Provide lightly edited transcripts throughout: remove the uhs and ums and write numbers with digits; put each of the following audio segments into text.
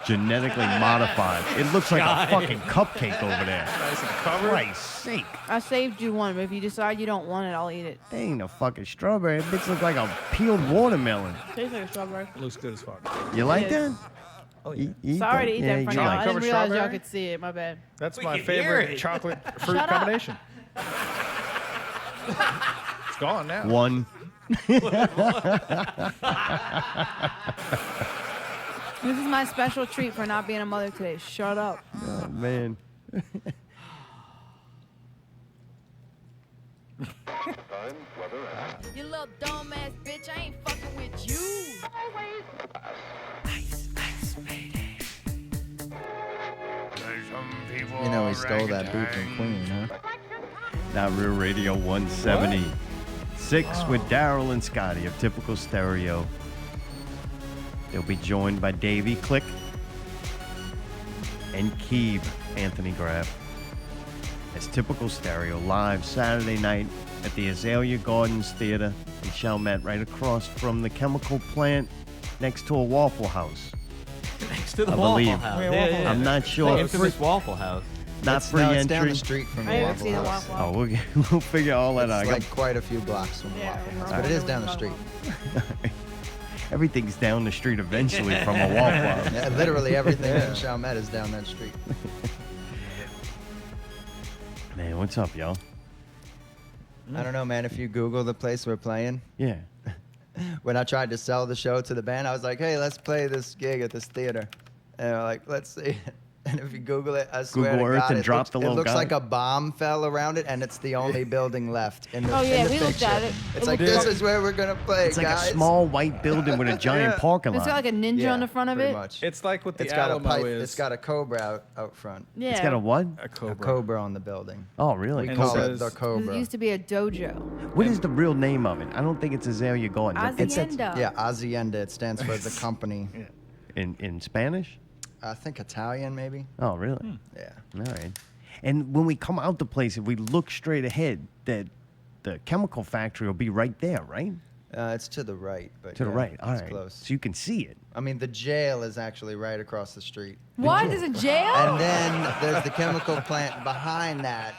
genetically modified. It looks like a fucking cupcake over there. Nice and covered. Christ's sake. I saved you one, but if you decide you don't want it, I'll eat it. That ain't a fucking strawberry. It bitch looks like a peeled watermelon. Tastes like a strawberry. It looks good as fuck. You like It that? is. Oh, yeah. You eat Sorry that? to eat Yeah, that in you front of y'all. like I it. didn't realize y'all strawberry? could see it. My bad. That's We my can hear favorite it. chocolate fruit Shut up. combination. It's gone now. One. This is my special treat for not being a mother today. Shut up. Oh, man. You little dumbass bitch. I ain't fucking with you. You know he stole that beat from Queen, huh? Not Real Radio 170. SiX with Darel and Scotty of Typical Stereo. They'll be joined by Davey Click and Keeb Anthony Graff as Typical Stereo live Saturday night at the Azalea Gardens Theater in Chalmette, right across from the chemical plant next to a Waffle House. Next to the I Waffle believe. House. Yeah, Yeah, yeah. I'm not sure. The infamous Waffle House. Not free No, it's entry. down the street from the I didn't Waffle see the House. Waffle House. Oh, we'll figure all that out. It's like quite a few blocks from the Yeah, Waffle House, I but it is remember down the what street. you're talking Everything's down the street eventually from a Waffle House. Yeah, literally everything in Chalmette is down that street. Man, what's up, y'all? I don't know, man. If you Google the place we're playing, Yeah. when I tried to sell the show to the band, I was like, "Hey, let's play this gig at this theater," and they're like, "Let's see." And if you Google it, I swear Google to Earth God, and it drop looks, the it little looks guy. like a bomb fell around it, and it's the only building left in the Oh, yeah, in the we looked picture. at it. It's It like, looked this like- is where we're gonna play, It's like guys. a small white building with a giant Yeah. parking lot. It's got like a ninja Yeah, on the front of pretty it. Much. It's like what the It's got a Alamo pipe. is. It's got a cobra out front. Yeah. It's got a what? a A cobra. cobra on the building. Oh, really? We And call it it says- the 'Cause cobra. It used to be a dojo. What is the real name of it? I don't think it's Azalea Gardens. Hacienda. Yeah, Hacienda. It stands for the company. In Spanish? I think Italian, maybe. Oh, really? Yeah. All right. And when we come out the place, if we look straight ahead, the chemical factory will be right there, right? It's to the right, but To the yeah, right. All it's right. close. So you can see it. I mean, the jail is actually right across the street, What? There's a jail? and then there's the chemical plant behind that,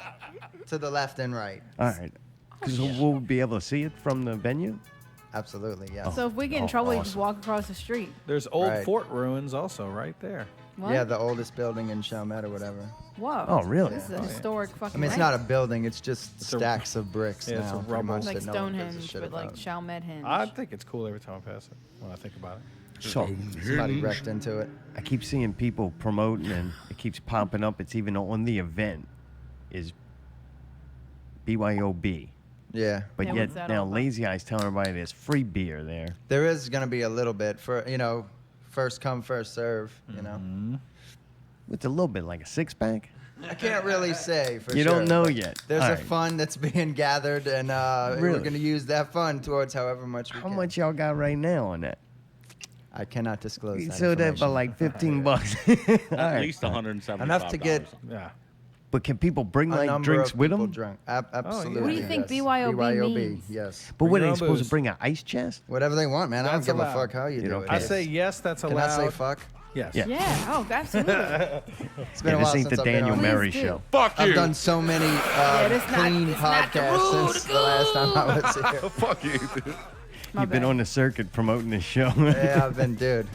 to the left and right. All right. Because we'll be able to see it from the venue? Absolutely, yes. So if we get in Oh, trouble, we just awesome. walk across the street. There's old Right. fort ruins also right there. What? Yeah, the oldest building in Chalmette or whatever. Whoa. Oh, really? This is a historic fucking. I mean, it's ranch. not a building; it's just It's a- stacks of bricks Yeah, it's a now. pretty rubble. much It's like that no one gives a Stonehenge, shit but like about. Chalmette Henge. I think it's cool every time I pass it when I think about it. So Somebody wrecked into it. I keep seeing people promoting, and it keeps popping up. It's even on the event. Is BYOB. Yeah, But Yeah, yet what's that now all about? Lazy Eye's telling everybody there's free beer there. there is gonna be a little bit for first come first serve. You know, It's a little bit like a six-pack. I can't really say for You sure. don't know but yet. There's All a right. fund that's being gathered, and Really? we're gonna use that fund towards however much we How can. much y'all got right now on that? I cannot disclose You that. sold that for information. like 15 bucks. At All right. least 175. Enough to get Yeah. But can people bring a like number drinks of with people them? drunk. Absolutely. What do you think yes. BYOB means? Yes. But what Bring are your they own supposed booze. to bring? An ice chest? Whatever they want, man. I don't That's give allowed. a fuck how you do don't it. care. I say yes, that's Can allowed. I say fuck? Yes. Yeah. Yeah. Oh, absolutely. It's been a Yeah, while this ain't since the I've been Daniel on. Mary Please do. show. Fuck you. I've done so many this not- clean it's not the podcasts rule since to the last time I was here. Fuck you, dude. My You've been bad. on the circuit promoting this show. Yeah, I've been, dude.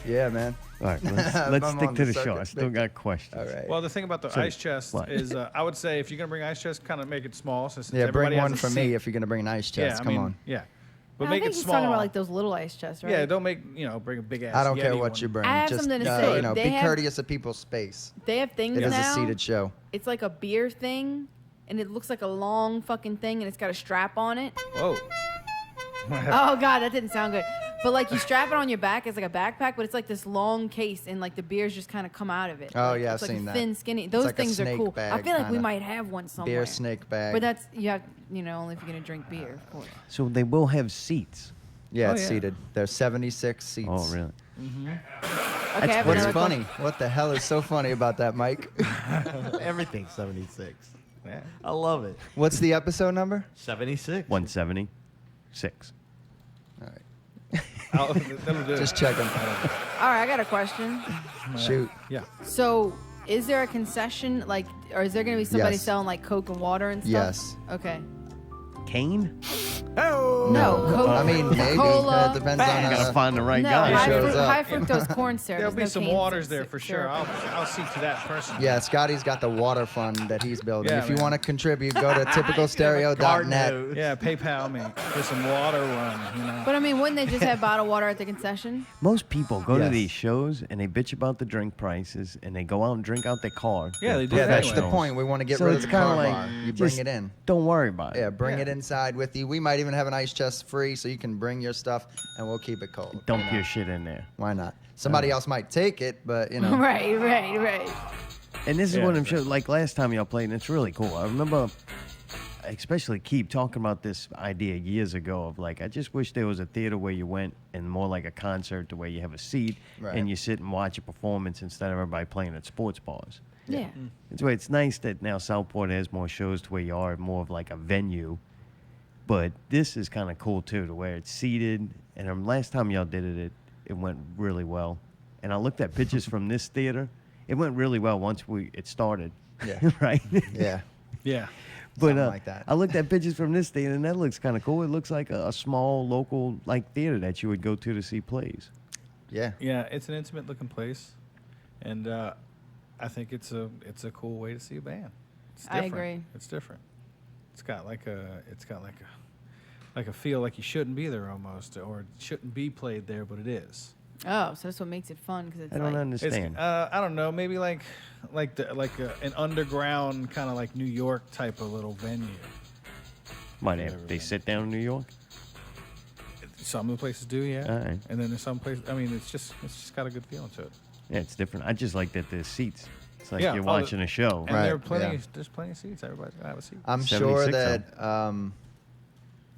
Yeah, man. All right, let's I'm stick on to the the show. I circuit, still big got questions. All right. Well, the thing about the So, ice chest what? is, I would say if you're gonna bring ice chest, kind of make it small. Since Yeah, everybody bring has one a for seat. me if you're gonna bring an ice chest. Yeah, I Come mean, on. Yeah, but I make think it he's small. talking about like those little ice chests, right? Yeah, don't make bring a big ass. I don't Yeti care what one. you bring. I have Just something to say. be They have- courteous of people's space. They have things It is now. a seated show. It's like a beer thing, and it looks like a long fucking thing, and it's got a strap on it. Whoa. Oh god, that didn't sound good. But like you strap it on your back, it's like a backpack, but it's like this long case, and like the beers just kind of come out of it. Oh, Like, yeah, it's I've like seen a that. thin, skinny. It's Those like a things are snake cool. I bag, feel like we kinda. might have one somewhere. Beer snake bag. But that's you have only if you're gonna drink beer, of course. So they will have seats. Yeah, Oh, it's yeah. seated. There's 76 seats. Oh, really? Okay, I have What's another funny? question. What the hell is so funny about that, Mike? Everything's 76. Yeah. I love it. What's the episode number? 76. 176. All right. That'll do. Just checking. All right, I got a question. Shoot. Yeah. So, is there a concession, like, or is there going to be somebody Yes. selling like Coke and water and stuff? Yes. Okay. Kane? No, Coke. I mean, maybe. Cola. It depends on Gotta find the right No, guy. high, shows up. high fructose corn syrup. There'll be There's no some cane waters syrup. there for sure. I'll see to that person. Yeah, Scotty's got the water fund that he's building. Yeah, If you man. want to contribute, go to typicalstereo.net. Yeah, PayPal me for some water run. You know. But I mean, wouldn't they just have bottled water at the concession? Most people go to Yes. these shows and they bitch about the drink prices and they go out and drink out their car. Yeah, they do Yeah, that that's the anyway. point. We want to get So rid of it's the kind car of like bar. You bring just it in. Don't worry about it. Yeah, bring Yeah. it inside with you. We might even have an ice chest free so you can bring your stuff and we'll keep it cold. Dump you know? your shit in there. Why not? Somebody else might take it, but you know. Right. And this is Yeah, what I'm right. sure. Like last time y'all played, and it's really cool. I remember, especially Keep talking about this idea years ago of like, I just wish there was a theater where you went and more like a concert, to where you have a seat Right. and you sit and watch a performance instead of everybody playing at sports bars. Yeah. It's why it's nice that now Southport has more shows to where you are more of like a venue. But this is kind of cool too, to where it's seated. And last time y'all did it, it went really well. And I looked at pictures from this theater. It went really well once it started. Yeah. Right? Yeah. Yeah. But Something like that. I looked at pictures from this theater, and that looks kind of cool. It looks like a small local like theater that you would go to see plays. Yeah. Yeah, it's an intimate looking place, and I think it's a cool way to see a band. It's I different. agree. It's different. It's got like a feel like you shouldn't be there almost, or it shouldn't be played there, but it is. Oh, so that's what makes it fun because it's I don't like It's, understand. I don't know, maybe an underground kind of like New York type of little venue. Why they sit down in New York? Some of the places do, yeah. All right. And then there's some places. I mean, it's just got a good feeling to it. Yeah, it's different. I just like that there's seats. It's like Yeah, you're oh, watching a show. And Right, there are plenty. yeah. There's plenty of seats. Everybody's gonna have a seat. I'm sure 76 that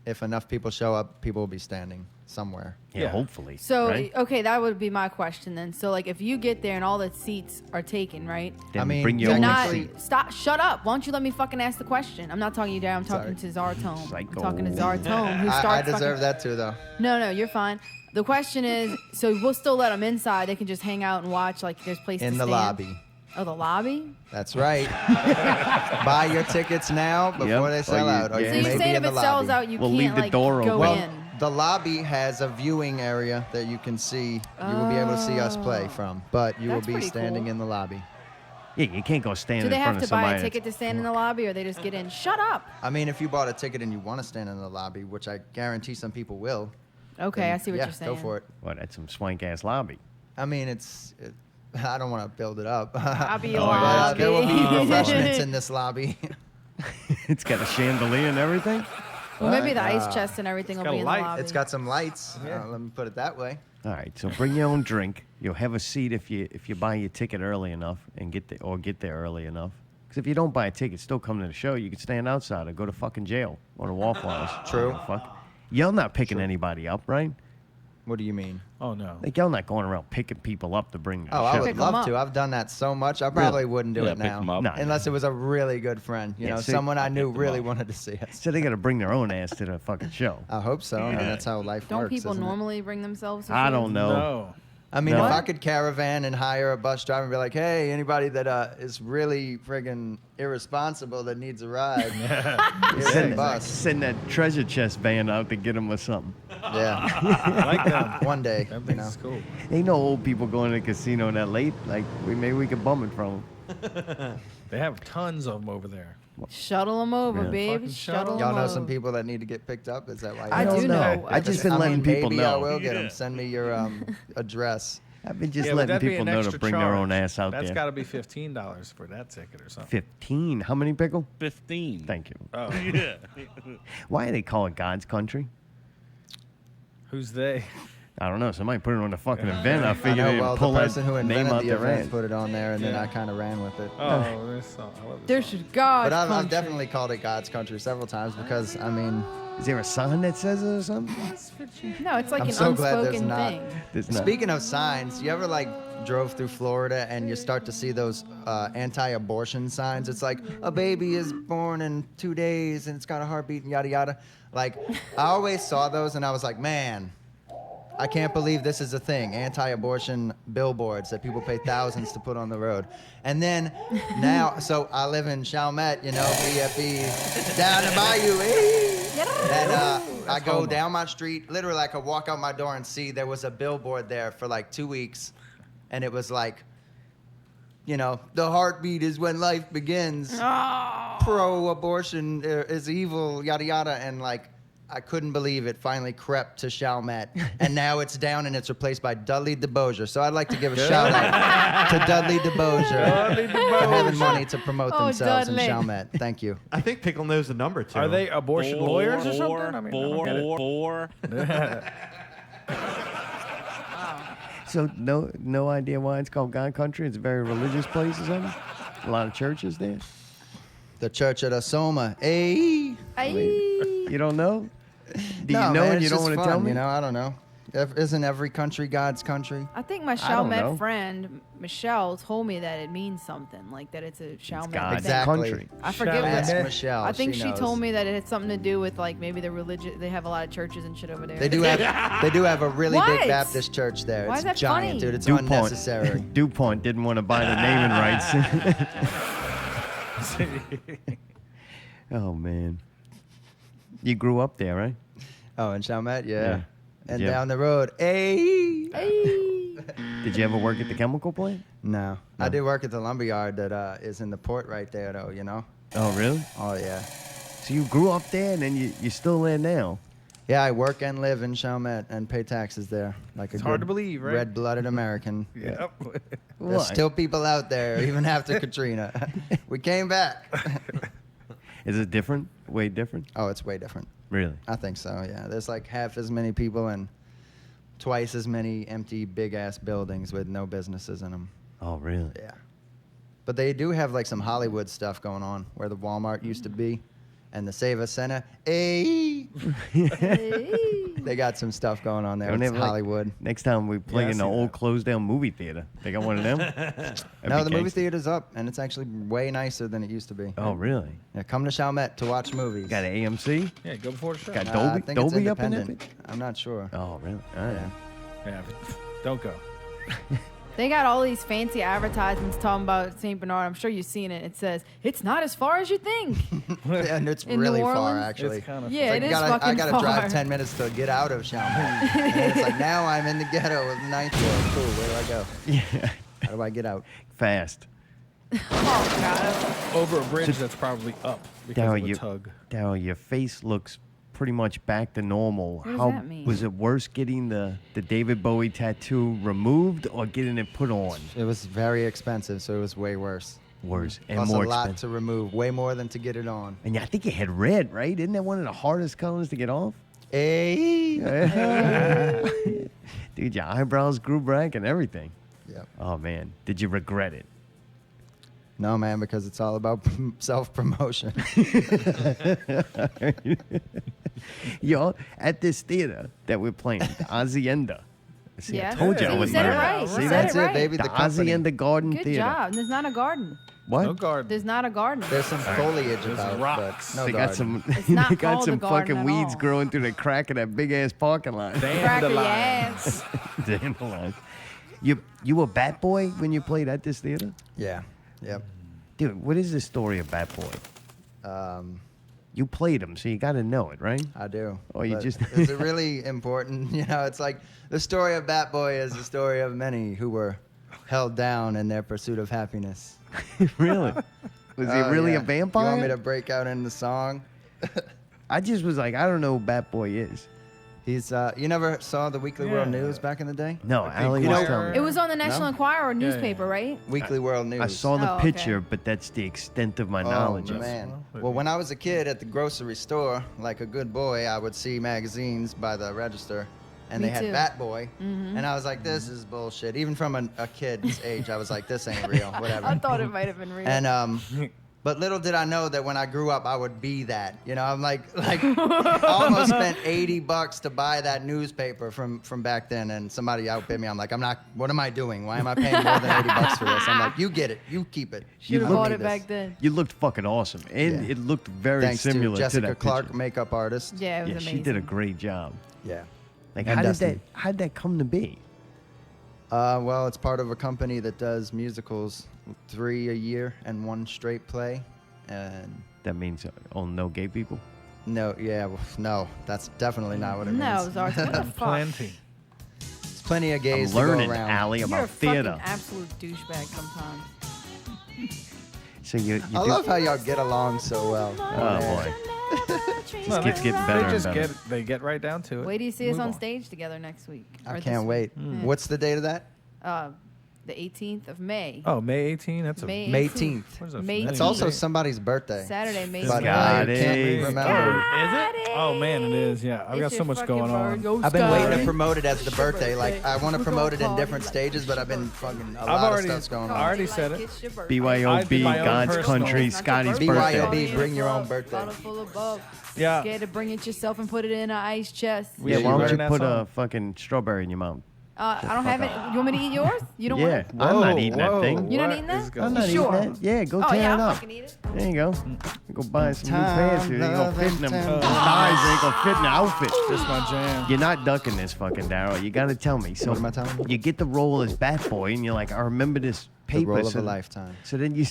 if enough people show up, people will be standing somewhere. Yeah, Yeah. hopefully. So right? okay, that would be my question then. So like, if you get there and all the seats are taken, right? Then I mean, bring your You're own not seat. shut up. Why don't you let me fucking ask the question? I'm not talking you down. I'm talking to Zartome. I'm Psycho. talking to Zartome, who I starts. deserve fucking, that too, though. No, you're fine. The question is, so we'll still let them inside. They can just hang out and watch. Like there's places In to the stand. lobby. Oh, the lobby. That's right. Buy your tickets now before Yep. they sell Or you- out. Or yeah. So you you're may be saying in if the it sells lobby. out, you We'll can't leave the like door go open. in. The lobby has a viewing area that you can see. You will be able to see us play from, but you will That's be pretty standing cool. in the lobby. Yeah, you can't go stand Do in they front have of to buy somebody. a ticket to stand in the lobby, or they just get in? Shut up. I mean, if you bought a ticket and you want to stand in the lobby, which I guarantee some people will. Okay, then I see what yeah, you're saying. Go for it. What? That's some swank ass lobby. I mean, I don't want to build it up. Lobby, Oh, lobby. There will be refreshments in this lobby. It's got a chandelier and everything. Well, maybe the ice chest and everything will got be a in light. the lobby. It's got some lights. Yeah. Let me put it that way. All right, so bring your own drink. You'll have a seat if you buy your ticket early enough and get there early enough. Because if you don't buy a ticket, still come to the show. You can stand outside or go to fucking jail or to Wallflowers. True. Fuck. Y'all not picking anybody up, right? What do you mean? Oh no. Like y'all not going around picking people up to bring to the Oh, I show. would Pick 'em love up. to. I've done that so much. I probably wouldn't do Yeah, it pick 'em now. up. Nah, Unless it was a really good friend. You Yeah, know, see, someone I knew pick 'em really up. wanted to see us. So they got to bring their own ass to the fucking show. I hope so. I mean, that's how life Don't works. people isn't it? normally bring themselves? To I shows? don't know. No. I mean, No. if I could caravan and hire a bus driver and be like, hey, anybody that is really friggin' irresponsible that needs a ride, here's Send, a bus. send that treasure chest van out to get them or something. Yeah, I like that. one day, That you thing's know. cool. Ain't no old people going to the casino that late. Like, maybe we could bum it from them. They have tons of them over there. Shuttle them over, Yeah. baby. Fucking Shuttle shuttle. them Y'all know over. some people that need to get picked up? Is that why? I you do don't know. I just been I letting mean, people maybe know. I will get them. Send me your address. I've been just Yeah, but letting that'd be people an know to extra bring their own charge. ass out That's there. got to be $15 for that ticket or something. 15. How many, Pickle? 15. Thank you. Oh, Yeah. Why do they call it God's country? who's they? I don't know. Somebody put it on the fucking event. I I figured know, they'd well, pull the that person who name invented out the their event ass. put it on there, and then Yeah. I kind of ran with it. Oh, this song. I love this There's song. God. But I've country. definitely called it God's country several times because, I mean, Is there a sign that says it or something? No, it's like I'm an so glad there's unspoken not. thing. There's not. speaking of signs, you ever like drove through Florida and you start to see those anti-abortion signs? It's like a baby is born in 2 days and it's got a heartbeat and yada yada. Like I always saw those and I was like, man, I can't believe this is a thing. Anti-abortion billboards that people pay thousands to put on the road. And then now, so I live in Chalmette, BFE, down the bayou. And I go down my street. Literally, I could walk out my door and see there was a billboard there for like 2 weeks. And it was like, the heartbeat is when life begins. Oh. Pro-abortion is evil, yada, yada. And like, I couldn't believe it finally crept to Chalmette, and now it's down and it's replaced by Dudley DeBosier. So I'd like to give a shout out to Dudley DeBosier for having money to promote themselves Dudley. in Chalmette. Thank you. I think Pickle knows the number too. Are they abortion lawyers or something? I mean, I don't get it. So no idea why it's called God Country. It's a very religious place or something. A lot of churches there. The Church of the Soma. Hey. You don't know? Do No, you know man, and you it's don't just want to fun, tell me? I don't know. Isn't every country God's country? I think my don't know. Chalmette friend Michelle told me that it means something, like that it's a Chalmette God's thing. Exactly. country. I forget Chalmette. Ask what. Michelle. I think she knows. told me that it had something to do with like maybe the religion. They have a lot of churches and shit over there. They do have a really What? big Baptist church there. Why It's is that giant, funny? dude. It's unnecessary. DuPont didn't want to buy the naming rights. Oh, man. You grew up there, right? Oh, in Chalmette, yeah. Yeah. And Yeah. down the road, hey. Did you ever work at the chemical plant? No. I did work at the lumberyard that is in the port right there, though, Oh, really? Oh, yeah. So you grew up there and then you're still there now? Yeah, I work and live in Chalmette and pay taxes there. Like It's a hard good to believe, right? red-blooded American. Yep. There's What? still people out there, even after Katrina. We came back. Is it different? Way different? Oh, it's way different. Really? I think so, yeah. There's like half as many people and twice as many empty, big-ass buildings with no businesses in them. Oh, really? Yeah. But they do have like some Hollywood stuff going on where the Walmart used to be and the Save Us Center. Hey! They got some stuff going on there. Don't It's have, like, Hollywood. Next time we play Yeah, I in the see old that. closed down movie theater. They got one of them? No, the movie theater's up and it's actually way nicer than it used to be. Oh, really? Yeah, come to Chalmette to watch movies. Got an AMC? Yeah, go before the show. Got I Dolby, think it's Dolby up in there? independent. I'm not sure. Oh, really? All right. Yeah. Yeah, don't go. They got all these fancy advertisements talking about St. Bernard. I'm sure you've seen it. It says, it's not as far as you think. And it's In really New far, Orleans? actually. It's kind of Yeah, It's it is like, fucking I gotta far. drive 10 minutes to get out of Chalmette. And it's like, now I'm in the ghetto with Ninth Ward. Cool, where do I go? Yeah. How do I get out? Fast. Oh, God. over a bridge that's probably up because Darryl, of a tug. Darryl, your face looks pretty much back to normal. What does How that mean? was it worse getting the David Bowie tattoo removed or getting it put on? It was very expensive, so it was way worse. Worse and Plus more a lot expensive. to remove, way more than to get it on. And I think you had red, right? Isn't that one of the hardest colors to get off? Hey. Dude, your eyebrows grew back and everything. Yep. Oh man, did you regret it? No, man, because it's all about self-promotion. Yo, at this theater that we're playing, the Hacienda. See, Yeah. I told you I You was said it nervous. right. You See said that? That's it right. baby. The The company. Hacienda Garden Good Theater. job. There's not a garden. What? No garden. There's not a garden. There's some foliage There's about, rocks. but no They garden. got some. It's not They got called some a garden fucking at weeds all. growing through the crack of that big ass parking lot. Crack of your Dandelions. ass. Dandelions. You were Bat Boy when you played at this theater, Yeah. Yep. dude. What is the story of Bat Boy? You played him, so you got to know it, right? I do. Oh, you But just- is it really important? You know, it's like the story of Bat Boy is the story of many who were held down in their pursuit of happiness. Really? Was he Oh, really yeah. a vampire? You want me to break out in the song? I just was like, I don't know who Bat Boy is. He's you never saw the Weekly World Yeah. News back in the day? No, Like the Ali was Inquirer. telling me. It was on the National Enquirer Yeah, newspaper, right? Weekly World News. I saw the Oh, okay. picture, but that's the extent of my Oh, knowledge of it. man. Well, when I was a kid at the grocery store, like a good boy, I would see magazines by the register, and Me they had too. Bat Boy, and I was like, this is bullshit. Even from a kid's age, I was like, this ain't real, whatever. I thought it might have been real. And but little did I know that when I grew up, I would be that. You know, I'm like I almost spent $80 to buy that newspaper from back then, and somebody outbid me. I'm like, I'm not. What am I doing? Why am I paying more than $80 for this? I'm like, you get it, you keep it. Should have I bought need it this. back then. You looked fucking awesome, and Yeah. it looked very Thanks similar to Jessica that Clark, picture. makeup artist. Yeah, it was Yeah, amazing. she did a great job. Yeah. Like, And Destiny. how'd that come to be? Well, it's part of a company that does musicals, 3 a year and 1 straight play. And That means no gay people? no, yeah, well, no, that's definitely not what it No, means. Zarth, what the fuck? Plenty. There's plenty of gays I'm learning, to go around. Allie, You're a about fucking theater. absolute douchebag sometimes. So you I do, love how y'all get along so well. Oh, boy. Well, keeps getting better They and just better. get right down to it. Wait till you see us Move on stage together next week. I or this can't week. wait. What's the date of that? The 18th of May. Oh, May 18. That's a May May 18th. 18th. what is that? May It's 18th. also somebody's birthday. Saturday, May But 18th. I Scotty. can't remember. Scotty. Is it? Oh man, it is. Yeah, I've It's got so your much fucking going on. bird. Go I've been waiting to Scotty. promote it as the It's your birthday. Like, I want to We're promote gonna it in party different like stages, it's but your I've been birthday. fucking, a I've lot already- of stuff's going I on. already said it. It's your birthday. BYOB, I did my own God's personal- country, It's not your Scotty's birthday. birthday. BYOB, bring your own birthday. Bottle full of bug. Yeah. Scared to bring it yourself and put it in an ice chest. We Yeah, should why don't learn you that put song. a fucking strawberry in your mouth? I don't have it. You want me to eat yours? You don't Yeah, want I'm not Whoa, eating that whoa. thing. You're not What eating that? is I'm going not Sure. eating that. Yeah, go it? Oh, tear yeah, it I'll up. fucking eat it. There you go. Go buy some new Time, pants. You ain't gonna love, fit in and them tender. thighs. Ain't gonna fit in the outfit. Just my jam. You're not ducking this fucking Darel. You gotta tell me. So What am I telling you? you get the role as Bat Boy, and you're like, I remember this The paper. role of so, a lifetime. so then you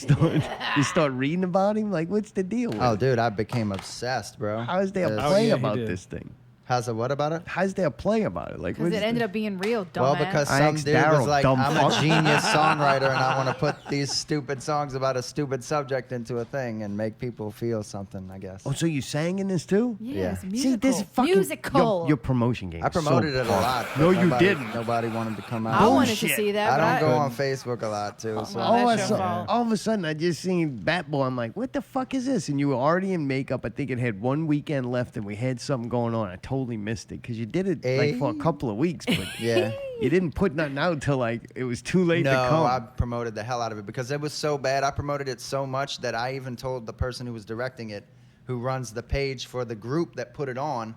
start reading about him. Like, what's the deal? With Oh, it? dude, I became obsessed, bro. How is there a It's- play yeah, he about did. this thing? How's a what about it? How's there a play about it? Like, Because what's it ended up being real, dumbass. Well, because I some asked dude Darryl, was like, dumb I'm fuck." a genius songwriter and I want to put these stupid songs about a stupid subject into a thing and make people feel something, I guess. Oh, so you sang in this too? Yeah, it's Yeah. musical. See, this fucking musical. Your promotion game. I is so promoted it a fucked. lot. but No, you nobody- didn't. Nobody wanted to come I out. wanted to Bullshit. see that, I but don't go I- on Facebook a lot, too. So. well, All, that's your fault. all of a sudden, I just seen Bat Boy. I'm like, what the fuck is this? And you were already in makeup. I think it had one weekend left, and we had something going on. I totally missed it because you did it like for a couple of weeks, but Yeah. you didn't put nothing out till like it was too late No, to come. I promoted the hell out of it because it was so bad. I promoted it so much that I even told the person who was directing it, who runs the page for the group that put it on,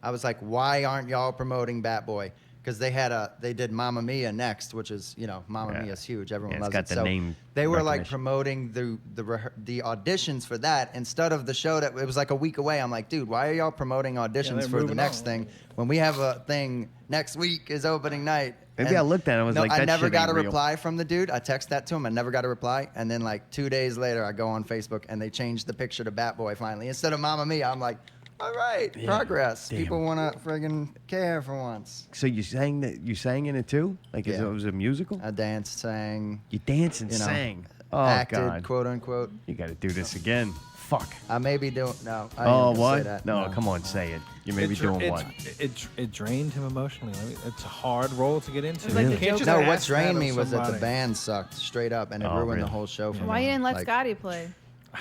I was like, why aren't y'all promoting Bat Boy? Because they did Mamma Mia next, which is, Mamma Yeah. Mia's huge. Everyone Yeah, it's loves got it. the So name they were like recognition. promoting the auditions for that instead of the show that it was like a week away. I'm like, dude, why are y'all promoting auditions they're for the moving next on. thing when we have a thing next week is opening night? Maybe And I looked at it and was no, like, I that never shit got a ain't real. reply from the dude. I texted that to him. I never got a reply. And then like 2 days later, I go on Facebook and they changed the picture to Bat Boy finally. Instead of Mamma Mia, I'm like, all right, progress. Damn. People want to friggin' care for once. So you sang that? You sang in it too? Like Yeah. it was a musical? I danced, sang, You danced and you know, sang. Oh acted, God! quote unquote. You got to do this again. Fuck. I may be doing, no. I ain't Oh gonna say what? that, No, come on, say it. You may be doing what? It drained him emotionally. I mean, it's a hard role to get into. It's like You the can't Joker. just No, what ask that drained of me was that the somebody. band sucked straight up and it Oh, ruined really? the whole show for me. Why you didn't let Like, Scotty play?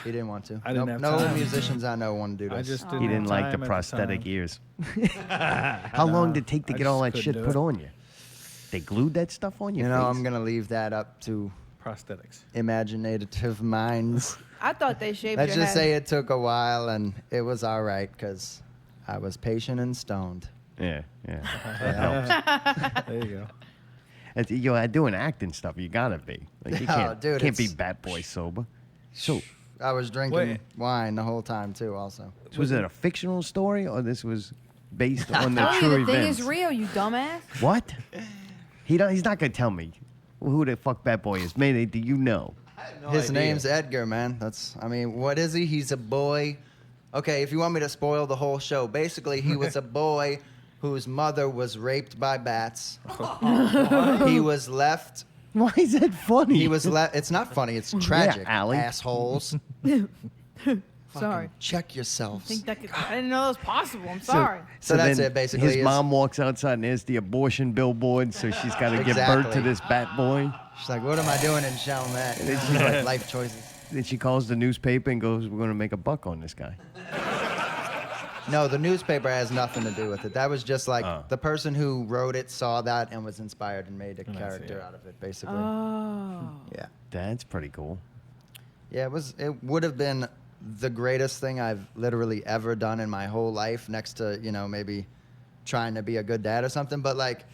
He didn't want to. I didn't have no time. musicians I know want to do this. I just Oh. didn't He didn't have like time the at prosthetic time. ears. How long did it take to I get all just that couldn't shit do put it. on you? They glued that stuff on your You know, face? I'm going to leave that up to Prosthetics. imaginative minds. I thought they shaved Let's your just head. say it took a while and it was all right because I was patient and stoned. Yeah. There you go. I doing acting stuff. You gotta be. Like you No, can't, dude, can't be it's- Bat Boy sober. So, I was drinking Wait. wine the whole time too. Also, was it a fictional story or this was based on the Told you true the thing events? is real, you dumbass. What? He's not gonna tell me who the fuck Bat Boy is. Maybe do you know? his name's Edgar, man. What is he? He's a boy. Okay, if you want me to spoil the whole show, basically he was a boy whose mother was raped by bats. He was left. Why is that funny? He was left. It's not funny. It's tragic. Allie. Assholes. Sorry. Check yourselves. I didn't know that was possible. I'm sorry. So that's then it, basically, His is- mom walks outside and there's the abortion billboard, so she's got to give birth to Exactly. this Bat Boy. She's like, what am I doing in Chalmette? And then she's like, life choices. Then she calls the newspaper and goes, "We're going to make a buck on this guy." No, the newspaper has nothing to do with it. That was just like Oh. the person who wrote it saw that and was inspired and made a I see character it. out of it, basically. Oh. Yeah. That's pretty cool. Yeah, it would have been the greatest thing I've literally ever done in my whole life, next to, maybe trying to be a good dad or something. But like,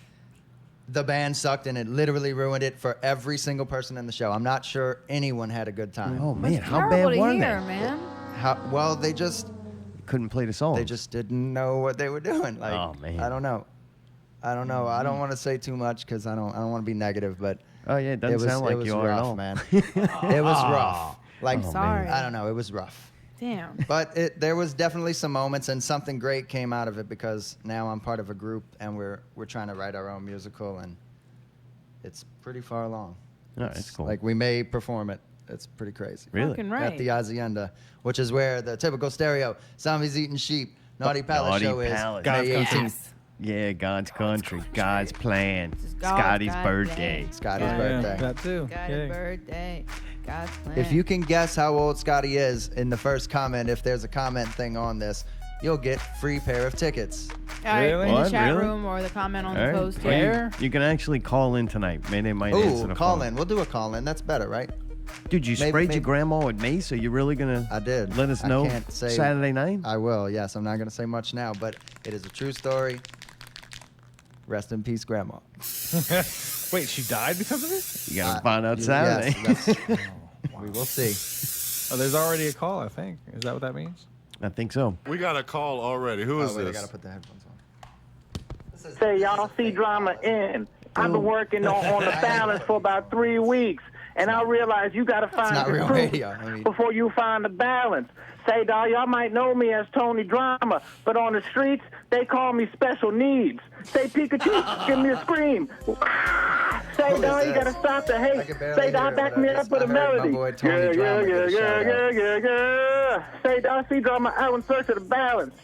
the band sucked and it literally ruined it for every single person in the show. I'm not sure anyone had a good time. Oh man, That's how terrible bad to were hear, they? man. Well, they just Couldn't play the song. didn't know what they were doing. Like, Oh, man. I don't know. I don't know. I don't want to say too much because I don't want to be negative, but Oh yeah, it doesn't sound like it was you are at rough, all. man. It was rough. Like, Sorry. I don't know. It was rough. Damn. But there was definitely some moments, and something great came out of it because now I'm part of a group, and we're trying to write our own musical, and it's pretty far along. Oh, that's cool. Like, we may perform it. It's pretty crazy. Really? Fucking right. At the Hacienda, which is where the typical stereo, Zombies Eating Sheep, Naughty Palace Naughty show Palace. is. God's May Country. 18th. Yes. Yeah, God's country, God's plan, This is Scotty's God's birthday. plan. Scotty's Yeah, birthday. that too. Got Yeah. a birthday. God's plan. If you can guess how old Scotty is in the first comment, if there's a comment thing on this, you'll get free pair of tickets. All right, Really? in the What? chat Really? room or the comment on All the right. post. Well, here. you can actually call in tonight. Maybe they might answer Ooh, the call phone. in. We'll do a call in. That's better, right? Dude, you Maybe- sprayed maybe- your grandma with mace? Are you really gonna I did. let us I know can't say- Saturday night? I will, yes. I'm not going to say much now, but it is a true story. Rest in peace, Grandma. Wait, she died because of it? You gotta find out Yes, Saturday. that's- we will see. Oh, there's already a call, I think. Is that what that means? I think so. We got a call already. Who is Oh, wait, I this? got to put the headphones on. Say y'all see drama in. I've been working on the balance for about 3 weeks, and I realized you got to find not the real truth radio. I mean- before you find the balance. Say, dawg, y'all might know me as Tony Drama, but on the streets they call me Special Needs. Say Pikachu, give me a scream. Say, Who dawg, is you got to this? stop the I hate. can barely Say, dawg, hear it, back but me I up just- with I a heard my melody. boy Tony Drama get a shout out. Yeah. Say, dawg, see drama out in search of the balance.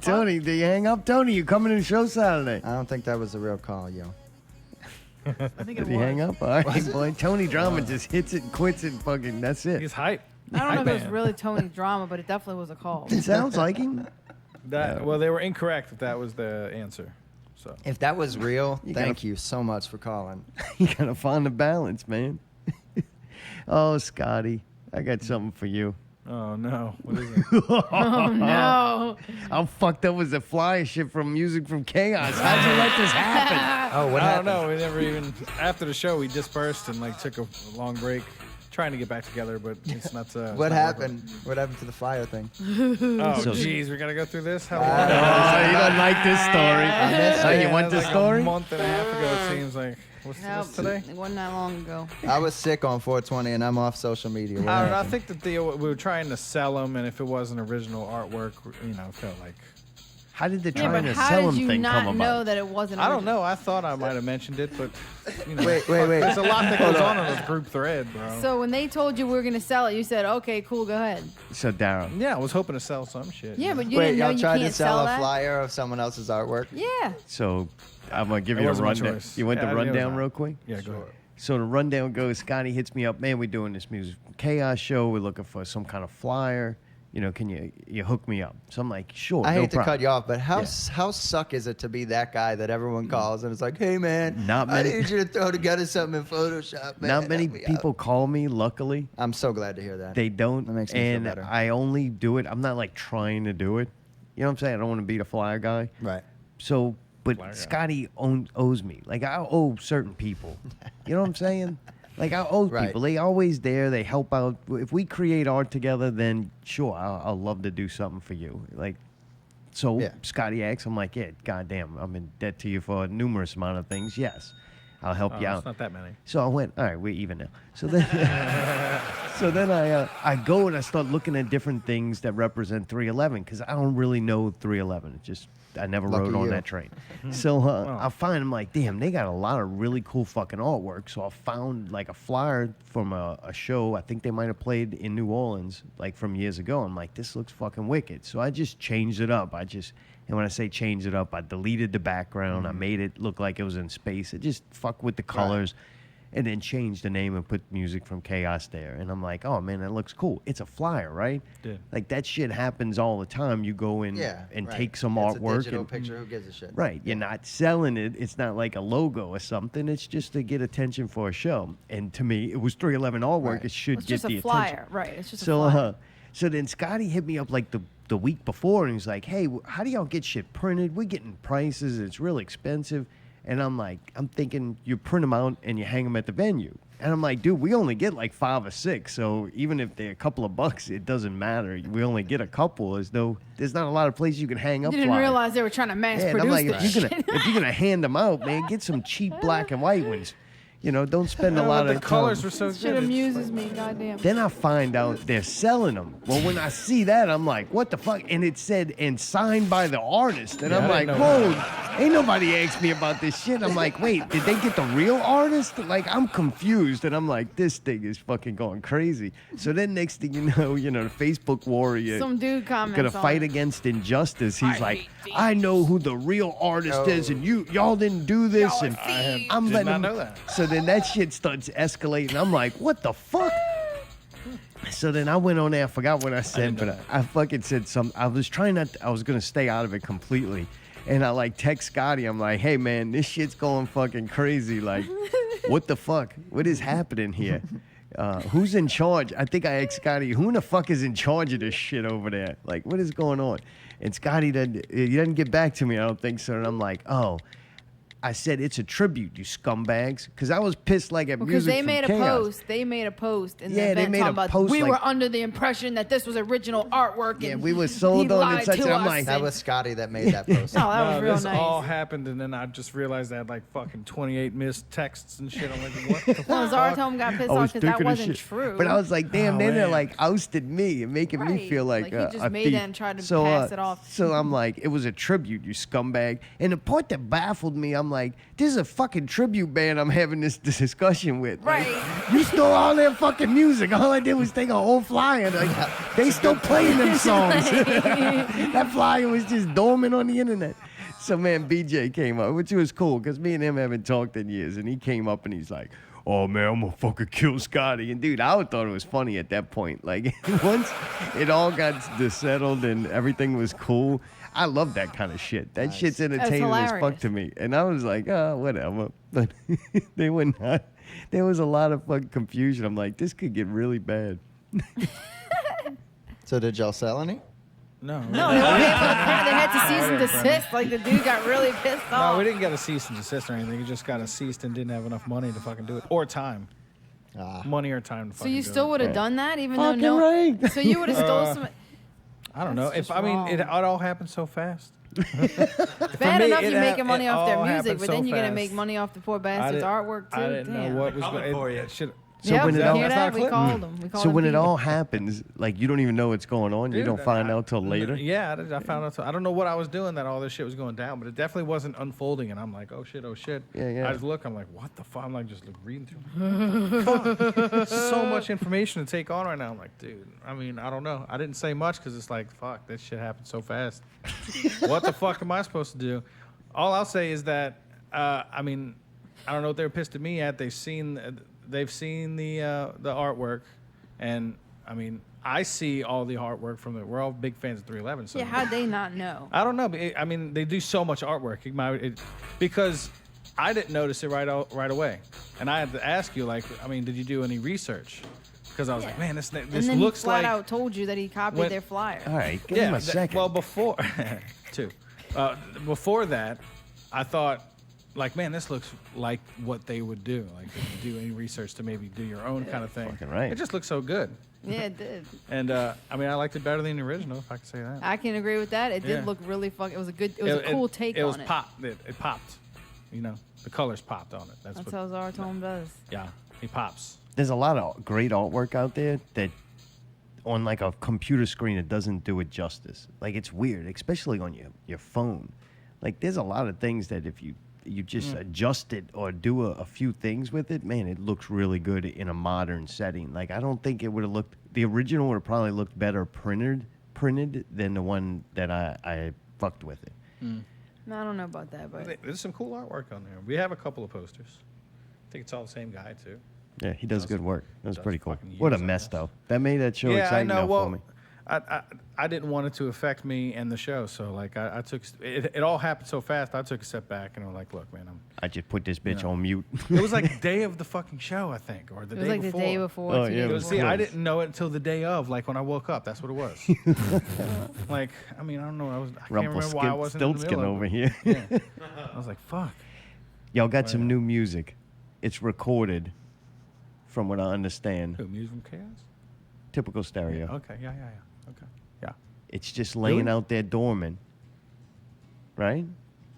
Tony, did you hang up? Tony, you coming to the show Saturday? I don't think that was a real call, yo. I think Did it he was. hang up? All right, boy. Tony Drama just hits it and quits it and fucking, that's it. He's hype. I don't know if Hype it was man. really Tony Drama, but it definitely was a call. It sounds like him. Well, they were incorrect if that was the answer. So If that was real, You thank gotta- you so much for calling. You gotta find the balance, man. Oh, Scotty, I got something for you. Oh no! What is it? Oh no! I'm fucked up with the flyer shit from Music from Chaos. How'd you let this happen? Oh, what I happened? don't know. We never even after the show we dispersed and like took a long break, trying to get back together, but it's not. It's What not happened? What happened to the fire thing? working. Oh So- jeez, we gotta go through this. How Oh, you don't like this story. missed Oh, it. you want it this was story? A month and a half ago, it seems like. What's Help. today? It wasn't that long ago. I was sick on 420 and I'm off social media. What I don't know. I happened? think the deal we were trying to sell them, and if it wasn't original artwork, felt like. How did the Yeah, trying but to how sell did him you thing come not about? know that it wasn't? I don't original? know. I thought I might have mentioned it, but Wait. there's a lot that goes on in this group thread, bro. So when they told you we were gonna sell it, you said, "Okay, cool, go ahead." So, Darren, yeah, I was hoping to sell some shit. Yeah, but you Wait, didn't know y'all you tried can't to sell a that. flyer of someone else's artwork? Yeah. so I'm gonna give It you the wasn't my rundown. choice. You want Yeah, the I think it was rundown mine. real quick? Yeah, go ahead. So the rundown goes, Scotty hits me up, man, we're doing this Music from Chaos show. We're looking for some kind of flyer. Can you hook me up? So I'm like, sure, I no hate to problem. cut you off, but how Yeah. how suck is it to be that guy that everyone calls and it's like, hey man, Not I many- need you to throw together something in Photoshop, man. Not many help me people out." call me, luckily. I'm so glad to hear that. They don't. That makes me feel and better. I only do it. I'm not like trying to do it. You know what I'm saying? I don't want to be the flyer guy. Right. So, but Flyer guy. Scotty owes me. Like, I owe certain people. You know what I'm saying? Like, I owe Right. people. They always there. They help out. If we create art together, then sure, I'll love to do something for you. Like, so Yeah. Scotty asks, I'm like, yeah, goddamn, I'm in debt to you for a numerous amount of things. Yes, I'll help Oh, you it's out. not that many. So I went, all right, we're even now. So then, I go and I start looking at different things that represent 311 because I don't really know 311. It just I never Lucky rode on you. that train. So I find I'm like, damn, they got a lot of really cool fucking artwork. So I found like a flyer from a show. I think they might have played in New Orleans like from years ago. I'm like, this looks fucking wicked. So I just changed it up. And when I say change it up, I deleted the background. I made it look like it was in space. It just fucked with the colors. And then changed the name and put Music from Chaos there. And I'm like, oh, man, that looks cool. It's a flyer, right? Yeah. Like, that shit happens all the time. You go in Yeah. and right. take some It's artwork. A digital and, picture. Who gives a shit? Right. You're not selling it. It's not like a logo or something. It's just to get attention for a show. And to me, it was 311 artwork. Right. It should It's get just the a flyer, attention. right? It's just So, a flyer. so then Scotty hit me up like the week before, and he's like, hey, how do y'all get shit printed? We're getting prices. It's really expensive. And I'm thinking you print them out and you hang them at the venue. And I'm like, dude, we only get like 5 or 6. So even if they're a couple of bucks, it doesn't matter. We only get a couple. There's not a lot of places you can hang up You didn't flyers. realize they were trying to mass Yeah, and I'm produce like, this shit. if you're gonna hand them out, man, get some cheap black and white ones. You know, don't spend a Oh, lot the of colors time. were so Shit good. It's amuses like- me, goddamn. Then I find out they're selling them. Well, when I see that, I'm like, what the fuck? And it said, and signed by the artist. And Yeah, I'm I like, didn't know whoa, ain't nobody asked me about this shit. I'm like, wait, did they get the real artist? Like, I'm confused. And I'm like, this thing is fucking going crazy. So then next thing you know, the Facebook warrior Some dude comments gonna on fight it. against injustice. He's like, I know who the real artist is, and y'all didn't do this. And I'm did letting not him- know that. So then that shit starts escalating. I'm like, what the fuck? So then I went on there. I forgot what I said, didn't know but I fucking said something. I was trying not to, I was going to stay out of it completely. And I like text Scotty. I'm like, hey, man, this shit's going fucking crazy. Like, what the fuck? What is happening here? Who's in charge? I think I asked Scotty, who in the fuck is in charge of this shit over there? Like, what is going on? And Scotty, he didn't get back to me. I don't think so. And I'm like, oh. I said, it's a tribute, you scumbags. Because I was pissed like at Because music they from made a Chaos. post. They made a post in Yeah, the they event made talking a about post we like- were under the impression that this was original artwork. Yeah, and we were sold he on lied it. Such to I'm us like, That and- was Scotty that made that post. Oh, that was No, real this nice. all happened, and then I just realized I had like fucking 28 missed texts and shit. I'm like, what the Well, fuck? Zartome got pissed I off was because that thinking of wasn't shit. true. But I was like, damn, Oh, then they man. like ousted me and making me Right. feel like, Like, you just a made thief. them try to pass it off. So I'm like, it was a tribute, you scumbag. And the part that baffled me, I'm like, this is a fucking tribute band I'm having this discussion with. Like, Right. you stole all their fucking music. All I did was take a whole flyer. Like, they still playing them songs. That flyer was just dormant on the internet. So, man, BJ came up, which was cool because me and him haven't talked in years. And he came up and he's like, oh, man, I'm going to fucking kill Scotty. And, dude, I thought it was funny at that point. Like, once it all got settled and everything was cool, I love that kind of shit. That shit's entertaining as fuck hilarious. to me. And I was like, oh, whatever. But they were not. There was a lot of fucking confusion. I'm like, this could get really bad. So did y'all sell any? No, No, they weren't able to print. They had to cease and desist. Like the dude got really pissed No, off. we didn't get a cease and desist or anything. We just got a ceased and didn't have enough money to fucking do it, or time, money or time to So fucking you do still it. would have done that, even though Fucking no. right. So you would have stole some. I don't know. That's If I just mean, it wrong. all happened so fast. Bad me, enough it you're making money it off their all music, happened but so then you're gonna fast. make money off the poor I bastard's didn't- artwork too. I didn't Damn. know what was Coming going. for you. So Yep, when it you all- hear That's that? not a We clip. called him. We called So him when it Pete. all happens, like, you don't even know what's going on. You Dude, don't find out till later. Yeah, I found out. I don't know what I was doing that all this shit was going down, but it definitely wasn't unfolding. And I'm like, oh shit. Yeah, yeah. I just look. I'm like, what the fuck? I'm like, just reading through. God, so much information to take on right now. I'm like, dude. I mean, I don't know. I didn't say much because it's like, fuck, this shit happened so fast. What the fuck am I supposed to do? All I'll say is that, I mean, I don't know what they're pissed at me at. They've seen the artwork, and I mean, I see all the artwork from it. We're all big fans of 311. So Yeah, how'd they not know? I don't know. But I mean, they do so much artwork. Because I didn't notice it right away, and I had to ask you, like, I mean, did you do any research? Because I was like, man, this And then looks he flat like out told you that he copied when- their flyer. All right, give him a second. Well, before two, before that, I thought, like, man, this looks like what they would do. Like, if you do any research to maybe do your own kind of thing. Fucking right. It just looks so good. Yeah, it did. And I mean, I liked it better than the original, if I could say that. I can agree with that. It did Yeah. look really It was a good. It was a cool take it on was it. Popped. It popped. You know, the colors popped on it. That's That's what. how Zartome does. Yeah, he pops. There's a lot of great artwork out there that on like a computer screen it doesn't do it justice. Like, it's weird, especially on your phone. Like, there's a lot of things that if you just adjust it or do a few things with it, man, it looks really good in a modern setting. Like, I don't think it would have looked, the original would have probably looked better printed than the one that I fucked with it. No, I don't know about that, but There's some cool artwork on there. We have a couple of posters. I think it's all the same guy too. Yeah, he does good work. That was does pretty cool. fucking What a use, I mess, guess. though. That made that show Yeah, I exciting know. though Well, for me. I didn't want it to affect me and the show, so like I took it all happened so fast. I took a step back and I'm like, look, man, I just put this bitch Yeah. on mute. it was like the day of the fucking show, I think, or the it was day like before. the day before. Oh, 2 yeah, days it was See, before. I close. didn't know it until the day of, like when I woke up. That's what it was. Like, I mean, I don't know. I can't remember why I wasn't in the Rumpelstiltskin middle of over it. here. Yeah. I was like, fuck. Y'all got some new music. It's recorded, from what I understand. Who, Music from Chaos? Typical stereo. Okay, yeah. Okay, yeah. It's just laying out there dormant. Right?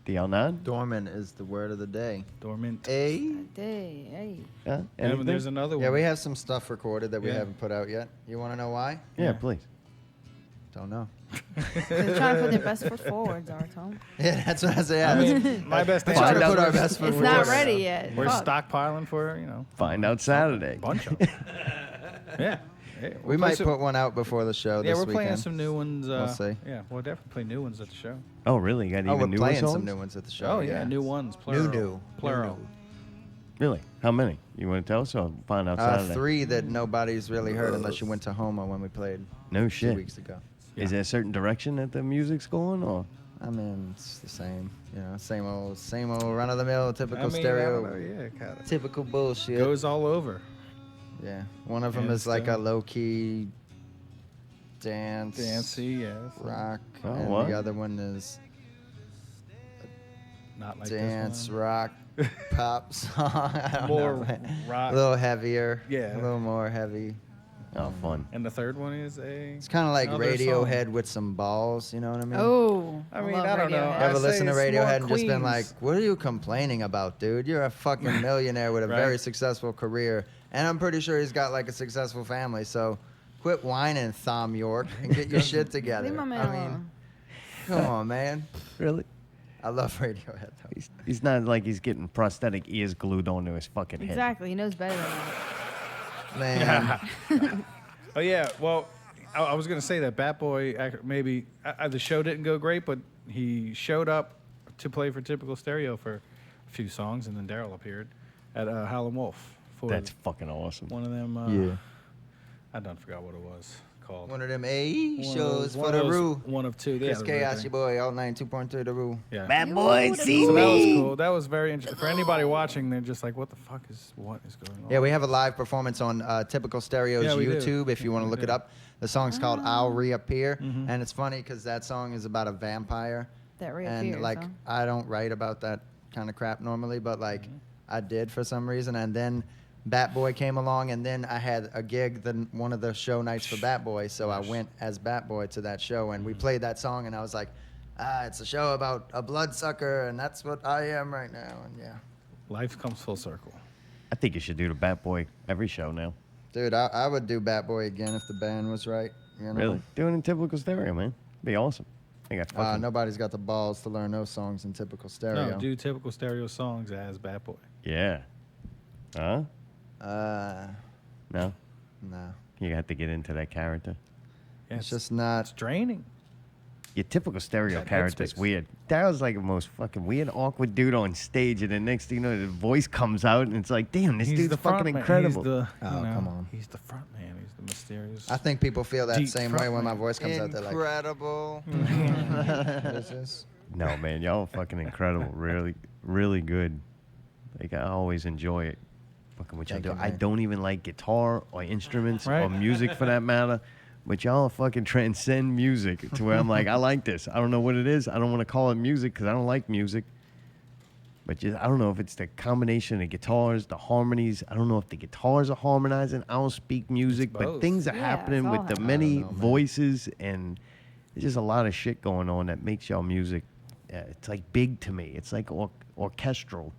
Do y'all not? Dormant is the word of the day. Dormant. Hey. Hey. Yeah? And Anything? there's another one. Yeah, we have some stuff recorded that we Yeah. haven't put out yet. You want to know why? Yeah, please. Don't know. They're trying to put their best foot forward, Zartone. Yeah, that's what I say. I Yeah, mean, my best we thing. try to Find put out- our best foot It's forward. not ready yet. We're Fuck. stockpiling for, Find out Saturday. bunch of. Yeah. Hey, We we'll play might some- put one out before the show Yeah, this we're weekend. playing some new ones. We'll see. Yeah, we'll definitely play new ones at the show. Oh, really? You got Oh, even we're newer playing songs? some new ones at the show. Oh yeah, new ones. Plural. New. Plural. Really? How many? You want to tell us or find out Saturday? 3 that nobody's really heard unless you went to Homa when we played No 2 shit. weeks ago. Is there a certain direction that the music's going or? I mean, it's the same. You know, same old run-of-the-mill, typical I mean, stereo, I don't know, yeah, kind of. typical bullshit. Goes all over. Yeah, one of them Yeah, is like a still. low-key dance, Dancy, yes. rock, Oh, and what? the other one is Not like dance, this one. rock, pop song. I don't More know, man. rock. A little heavier. Yeah. A little more heavy. Oh, fun. And the third one is a. It's kind of like another Radiohead song. with some balls. You know what I mean? Oh. I mean, love I don't know. Radiohead. I Ever say listen to it's more Radiohead and just been like, Queens. what are you complaining about, dude? You're a fucking millionaire with a Right. very successful career. And I'm pretty sure he's got like a successful family. So quit whining, Thom Yorke, and get your shit together. Leave my man I mean, alone. come on, man. Really? I love Radiohead, though. He's not like he's getting prosthetic ears glued onto his fucking head. Exactly. He knows better than that. Man, Oh yeah. Well, I was gonna say that Bat Boy maybe the show didn't go great, but he showed up to play for Typical Stereo for a few songs, and then Darel appeared at Howlin' Wolf for That's fucking awesome. one of them. yeah. I don't forgot what it was called. One of them A One of shows those- for one the of those- Roo. One of two. Yeah, Chris the Chaos, thing. your boy, all 92.3 the Roo. Yeah. Bad boy, see So that was me. cool. That was very interesting. For anybody watching, they're just like, what the fuck is going on? Yeah, we have a live performance on Typical Stereo's Yeah, we do. YouTube if you want to We look it do. up. The song's called I'll Reappear. Mm-hmm. And it's funny because that song is about a vampire. That reappears. And like, huh? I don't write about that kind of crap normally, but like, Mm-hmm. I did for some reason. And then Bat Boy came along, and then I had a gig one of the show nights for Bat Boy, so I went as Bat Boy to that show, and we Mm-hmm. played that song, and I was like, it's a show about a bloodsucker, and that's what I am right now. And yeah, Life comes full circle. I think you should do the Bat Boy every show now. dude, I would do Bat Boy again if the band was right. You know? Really? Do it in typical stereo, man. Be awesome. I got fucking Nobody's got the balls to learn those songs in typical stereo. No, do Typical Stereo songs as Bat Boy. Yeah. Huh? No? No, You have to get into that character. Yeah, it's just not. it's draining. Your typical stereo That character's headspace. weird. Daryl's like the most fucking weird, awkward dude on stage, and the next thing you know, the voice comes out, and it's like, damn, this He's dude's the front fucking man. incredible. He's the, Oh, come on. He's the front man. He's the mysterious. I think people feel that Deep same front way when my man. voice comes out. They're like, Incredible. what is this? No, man, y'all are fucking incredible. Really, really good. Like, I always enjoy it. Fucking what y'all Thank do. you, I man. don't even like guitar or instruments or Right. music for that matter. But y'all fucking transcend music to where I'm like, I like this. I don't know what it is. I don't want to call it music because I don't like music. But just, I don't know if it's the combination of guitars, the harmonies. I don't know if the guitars are harmonizing. I don't speak music, but both. things are Yeah, happening it's all with the happening. many I don't know, man. voices, and there's just a lot of shit going on that makes y'all music. It's like big to me. It's like orchestral.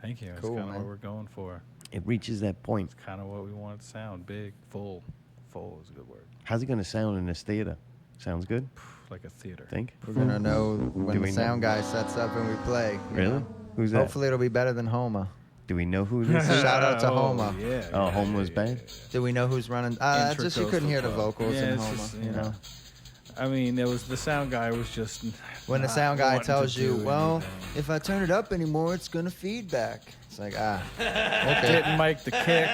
Thank you. That's Cool, kind of man. what we're going for. It reaches that point. It's kind of what we want it to sound. Big, full. Full is a good word. How's it going to sound in this theater? Sounds good? Like a theater. Think? We're gonna know when Do the we sound know? guy sets up and we play. you Really? know? Who's that? Hopefully it'll be better than Homa. Do we know who this is? Shout out to Oh, Homa. Yeah. Oh, yeah, Home yeah, was yeah, bad? yeah. Do we know who's running? Just you couldn't hear the vocals Yeah, in it's Homa. just, you know. I mean, it was the sound guy was just. When the not sound guy wanting to tells you, do well, anything. if I turn it up anymore, it's gonna feedback. It's like, okay, Didn't mic the kick.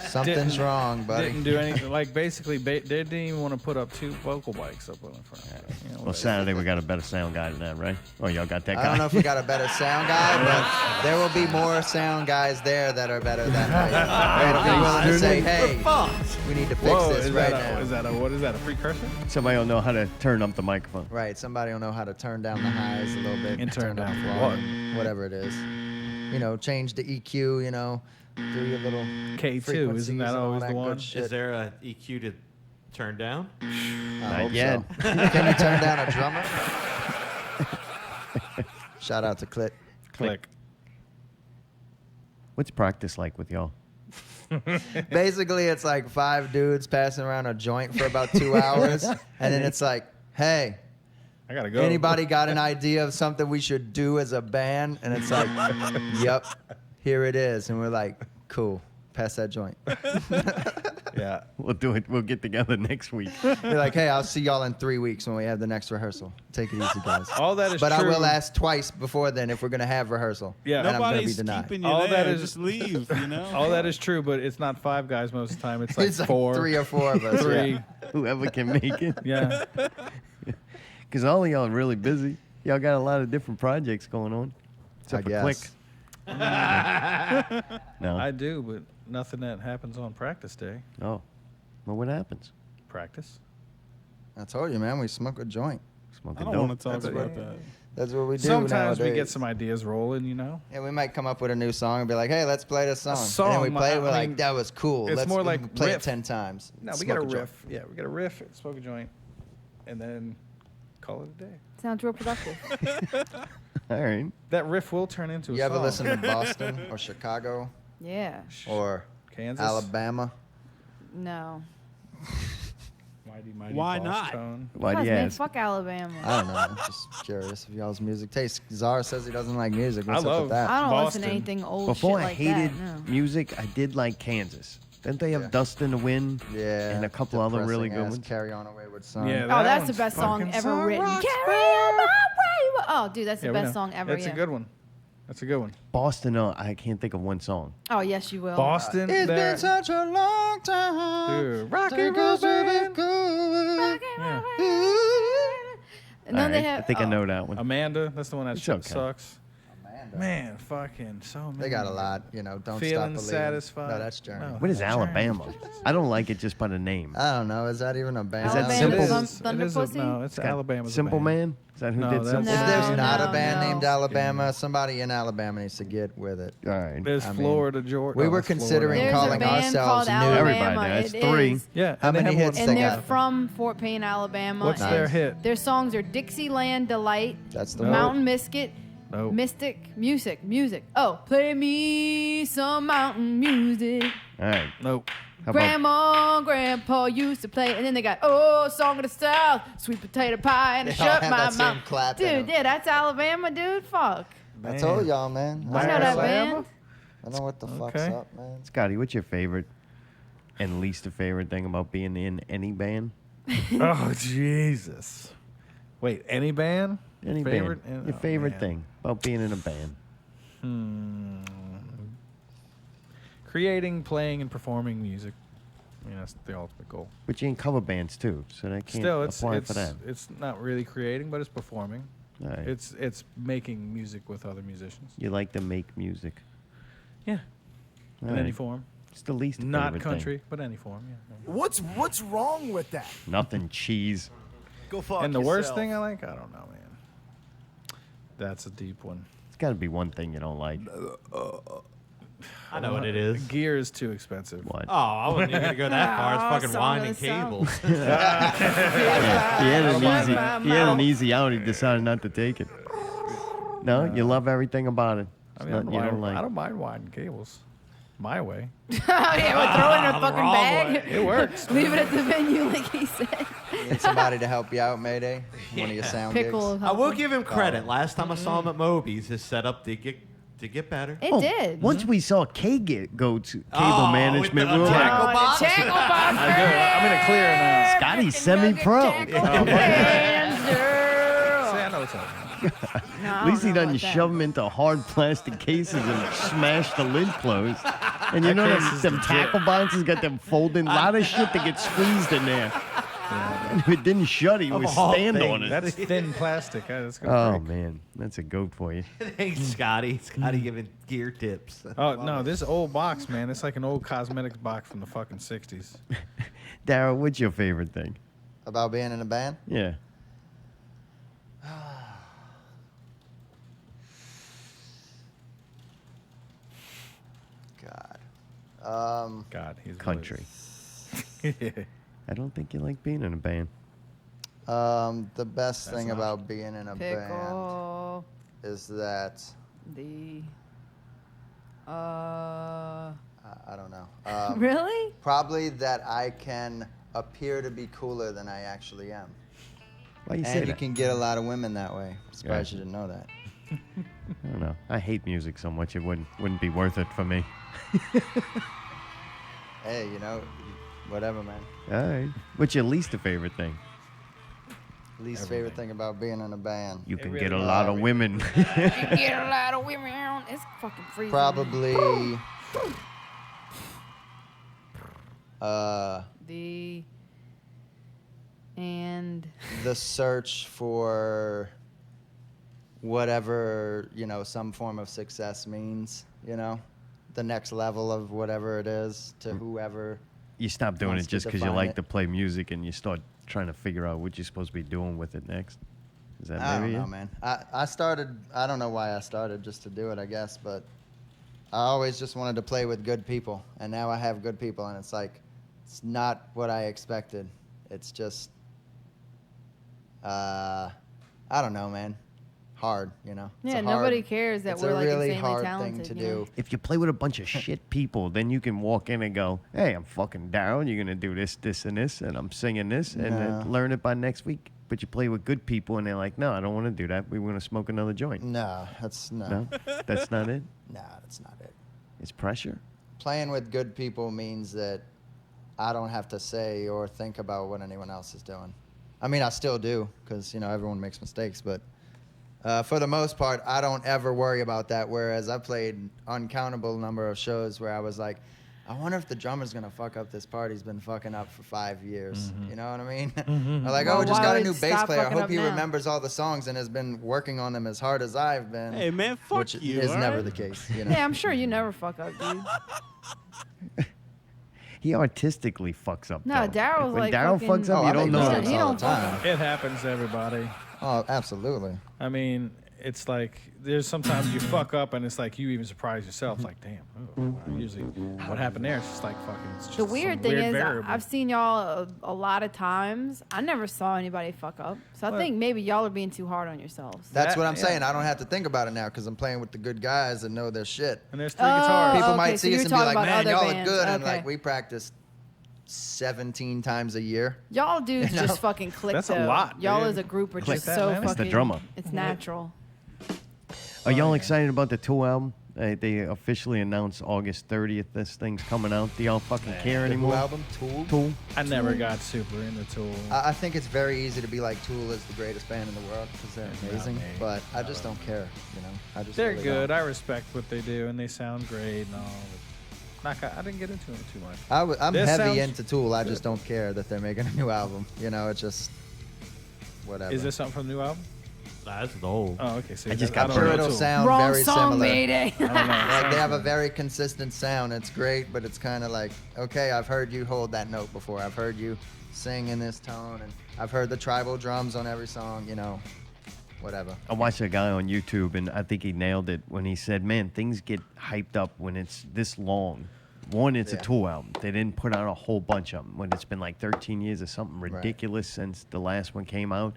something's didn't- wrong, buddy. Didn't do anything. Like basically, they didn't even want to put up two vocal mics up in front. You know, Well, whatever. Saturday we got a better sound guy than that, right? Oh, y'all got that guy? I don't know if we got a better sound guy, but there will be more sound guys there that are better than me. That'll be willing to say, hey, we need to fix Whoa, this is right that now. is that a what is that? A precursor? Somebody will know how to turn up the microphone. Right, somebody will know how to turn down the highs a little bit, And turn down the volume, whatever it is. change the EQ, do your little K2, frequencies isn't that and all always the good one? shit. Is there a EQ to turn down? I Not hope yet. so. Can you turn down a drummer? Shout out to Clit. Click. What's practice like with y'all? Basically, it's like 5 dudes passing around a joint for about 2 hours, and then it's like, hey, I gotta go. anybody got an idea of something we should do as a band? And it's like, yep, here it is. And we're like, cool, pass that joint. Yeah. We'll do it. We'll get together next week. We're like, hey, I'll see y'all in 3 weeks when we have the next rehearsal. Take it easy, guys. All that is But true. I will ask twice before then if we're going to have rehersal. Yeah. And I'm going to be Nobody's denied. keeping you All there. that is- Just leave, you know? All that is true, but it's not 5 guys most of the time. It's like It's like 4. 3 or 4 of us. 3. Yeah. Whoever can make it. Yeah. Because all of y'all are really busy. Y'all got a lot of different projects going on. Except I for Click. guess. No. I do, but nothing that happens on practice day. Oh. Well, what happens? Practice. I told you, man, we smoke a joint. Smoke I a don't dope. want to talk That's about it. that. That's what we do Sometimes we nowadays. get some ideas rolling, you know? Yeah, we might come up with a new song and be like, hey, let's play this song. song, And then we play it, we're I like, mean, that was cool. it's Let's more like play riff. it 10 times. No, we Smoke got a joint. riff. Yeah, we got a riff, smoke a joint, and then call it a day. Sounds real productive. All right. That riff will turn into a You ever song. listen to Boston or Chicago Yeah. or Kansas? Alabama? No. Mighty Why Boss not? Tone. Why do Guys, you man, ask? fuck Alabama. I don't know. I'm just curious of y'all's music taste. Czar says he doesn't like music. What's I up love- with that? I don't listen to Boston. anything old Before shit I like hated that. No. music, I did like Kansas. Didn't they have Yeah. Dust in the Wind? Yeah. And a couple other really good depressing-ass ones. Carry On Away with Son. Yeah, Oh, that that's the one's best song fucking ever song written. rocks, Carry on my way. Oh, dude, that's the Yeah, we best know. song ever. That's yeah. a good one. That's a good one. Boston, I can't think of one song. Oh, yes, you will. Boston. It's there- been such a long time. Dude, rock Take and roll, us to the baby. good. Yeah. And then All they right, have. I think I oh. know that one. Amanda. That's the one that It's shit okay. sucks. Amanda. Man, fucking so many. They got a lot, Don't Feeling stop believing. satisfied. No, that's Journey. No. What is Alabama? I don't like it just by the name. I don't know. Is that even a band? Is that Alabama Simple? It Thun- is. Thunder It is a- Pussy? No, it's Got Alabama's Simple a band. Man? Is that who No, did that's- Simple? If No, there's not a no, band no. named Alabama, somebody in Alabama needs to get with it. All right. There's I mean, Florida, Georgia. we Oh, were that's considering There's calling a band ourselves called new. Alabama. Everybody does. It 3. is. Yeah. How and they many have hits one- And they they're got? from Fort Payne, Alabama. What's and their hit? Their songs are Dixieland Delight, That's the No. one. Mountain Biscuit, No. Mystic, Music. Oh, play me some mountain music. All right. Nope. How about Grandma and Grandpa used to play, and then they got Song of the South, Sweet Potato Pie, and They all Shut have My that same Mouth. clap in Dude, 'em. yeah, that's Alabama, dude. Fuck. I told y'all, man. I know that band. I know what the fuck's Okay. up, man. Scotty, what's your favorite and least favorite thing about being in any band? Oh, Jesus. Wait, any band? Any Favorite? band. Your Oh, favorite man. thing about being in a band? Creating, playing, and performing music. I mean, that's the ultimate goal. But you're in cover bands too, so that can't Still, it's apply for that. it's not really creating, but it's performing. All right. It's making music with other musicians. You like to make music. Yeah, All in any right. form. It's the least Not favorite country, but any form. Yeah. What's wrong with that? thing. Nothing cheese. Go fuck And the worst yourself. thing I like, I don't know, man. That's a deep one. It's got to be one thing you don't like. I know what it is. Gear is too expensive. What? Oh, I wasn't even gonna go that far. It's fucking Song of winding the South. cables. He had an easy out. He decided not to take it. No, you love everything about it. I It's mean, I nothing you don't like. I don't mind winding cables. My way. Yeah, we'll throw it in a fucking wrong bag. It works. Leave it at the venue, like he said. Need somebody to help you out, Mayday? One of your sound Pickle. gigs? I will give him credit. Last time I saw him at Moby's, his setup did get better. It Oh, did. Once we saw K go to cable Oh, management, with we the were tackle like, box? Tackle box. I'm in a clear now. Scotty's semi-pro. See, I know what's up. At least he doesn't shove them into hard plastic cases and smash the lid closed. And you know case is them legit. tackle boxes got them folding, a lot of shit that gets squeezed in there. And if it didn't shut, he would all stand things. on it. That's thin plastic. That's gonna Oh break. man, that's a goat for you. Thanks, Scotty. Scotty giving gear tips. Oh no, this old box, man. It's like an old cosmetics box from the fucking '60s. Darel, what's your favorite thing? About being in a band? Yeah. God, he's country. yeah. I don't think you like being in a band. The best That's thing an about being in a band Pickle. is that The. I don't know. Really? Probably that I can appear to be cooler than I actually am. Why you say And you that? can get a lot of women that way. Surprised you didn't know that. I don't know. I hate music so much it wouldn't be worth it for me. Hey, you know, whatever, man. All right. What's your least favorite thing? Least favorite thing about being in a band. You can really get a lot of women. Get a lot of women. It's fucking freezing. Probably. The. And. The search for whatever, you know, some form of success means, you know, the next level of whatever it is to whoever. You stop doing wants it to just because you define like it. to play music and you start trying to figure out what you're supposed to be doing with it next. Is that I maybe don't it? know, man. I started, I don't know why I started, just to do it, I guess, but I always just wanted to play with good people, and now I have good people, and it's like, it's not what I expected. It's just, I don't know, man. Hard, you know. It's Yeah, a nobody hard- cares that it's we're a like really insanely hard talented. thing to you know? do. If you play with a bunch of shit people, then you can walk in and go, hey, I'm fucking Darel. You're going to do this, this, and this, and I'm singing this, and No. then learn it by next week. But you play with good people, and they're like, no, I don't want to do that. We want to smoke another joint. No, that's No, that's not it. No, that's not it. It's pressure. Playing with good people means that I don't have to say or think about what anyone else is doing. I mean, I still do, because, you know, everyone makes mistakes, but for the most part, I don't ever worry about that, whereas I played uncountable number of shows where I was like, I wonder if the drummer's going to fuck up this part he's been fucking up for 5 years. You know what I mean? Or like, Well, oh, just why got a would new you bass stop player. I fucking hope up he now? remembers all the songs and has been working on them as hard as I've been. Hey, man, fuck which you, is all never right? the case. You know? Yeah, I'm sure you never fuck up, dude. He artistically fucks up. No, though. Daryl's When like Darel fucking- fucks up, Oh, you I don't make know. mistakes He all don't the time. It happens to everybody. Oh, absolutely. I mean, it's like there's sometimes you fuck up and it's like you even surprise yourself. Like, damn, wow, usually what happened there is just like fucking. It's just The some weird thing weird is, variable. I've seen y'all a lot of times. I never saw anybody fuck up. So I Well- think maybe y'all are being too hard on yourselves. That's That- what I'm yeah. saying. I don't have to think about it now because I'm playing with the good guys and know their shit. And there's three guitars. People okay, might so see you're us and be talking like, about man, other y'all look bands. good. And Okay. like, we practice 17 times a year. Y'all dudes You know? just fucking click. That's a though. lot, Y'all dude. as a group are Click just that, so man. fucking. It's the drummer. It's natural. Are y'all excited about the Tool album? They officially announced August 30th. This thing's coming out. Do y'all fucking care The anymore? Who album, Tool. Tool? I never got super into Tool. I think it's very easy to be like Tool is the greatest band in the world because they're Not amazing. me. But I just don't care. You know, I just They're really good. don't. I respect what they do, and they sound great and all. But I didn't get into them too much. I'm This heavy sounds into Tool. I good. just don't care that they're making a new album. You know, it's just whatever. Is this something from the new album? Nah, that's the old. Oh, okay. So I just don't got I'm sure know it'll Tool. sound Wrong very song, similar. Mayday. I don't know. Like they have a Sounds very consistent sound. It's great, but it's kind of like, okay, I've heard you hold that note before. I've heard you sing in this tone, and I've heard the tribal drums on every song. You know, whatever. I watched a guy on YouTube, and I think he nailed it when he said, man, things get hyped up when it's this long. One, it's a Yeah. Tool album. They didn't put out a whole bunch of them when it's been like 13 years or something Right. ridiculous since the last one came out.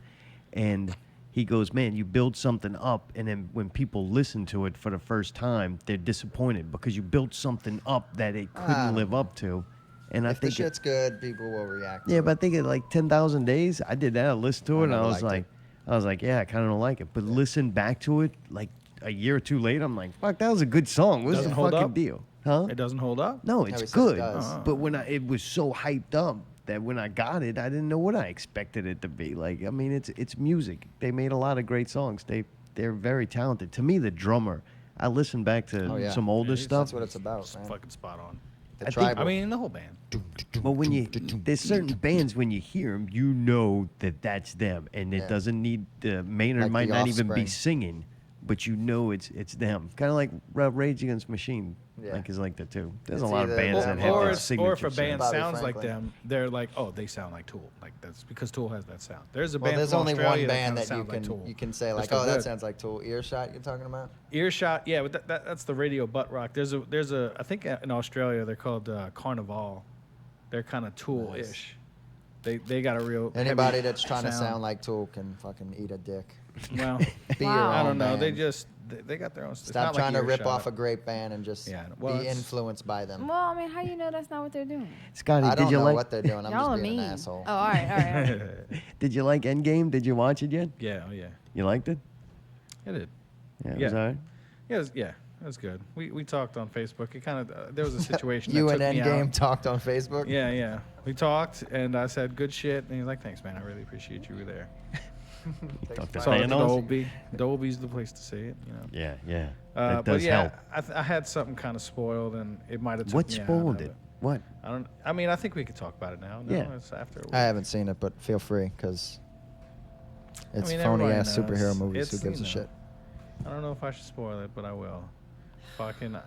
And he goes, man, you build something up, and then when people listen to it for the first time, they're disappointed because you built something up that it couldn't live up to. And I If the think shit's good, people will react. yeah, to but I it. think at like 10,000 days, I did that. I listened to it, and I never was liked like, it. yeah, I kind of don't like it. But listen back to it, like a year or two later, I'm like, fuck, that was a good song. What's the Doesn't hold fucking up? deal? Huh? It doesn't hold up. No, he it's said it good. does. But when it was so hyped up that when I got it, I didn't know what I expected it to be. Like, I mean, it's music. They made a lot of great songs. They're very talented. To me, the drummer, I listened back to Oh, yeah. some older he's- stuff. That's what it's about, It's man. fucking spot on. The I think- tribal. I mean, the whole band. But when there's certain bands when you hear them, you know that that's them, and it Yeah. doesn't need Maynard Like might the not even be Offspring. singing, but you know it's them. Kind of like Rage Against the Machine. Yeah. Like is like the two. There's It's a lot of either bands them that have or, their or signature if a band Bobby sounds like Franklin. them, they're like, oh, they sound like Tool. Like that's because Tool has that sound. There's a Well, band there's from only Australia one band kinda that sounds like Tool. you can say like, still oh, that good. sounds like Tool. Earshot, you're talking about? Earshot, yeah, but that's the radio butt rock. There's a I think in Australia they're called Carnival. They're kind of Tool-ish. They got a real Anybody heavy that's trying to sound like Tool can fucking eat a dick. well, Be your Wow. own I don't know. band. They just they got their own. It's Stop not trying like to rip Earshot. off a great band and just Yeah, well, be it's- influenced by them. Well, I mean, how you know that's not what they're doing? Scotty, I did don't you know like what they're doing. I'm Y'all are just being mean. an asshole. Oh, all right. Did you like Endgame? Did you watch it yet? Yeah, oh yeah, You liked it? it did. Yeah, it Yeah. was all right. Yeah, it was good. We talked on Facebook. It kind of there was a situation. You that and took me Endgame out. talked on Facebook? Yeah. We talked, and I said good shit, and he's like, "Thanks, man. I really appreciate you were there." You talked to So I went to Thanos? Dolby. Dolby's the place to see it, you know. Yeah, yeah. But That does yeah, help. I had something kind of spoiled, and it might have. What me out spoiled of it? What? I don't. I mean, I think we could talk about it now. No, Yeah. it's after. I haven't seen it, but feel free because it's mean, phony everybody ass knows. superhero movies. Who It's, gives a you know, shit? I don't know if I should spoil it, but I will. Fucking.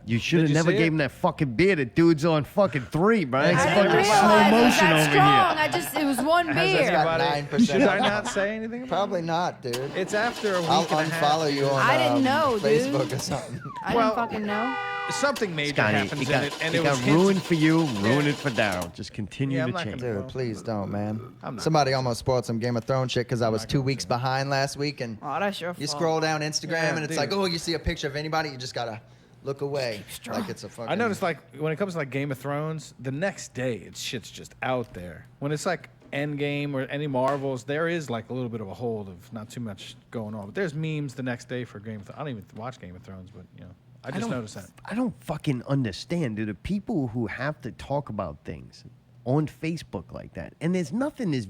You should have Did you never see gave it? him that fucking beer. The dude's on fucking 3, Brian. It's I fucking didn't slow realize it was motion that over strong. here. It was one Has beer. got anybody? 9% Should I alcohol. not say anything? About Probably it? not, dude. It's after a week I'll and a half. unfollow you on I didn't know, dude. Facebook or something. I Well- didn't fucking know. Something major Scotty, happens it got, in it, and it it got was hinted- ruined for you, ruined it for Darel. Just continue Yeah, I'm to not change. gonna- Dude, please don't, man. I'm not Somebody almost spoiled some Game of Thrones shit because I was 2 weeks behind last week, and Oh, that's your you fault. scroll down Instagram Yeah, and it's dude. like, oh, you see a picture of anybody, you just gotta look away, like it's a fucking. I noticed, like, when it comes to like Game of Thrones, the next day it's shit's just out there. When it's like Endgame or any Marvels, there is like a little bit of a hold of not too much going on. But there's memes the next day for Game of Thrones. I don't even watch Game of Thrones, but you know, I just noticed that. I don't fucking understand, dude. The people who have to talk about things on Facebook like that, and there's nothing is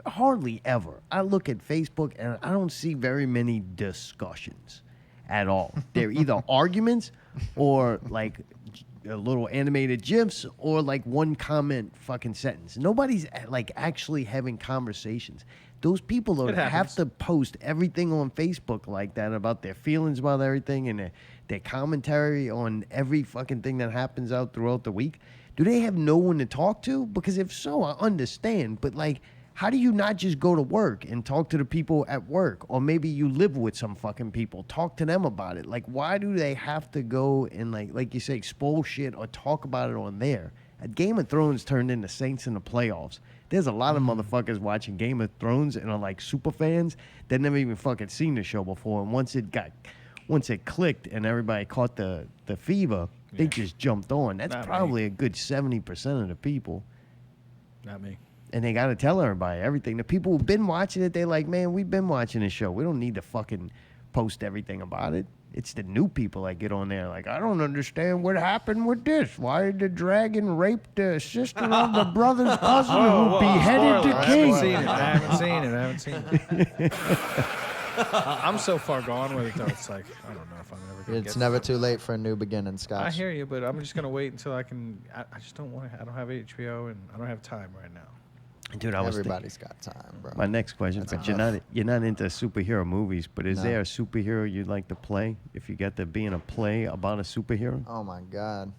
hardly ever. I look at Facebook and I don't see very many discussions at all. They're either arguments or like a little animated gifs or like one comment fucking sentence. Nobody's like actually having conversations. Those people that It have happens. to post everything on Facebook like that about their feelings about everything and their commentary on every fucking thing that happens out throughout the week. Do they have no one to talk to? Because if so, I understand. But like, how do you not just go to work and talk to the people at work? Or maybe you live with some fucking people. Talk to them about it. Like, why do they have to go and like you say, expose shit or talk about it on there? Game of Thrones turned into Saints in the playoffs. There's a lot of motherfuckers watching Game of Thrones and are like super fans that never even fucking seen the show before. And once it clicked and everybody caught the fever, they just jumped on. That's Not me. probably a good 70% of the people. Not me. And they got to tell everybody everything. The people who've been watching it, they're like, man, we've been watching this show. We don't need to fucking post everything about it. It's the new people that get on there like, I don't understand what happened with this. Why did the dragon rape the sister of the brother's cousin who beheaded the I king? haven't seen it. I'm so far gone with it though. It's like I don't know if I'm ever gonna It's get never to too late for a new beginning, Scott. I hear you, but I'm just gonna wait until I can. I just don't want to. I don't have HBO and I don't have time right now. Dude, I was thinking, Everybody's got time, bro. my next question, That's but enough. you're not into superhero movies, but is No. there a superhero you'd like to play if you get to be in a play about a superhero? Oh my God,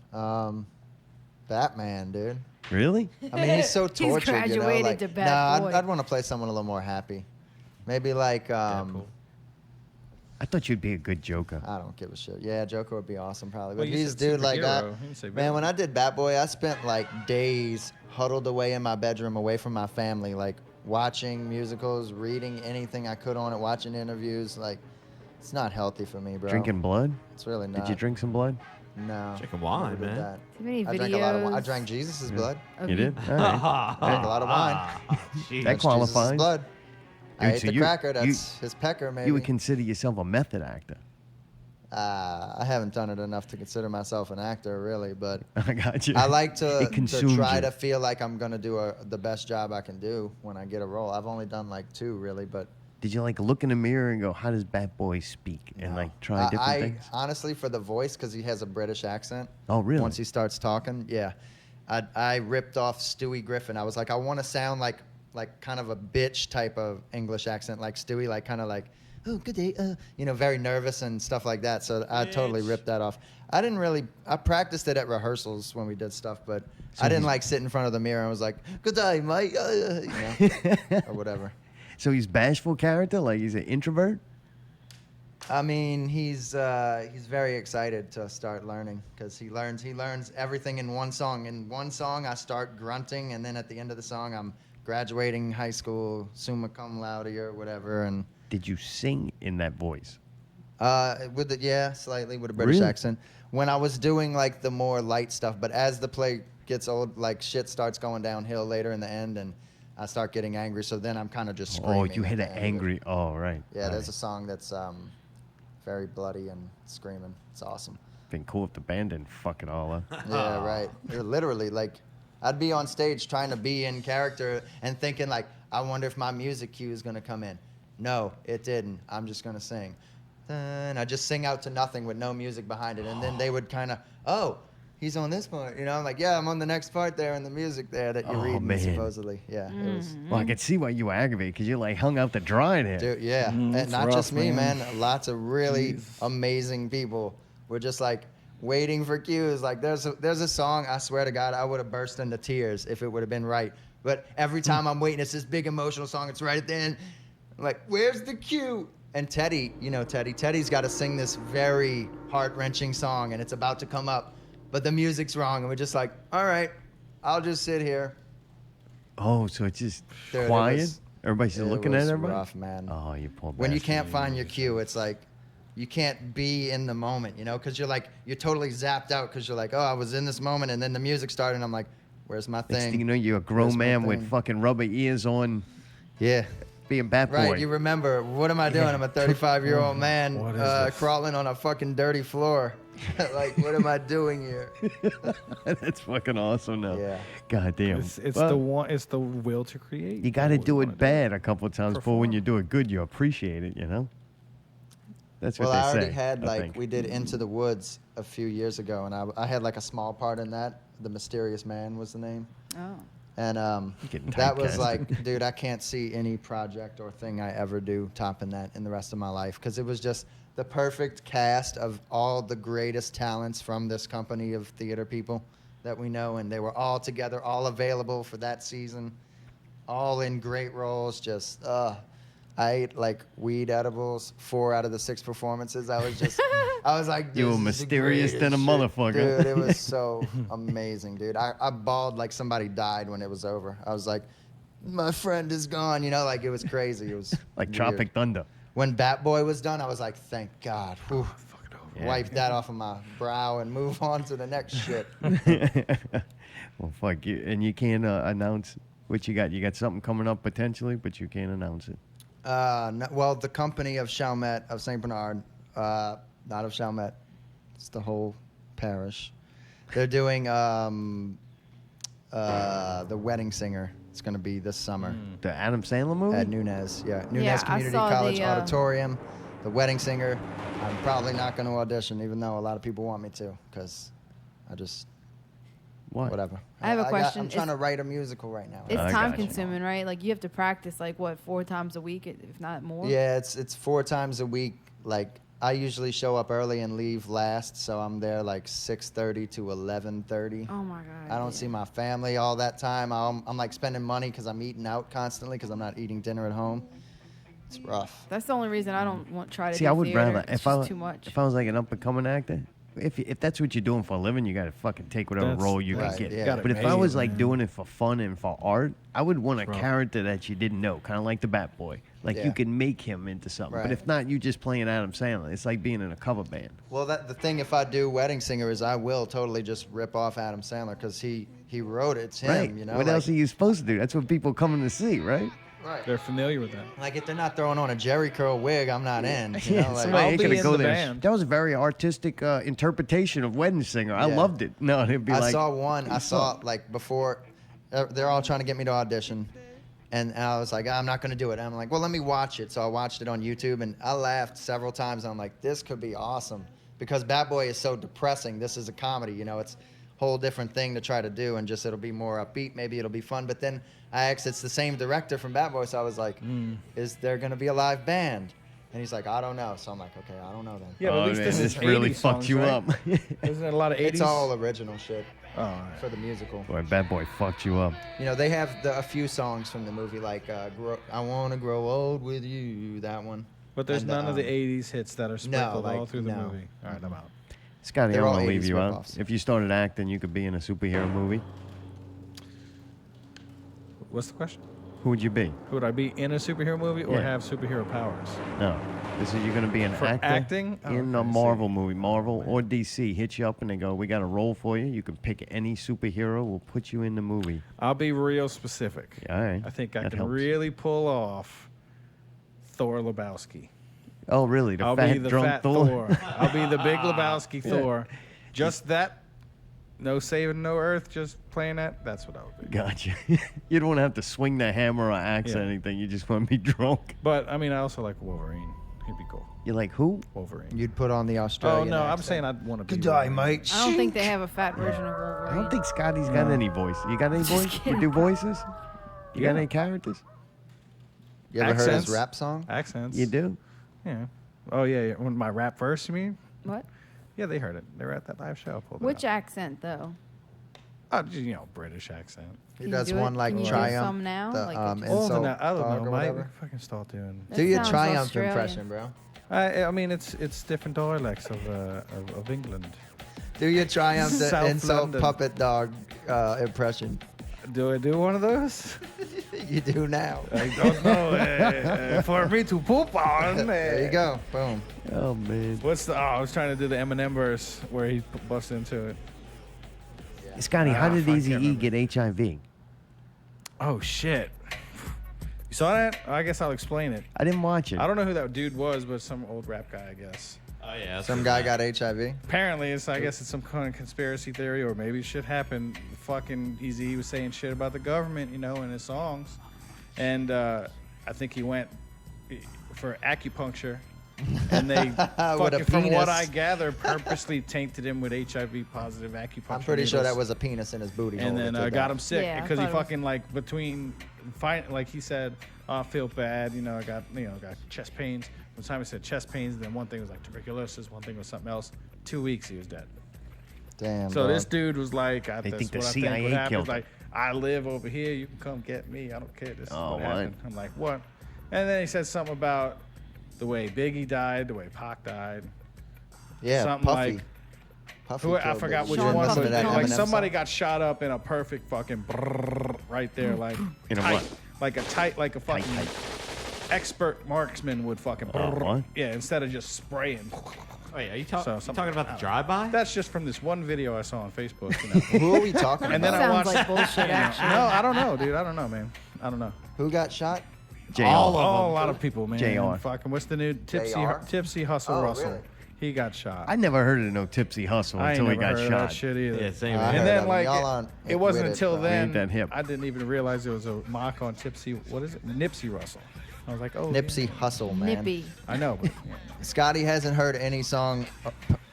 Batman, dude. Really? I mean, he's so He's tortured. graduated you know? Like, to bad nah, boy. I'd want to play someone a little more happy. Maybe like Deadpool. I thought you'd be a good Joker. I don't give a shit. Yeah, Joker would be awesome probably. Well, But you he's said dude like superhero. You didn't say man, when villain. I did Bat Boy, I spent like days huddled away in my bedroom, away from my family, like watching musicals, reading anything I could on it, watching interviews. Like, it's not healthy for me, bro. Drinking blood? It's really not. Did you drink some blood? No. Drinking wine, never did man. that. Too many I drank a lot of wine. I videos drank Jesus' blood. of You did? All right. I drank a lot of wine. Jeez. That That's qualifies. Jesus' blood. I Dude, ate so the you- cracker. That's you- his pecker, maybe. You would consider yourself a method actor. I haven't done it enough to consider myself an actor, really, but I got you. I like to It consumed try you. to feel like I'm gonna do the best job I can do when I get a role. I've only done like 2, really, but Did you like look in the mirror and go, how does Bat Boy speak? And like try different I things? honestly, for the voice, because he has a British accent. Oh, really? Once he starts talking, yeah, I ripped off Stewie Griffin. I was like, I want to sound like kind of a bitch type of English accent, like Stewie, like kind of like oh, good day, very nervous and stuff like that. So I totally ripped that off. I practiced it at rehearsals when we did stuff, but I didn't like sit in front of the mirror and was like, good day, mate, or whatever. So he's bashful character, like he's an introvert. I mean, he's very excited to start learning because he learns everything in one song. In one song, I start grunting, and then at the end of the song, I'm graduating high school, summa cum laude or whatever. And did you sing in that voice? Slightly with a British Really? accent. When I was doing like the more light stuff, but as the play gets old, like shit starts going downhill later in the end, and I start getting angry. So then I'm kind of just screaming. Oh, you hit at an the end of it. angry. Oh, right. Yeah, right. there's a song that's very bloody and screaming. It's awesome. Been cool if the band didn't fuck it all up. Yeah, right. Literally, like, I'd be on stage trying to be in character and thinking, like, I wonder if my music cue is going to come in. No, it didn't. I'm just going to sing. And I just sing out to nothing with no music behind it. And then they would kind of, oh, he's on this part. I'm like, yeah, I'm on the next part there and the music there that you're reading, man. supposedly. Yeah, it was. Well, I could see why you were aggravated because you like hung out to dry in here. Dude, yeah, and it's not rough, just me, man. man. Lots of really amazing people were just like waiting for cues. Like there's a song, I swear to God, I would have burst into tears if it would have been right. But every time I'm waiting, it's this big emotional song. It's right at the end. I'm like, where's the cue? And Teddy, Teddy's got to sing this very heart-wrenching song, and it's about to come up, but the music's wrong, and we're just like, all right, I'll just sit here. Oh, so it's just Dude, quiet? Everybody's just looking at everybody? Rough, man. Oh, you poor When you bastard. can't find your cue, it's like you can't be in the moment, because you're totally zapped out because you're like, oh, I was in this moment, and then the music started, and I'm like, where's my Next thing? thing you know, you're a grown Where's my man with thing? fucking rubber ears on, Yeah. being Bat Boy. Right, you remember, what am I doing? I'm a 35-year-old man What is this? crawling on a fucking dirty floor. Like, what am I doing here? That's fucking awesome now. Yeah. God damn. It's Well, it's the will to create. you got to What do we it wanna bad a couple of times before when Perform. you do it good, you appreciate it, That's what Well, they I already say, had, I think. we did Into the Woods a few years ago, and I had, a small part in that. The Mysterious Man was the name. Oh. And getting that was typecasted. like, dude, I can't see any project or thing I ever do topping that in the rest of my life because it was just the perfect cast of all the greatest talents from this company of theater people that we know, and they were all together, all available for that season, all in great roles. Just, I ate like weed edibles 4 out of the 6 performances. I was like, You were this is the mysterious than a greatest shit. motherfucker. Dude, it was so amazing, dude. I bawled like somebody died when it was over. I was like, my friend is gone. Like it was crazy. It was Like weird. Tropic Thunder. When Bat Boy was done, I was like, thank God. Whew. Yeah. Wipe that off of my brow and move on to the next shit. Well, fuck you. And you can't announce what you got. You got something coming up potentially, but you can't announce it. No, well, the company of Chalmette, of St. Bernard, not of Chalmette, it's the whole parish. They're doing The Wedding Singer. It's going to be this summer The Adam Sandler movie? at Nunez. Yeah, Nunez Yeah, I Community saw College the, Auditorium. The Wedding Singer. I'm probably not going to audition, even though a lot of people want me to, because I just, What? whatever. I have a question. I'm trying to write a musical right now. It's I time gotcha. consuming, right? Like you have to practice 4 times a week, if not more. Yeah, it's 4 times a week. Like I usually show up early and leave last, so I'm there like 6:30 to 11:30. Oh my god. I don't see my family all that time. I'm like spending money because I'm eating out constantly because I'm not eating dinner at home. It's rough. That's the only reason I don't want try to. See, do I would theater. rather It's if I just too much. if I was like an up and coming actor. If that's what you're doing for a living, you gotta fucking take whatever That's- role you right, can get. yeah. Gotta But if I make was it, like man. doing it for fun and for art, I would want a Right. character that you didn't know, kind of like the Bat Boy. Like Yeah. you can make him into something. But Right. if not, you just playing Adam Sandler. It's like being in a cover band. Well, the thing if I do Wedding Singer is I will totally just rip off Adam Sandler because he wrote it. It's him, Right. you know. What like, else are you supposed to do? That's what people coming to see, right? Right. They're familiar with that. Like if they're not throwing on a Jerry curl wig, I'm not in. You know, like, somebody I'll ain't be gonna in go the there. band. That was a very artistic interpretation of Wedding Singer. I Yeah. loved it. No, it'd be I like saw one. I saw like before. They're all trying to get me to audition, and I was like, I'm not going to do it. And I'm like, well, let me watch it. So I watched it on YouTube, and I laughed several times. I'm like, this could be awesome because Bad Boy is so depressing. This is a comedy, it's a whole different thing to try to do, and just it'll be more upbeat. Maybe it'll be fun. But then it's the same director from Bad Boy, so I was like, is there going to be a live band? And he's like, I don't know. So I'm like, okay, I don't know then. Yeah, but Oh, at least man, this is really 80s fucked songs, you right? up. Isn't it a lot of 80s? It's all original shit Oh, all right. for the musical. Boy, Bad Boy fucked you up. You know, they have a few songs from the movie, like I Want to Grow Old With You, that one. But there's And, none of the 80s hits that are sprinkled all like, through the no. movie. All right, I'm out. Scotty, They're I'm all gonna leave 80s you out. ripoffs. If you started acting, you could be in a superhero movie. What's the question? Who would you be? Would I be in a superhero movie or Yeah. have superhero powers? No. This is you're gonna be an For actor acting? Oh, in a okay, I Marvel see. movie. Marvel or DC hit you up and they go, "We got a role for you. You can pick any superhero. We'll put you in the movie." I'll be real specific. Yeah, all right. I think I That can helps. really pull off Thor Lebowski. Oh, really? The I'll fat be the drunk fat Thor? Thor. I'll be the big Lebowski Thor. Just that. No saving, no earth. Just playing that. That's what I would be. Gotcha. You don't have to swing the hammer or axe or Yeah. anything. You just want to be drunk. But I mean, I also like Wolverine. He'd be cool. You're like, who? Wolverine. You'd put on the Oh Australian no, I'm accent. saying I'd want to be. Good day, Wolverine. mate. I don't think they have a fat version of I Wolverine. don't think Scotty's got any voice. You got any voice? You kidding. do voices? You got Yeah. any characters? You ever heard Accents. his rap song? Accents. You do? Yeah. Oh yeah, yeah. When my rap verse, you mean? What? Yeah, they heard it. They were at that live show. I pulled it Which up. accent though? You know, British accent. He Can you does do it? one like Can you do Triumph. some now? The, Like Oh, insult then I don't dog know. or Mike, whatever. fucking start doing. That Do your sounds Triumph Australian. impression, bro. I mean, it's different dialects of England. Do your Triumph the South insult London. puppet dog impression. Do I do one of those? You do now. I don't know. For me to poop on. There you go. Boom. Oh, man. What's the? Oh, I was trying to do the Eminem verse where he busts into it. Scotty, how did fuck, Easy can't E remember. get HIV? Oh shit! You saw that? I guess I'll explain it. I didn't watch it. I don't know who that dude was, but some old rap guy, I guess. Oh yeah. Some guy got HIV. Apparently, I guess it's some kind of conspiracy theory, or maybe shit happened. Fucking Eazy was saying shit about the government, you know, in his songs, and I think he went for acupuncture, and they fucking, from what penis. I gather, purposely tainted him with HIV positive acupuncture. I'm pretty sure needles. that was a penis in his booty hole. And then that did got that. him sick Yeah, I because he thought it was- fucking like he said, oh, I feel bad, you know, I got chest pains. One time he said chest pains, then one thing was like tuberculosis, one thing was something else. 2 weeks he was dead. Damn. So dog. this dude was like, They that's think the what I CIA think what happened. killed him. Like, I live over here, you can come get me. I don't care. This is Oh, what what? happened. I'm like, what? And then he said something about the way Biggie died, the way Pac died. Yeah, something Puffy. like- Puffy I killed forgot Biggie. which Sean one, Puffy but Killed like Eminem somebody song? got shot up in a perfect fucking brrrr right there, like In a tight, what? like a tight, like a fucking expert marksman would fucking. what? Yeah, instead of just spraying. Wait, are you, So, you something- talking about the drive-by? That's just from this one video I saw on Facebook. You know. Who are we talking And then about? I Sounds watched. like bullshit, actually. No, I don't know, dude. I don't know, man. I don't know. Who got shot? JR. Oh, a lot of people, man. JR. Fucking what's the new JR? Tipsy Hustle Oh, Russell? really? He got shot. I never heard of no Tipsy Hustle I ain't until he never got heard of that shot. shit either. Yeah, same. I here. heard And then of like y'all on it wasn't with it, until bro. then ain't that hip. I didn't even realize there was a mock on Tipsy. What is it? Nipsey Russell. I was like, oh, Nipsey yeah. Hussle, man. Nippy. I know. But, yeah. Scotty hasn't heard any song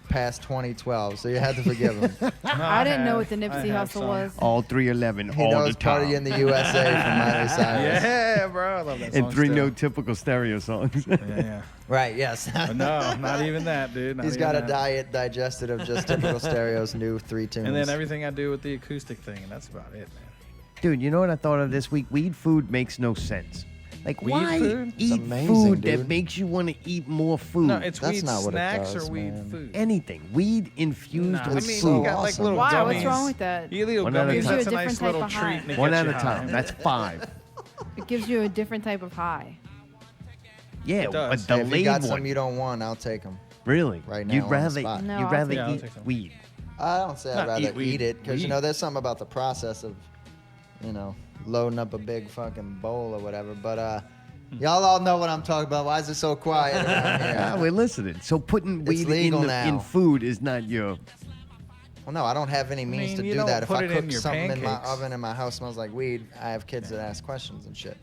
past 2012, so you had to forgive him. No, I didn't know have- what the I Nipsey have Hustle some. was. All 311, He all knows the time. Party in the USA from Miley Cyrus. Yeah, bro. I love that song. and three still. no typical stereo songs. Yeah. Right, yes. But no, not even that, dude. Not He's even got a that. diet digested of just typical stereos, new 3 tunes. And then everything I do with the acoustic thing, and that's about it, man. Dude, you know what I thought of this week? Weed food makes no sense. Like, Weed why food? It's eat amazing, food dude. that makes you want to eat more food? No, it's That's weed not what it snacks does, or weed man. food. anything. Weed infused Nah, with I mean, food. you got like awesome. little Why? gummies. What's wrong with that? You little One at a gummies, time. that's a Gives you a nice different little type of treat. high. and it One gets at you a high. time. That's 5. It gives you a different type of high. Yeah, It does. a Hey, if you delayed got one. some you don't want, I'll take them. Really? right now You'd on the rather spot. No, you'd I'll rather take I'll eat take some. weed. I don't say I'd Not rather eat weed, eat it because, you know, weed. there's something about the process of, you know, loading up a big fucking bowl or whatever. But y'all all know what I'm talking about. Why is it so quiet around Yeah, here? we're listening. So putting It's weed in legal in now. food is not your. Well, no, I don't have any means mean, to you do don't that. If put I it in cook your something in my pancakes. oven and my house smells like weed, I have kids that ask questions and shit.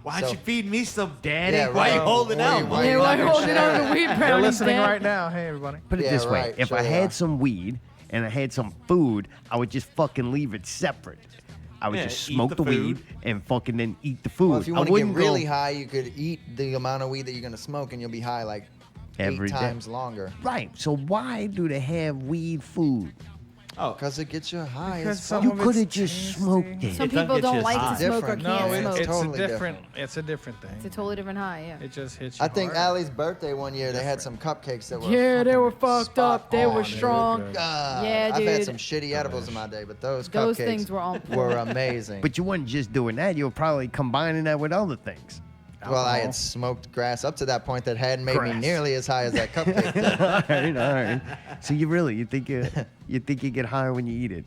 Why So- don't you feed me some, Daddy? Yeah, Why right. you holding Why out? you- why Yeah, you why not you gonna holding share on it? to weed They're brownies, listening Dad? right now. Hey, everybody. Put it Yeah, this way: right, if sure I they had are. some weed and I had some food, I would just fucking leave it separate. I would Yeah, just eat smoke the the weed food. and fucking then eat the food. Well, if you I want to get wouldn't really go high, you could eat the amount of weed that you're gonna smoke, and you'll be high like every 8 day. times longer. Right. So why do they have weed food? Oh, Because it gets you high Because as some fuck. You of could have it's just tasty. smoked it. Some It doesn't people get you don't as like high. to smoke or Different. can't No, smoke. it's Totally a different. It's a different thing. It's a totally different high, yeah. It just hits you. I think harder. Allie's birthday one year, they had some cupcakes that were. Yeah, they fucking were fucked up. They spot were on, dude. strong. God, Yeah, I've had dude. some shitty edibles in my day, but those Those cupcakes things were on point. were amazing. But you weren't just doing that. You were probably combining that with other things. Well, I Alcohol. had smoked grass up to that point that hadn't made me Grass. nearly as high as that cupcake did. all right. So you think you get higher when you eat it?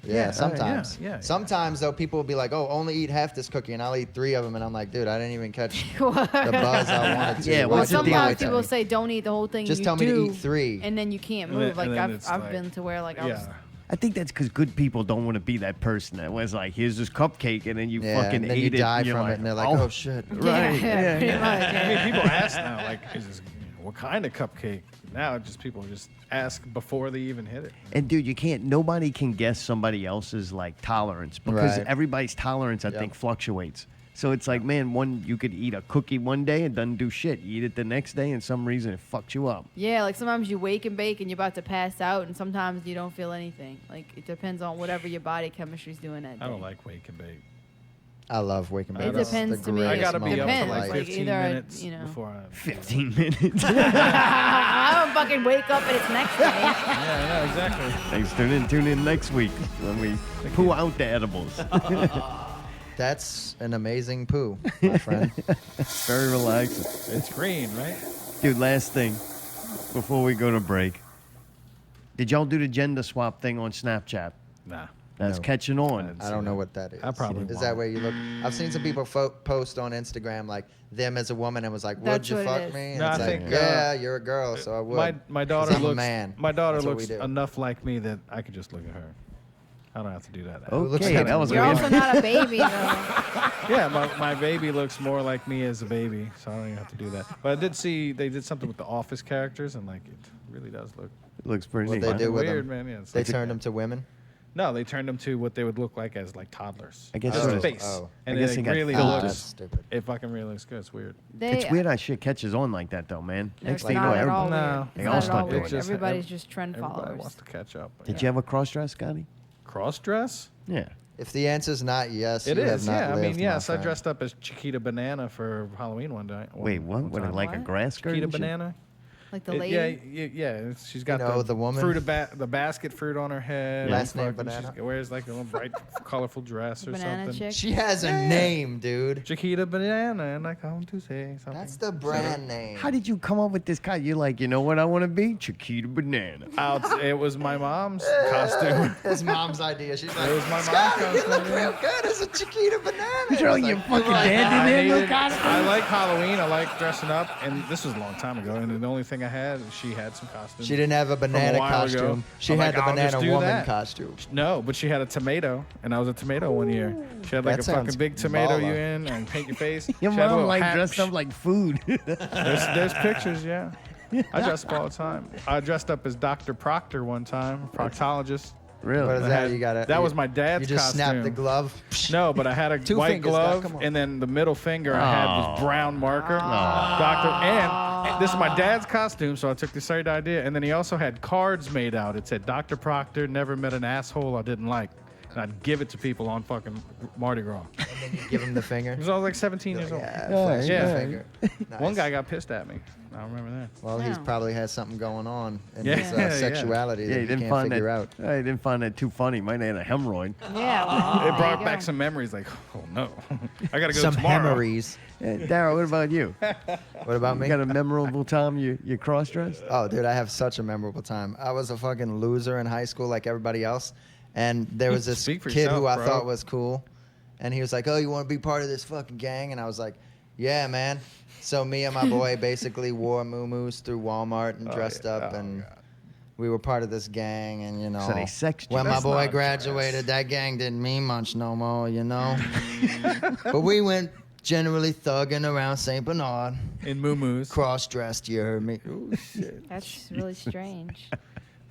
Yeah, sometimes. yeah. Sometimes though, people will be like, "Oh, only eat half this cookie," and I'll eat 3 of them, and I'm like, "Dude, I didn't even catch the buzz I wanted to." Yeah, Well, what's the deal sometimes with that? people say don't eat the whole thing. Just you tell me to do, eat 3. and then you can't And then- move. Like and then I've it's I've like- been to where like I was. Yeah. I think that's because good people don't want to be that person that was like, here's this cupcake, and then you Yeah, fucking and then ate you die it. And you're from like, it, and they're like, "Oh shit." Right. Yeah, pretty much. I Yeah. mean, people ask now, like, is this, what kind of cupcake? Now, it's just people just ask before they even hit it. And dude, nobody can guess somebody else's like tolerance because Right. everybody's tolerance, I Yep. think, fluctuates. So it's like, man, you could eat a cookie one day and doesn't do shit. You eat it the next day, and some reason it fucks you up. Yeah, like sometimes you wake and bake and you're about to pass out, and sometimes you don't feel anything. Like it depends on whatever your body chemistry's doing that day. I don't like wake and bake. I love waking It up. That's depends the to me. I greatest gotta be moment up of for Depends, like life. like 15 either, minutes you know. before I. 15 minutes. I don't fucking wake up and it's next day. Yeah, exactly. Thanks. Tune in next week when we poo out the edibles. That's an amazing poo, my friend. Very relaxing. It's green, right? Dude, last thing before we go to break. Did y'all do the gender swap thing on Snapchat? Nah. That's No. catching on. I don't know what that is. I probably Is won't. that where you look? I've seen some people post on Instagram like them as a woman and was like, "Would That's you what it fuck is. me?" And No, it's I like, think, "Yeah, you're a girl, so I would." My 'Cause daughter I'm looks. a man. My daughter That's what looks we do. enough like me that I could just look at her. I don't have to do that. looks Okay, like that was You're weird. also not a baby though. Yeah, my baby looks more like me as a baby, so I don't even have to do that. But I did see they did something with the Office characters, and like it really does look It looks pretty What neat. they do with weird, them? man. Yeah, it's They like- turned them to women. No, they turned them to what they would look like as like toddlers. I guess just it the is. face, Oh. and I guess it they got really filters. That's looks. stupid. It fucking really looks good. It's weird. They, It's weird how shit catches on like that, though, man. No, Next it's thing you know, not at everybody. all No. weird. They It's all not start at all doing weird. it. Everybody's just trend Everybody followers. wants to catch up. Did you have a cross dress, Scotty? cross dress? Yeah. If the answer's not yes, It you have is. not Yeah, I mean, lived, my yes. I friend. dressed up as Chiquita Banana for Halloween one day. Wait, what? one What, time. like a What? grass skirt? Chiquita and shit? Banana. Like the It- lady. yeah. She's got know, the woman? fruit the basket fruit on her head. Last and name fucking Banana? She wears like a little bright, colorful dress or Banana something. chick. She has a name, dude. Chiquita Banana, and I come to say something. That's the brand name. How did you come up with this guy? You're like, you know what I want to be? Chiquita Banana. It was my mom's costume. His mom's idea. She's like, It was my mom's "Scotty, you look costume, real good as a Chiquita Banana." He's Throw like, your fucking I, dad in there, needed- look I like Halloween. I like dressing up, and this was a long time ago. And the only thing I had, she had some costumes. She didn't have a banana while ago. costume. She I'm had like, the I'll just banana do woman that. costume. No, but she had a tomato, and I was a tomato one year. She had like That a fucking sounds big tomato baller. you in and paint your face. Your She had a mom little like hat. dressed up like food. There's pictures, yeah. I dress up all the time. I dressed up as Dr. Proctor one time, proctologist. Really? What is I that? had- You got it. that was my dad's You just costume. snapped the glove. No, but I had a Two white fingers, Doc, glove, come on. and then the middle finger I had Oh. was brown marker. Doctor, and this is my dad's costume, so I took the same idea. And then he also had cards made out. It said, Dr. Proctor never met an asshole I didn't like. And I'd give it to people on fucking Mardi Gras. And then you give him the finger. Because I was like 17 years old. Yeah, Yeah, flash yeah. the finger. Nice. One guy got pissed at me. I remember that. Well, he's Wow. probably has something going on in Yeah, his yeah. sexuality Yeah, that he he didn't can't find figure that. out. I didn't find that too funny. Might have had a hemorrhoid. Yeah. Well, It brought there you back go. some memories like, oh no, I gotta go Some tomorrow. memories. Daryl, what about you? What about You me? got a memorable time you cross dressed? Oh, dude, I have such a memorable time. I was a fucking loser in high school like everybody else. And there was this Speak for kid who yourself, I bro. thought was cool. And he was like, "Oh, you want to be part of this fucking gang?" And I was like, "Yeah, man." So me and my boy basically wore muumuus through Walmart and dressed up. And we were part of this gang. And, you know, So they sexed you. when my That's boy not a graduated, that gang didn't mean much no more, you know? But we went generally thugging around St. Bernard. In muumuus. Cross-dressed, you heard me. Ooh, shit. That's really strange.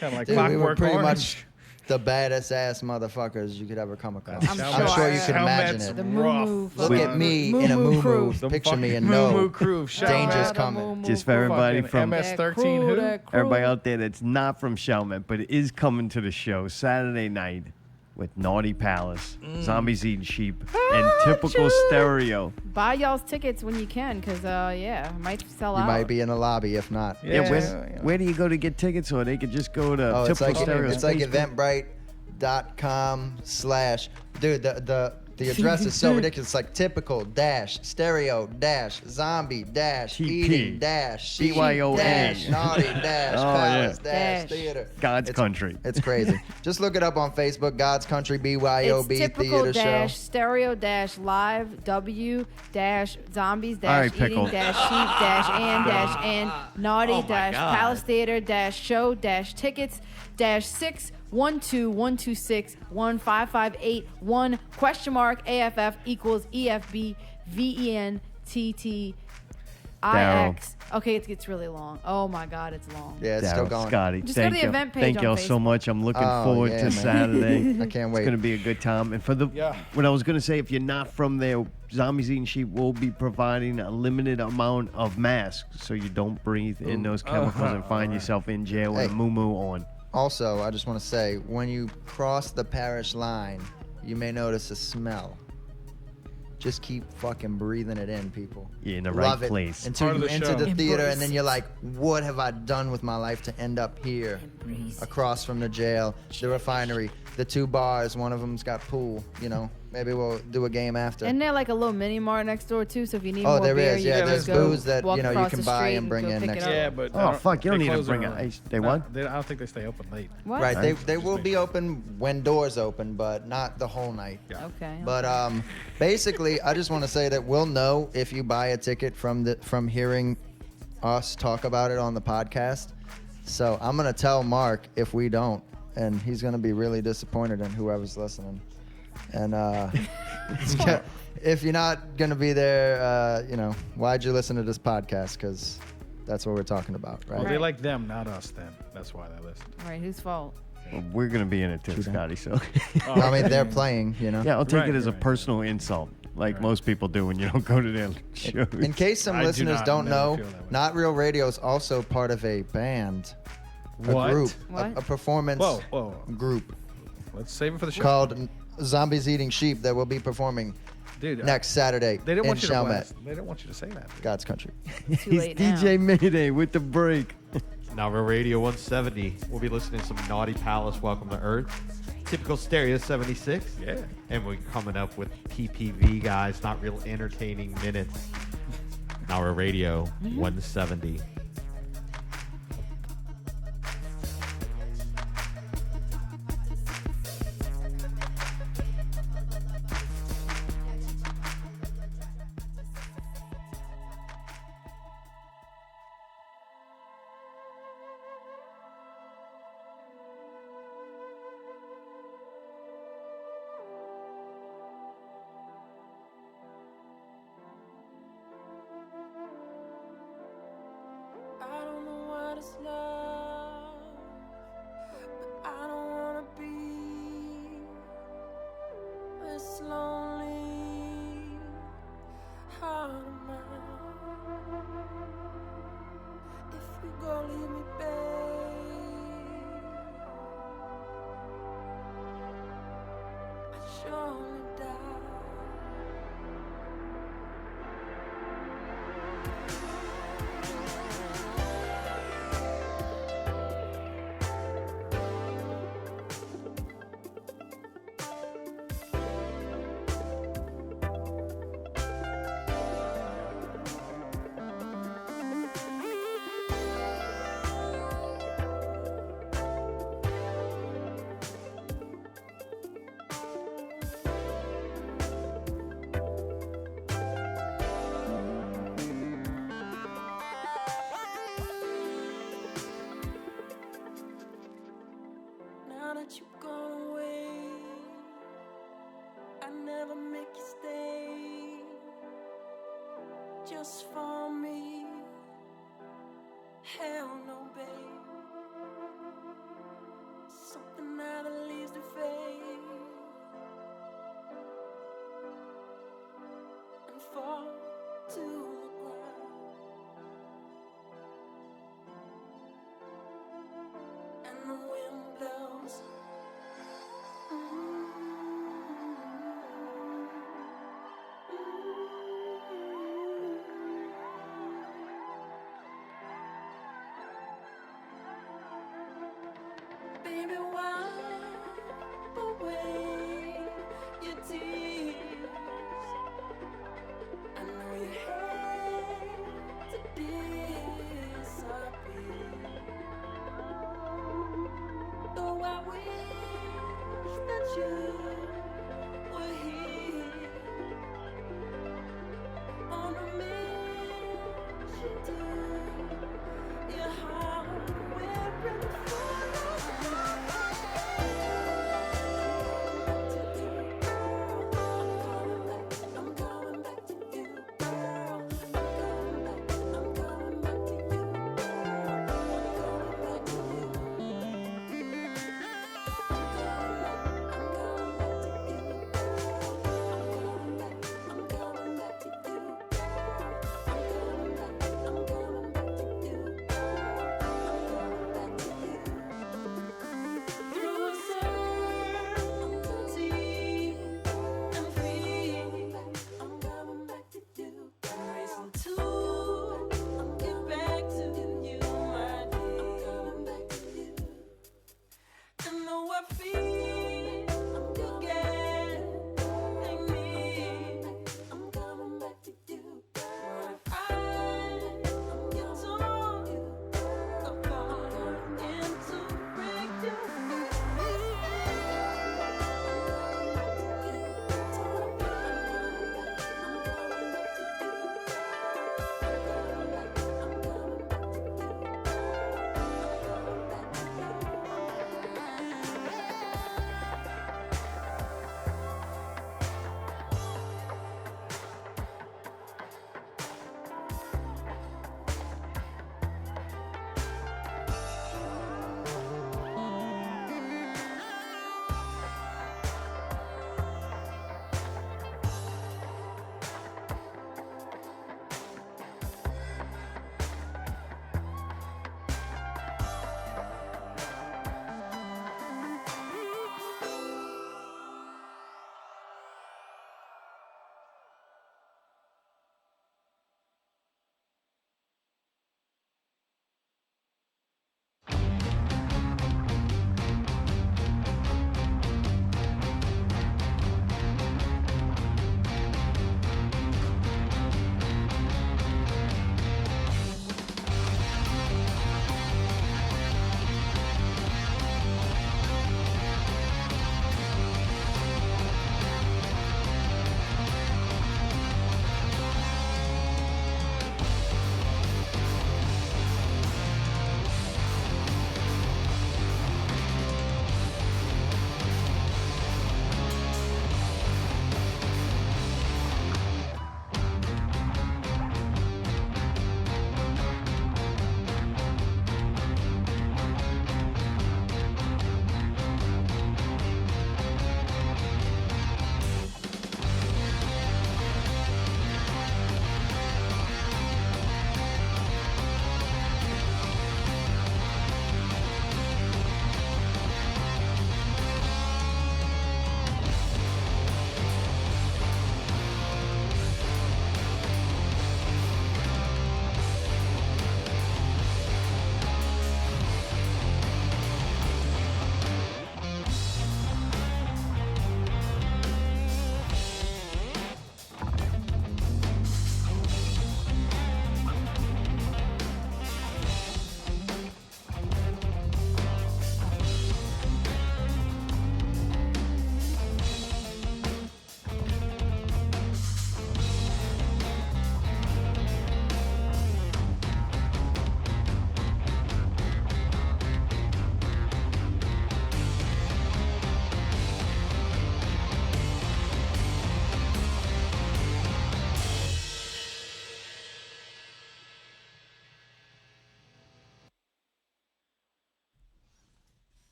Kind of like Dude, we were Clockwork pretty Orange. much the baddest ass motherfuckers you could ever come across. I'm I'm sure you can imagine Chalmet's it. The rough. moo-moo Look fucking- at me moo-moo in a moo-moo. crew. The Picture me and fucking know moo-moo crew. Shout danger's out Shout out to coming. moo-moo Just for crew. everybody Fucking from MS-13 That who? that crew. everybody out there that's not from Chalmette, but is coming to the show Saturday night with Naughty Palace, Zombies Eating Sheep, and Typical Stereo. Buy y'all's tickets when you can, cause it might sell You out. might be in the lobby if not. Yeah, where do you go to get tickets, or they could just go to Oh, it's Typical like Stereo? it's like eventbrite.com/ dude, the address is so ridiculous. It's like typical dash stereo dash zombie dash TP, eating dash sheep BYOB. dash naughty dash Oh, palace yeah. dash theater. God's It's- Country. It's crazy. Just look it up on Facebook. God's Country BYOB It's typical theater dash show. stereo dash live w dash zombies All dash right, eating Pickle. dash sheep dash and naughty Oh my dash God. palace theater dash show dash tickets dash 612-126-15581 $AFF equals EFB VENTT IX. Okay, it gets really long. Oh my God, it's long. Yeah, it's still Darel, going. Scotty, Just go to thank the you. event page Thank on y'all so Facebook. much. I'm looking Oh, forward yeah, to man. Saturday. I can't It's wait. going to be a good time. And for the what I was going to say, if you're not from there, Zombies Eating Sheep will be providing a limited amount of masks so you don't breathe in those chemicals and find yourself in jail with a Hey. moo-moo on. Also, I just want to say, when you cross the parish line, you may notice a smell. Just keep fucking breathing it in, people. You're in the Love right it place. until Part of you the enter show. the theater, Embrace and then you're like, what have I done with my life to end up here? Across from the jail, the refinery, the 2 bars. One of them's got pool, you know. Maybe we'll do a game after. Isn't there like a little mini mart next door too? So if you need Oh, more there beer, is, you yeah, can there's just go booze that, walk you know, you across can the buy street and bring go in pick next it door. up. Yeah, but Oh, fuck, you don't they need to close bring early. ice. They what? I don't think they stay open late. What? Right, they will be open when doors open, but not the whole night. Okay. But basically, I just want to say that we'll know if you buy a ticket from hearing us talk about it on the podcast. So I'm gonna tell Mark if we don't, and he's gonna be really disappointed in whoever's listening. And if you're not gonna be there, you know, why'd you listen to this podcast? Because that's what we're talking about, right? Well, they Right. like them, not us. Then that's why they listen. All right, whose fault? Well, we're going to be in it too, Scotty. So, I mean, they're playing, you know. yeah, I'll take Right, it as a right. personal insult, like most people do when you don't go to their shows. In case some I do listeners not don't never know, feel that way. Not Real Radio is also part of a band, a What? group, What? a performance Whoa. group Let's save it for the show. called Zombies Eating Sheep that will be performing Dude, next Saturday They didn't in want you to Chalmette, blast. They didn't want you to say that. God's country. Too He's late now. DJ Mayday with the break. Now we're Radio 170. We'll be listening to some Naughty Palace, Welcome to Earth. Typical Stereo 76. Yeah. And we're coming up with PPVGuys, Not Real Entertaining Minutes. Now we're Radio 170. I don't know what is love, but I don't wanna be this lonely. How am I? If you go, leave me, babe. I surely die. Now that you've gone away, I never make you stay just for me. Hell no, babe. Something that at least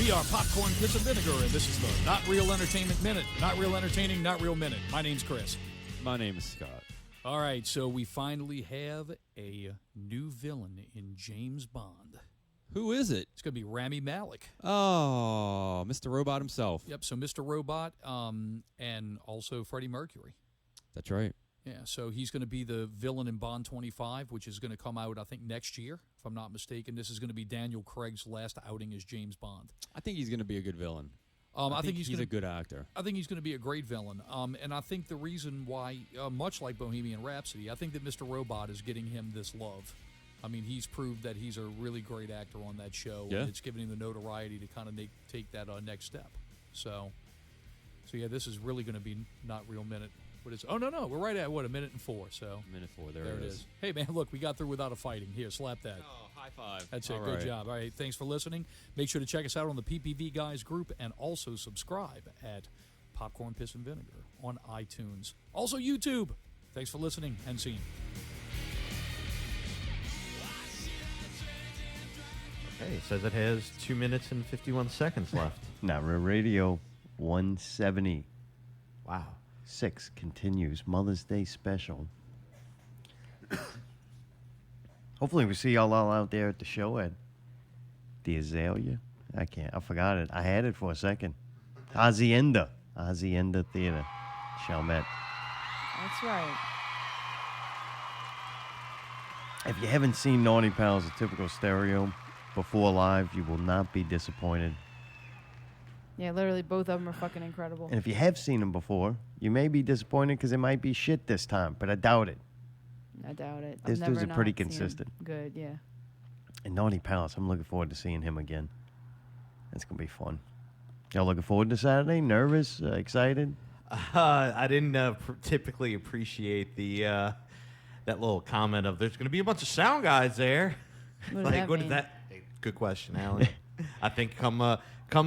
We are Popcorn, Piss, and Vinegar, and this is the Not Real Entertainment Minute. Not Real Entertaining, Not Real Minute. My name's Chris. My name is Scott. All right, so we finally have a new villain in James Bond. Who is it? It's going to be Rami Malek. Oh, Mr. Robot himself. Yep, so Mr. Robot and also Freddie Mercury. That's right. Yeah, so he's going to be the villain in Bond 25, which is going to come out, I think, next year, if I'm not mistaken. This is going to be Daniel Craig's last outing as James Bond. I think he's going to be a good villain. I think he's a good actor. I think he's going to be a great villain. And I think the reason why, much like Bohemian Rhapsody, I think that Mr. Robot is getting him this love. I mean, he's proved that he's a really great actor on that show. Yeah. And it's given him the notoriety to kind of take that next step. So yeah, this is really going to be Not Real Minute. What is? Oh, no, we're right at, what, 1:04. So Minute 4, there it is. Hey, man, look, we got through without a fighting. Here, slap that. Oh, high five. That's it. All Good right. job. All right, thanks for listening. Make sure to check us out on the PPV Guys group and also subscribe at Popcorn, Piss, and Vinegar on iTunes. Also YouTube. Thanks for listening and seeing. Okay, it says it has 2 minutes and 51 seconds left. Not Real Radio 170. Wow. SiX continues Mother's Day special. Hopefully we see y'all all out there at the show at the Azalea. I forgot it. I had it for a second. Hacienda Theater. Chalmette. That's right. If you haven't seen Naughty Pals, a typical stereo, before live, you will not be disappointed. Yeah, literally both of them are fucking incredible. And if you have seen them before, you may be disappointed because it might be shit this time, but I doubt it. I doubt it. This I've dude's never are pretty not seen him. consistent. Good, yeah. And Naughty Pals, I'm looking forward to seeing him again. That's going to be fun. Y'all looking forward to Saturday? Nervous? Excited? I didn't typically appreciate the that little comment of there's going to be a bunch of sound guys there. What does Like, that what mean? is that? Good question, Alan. I think come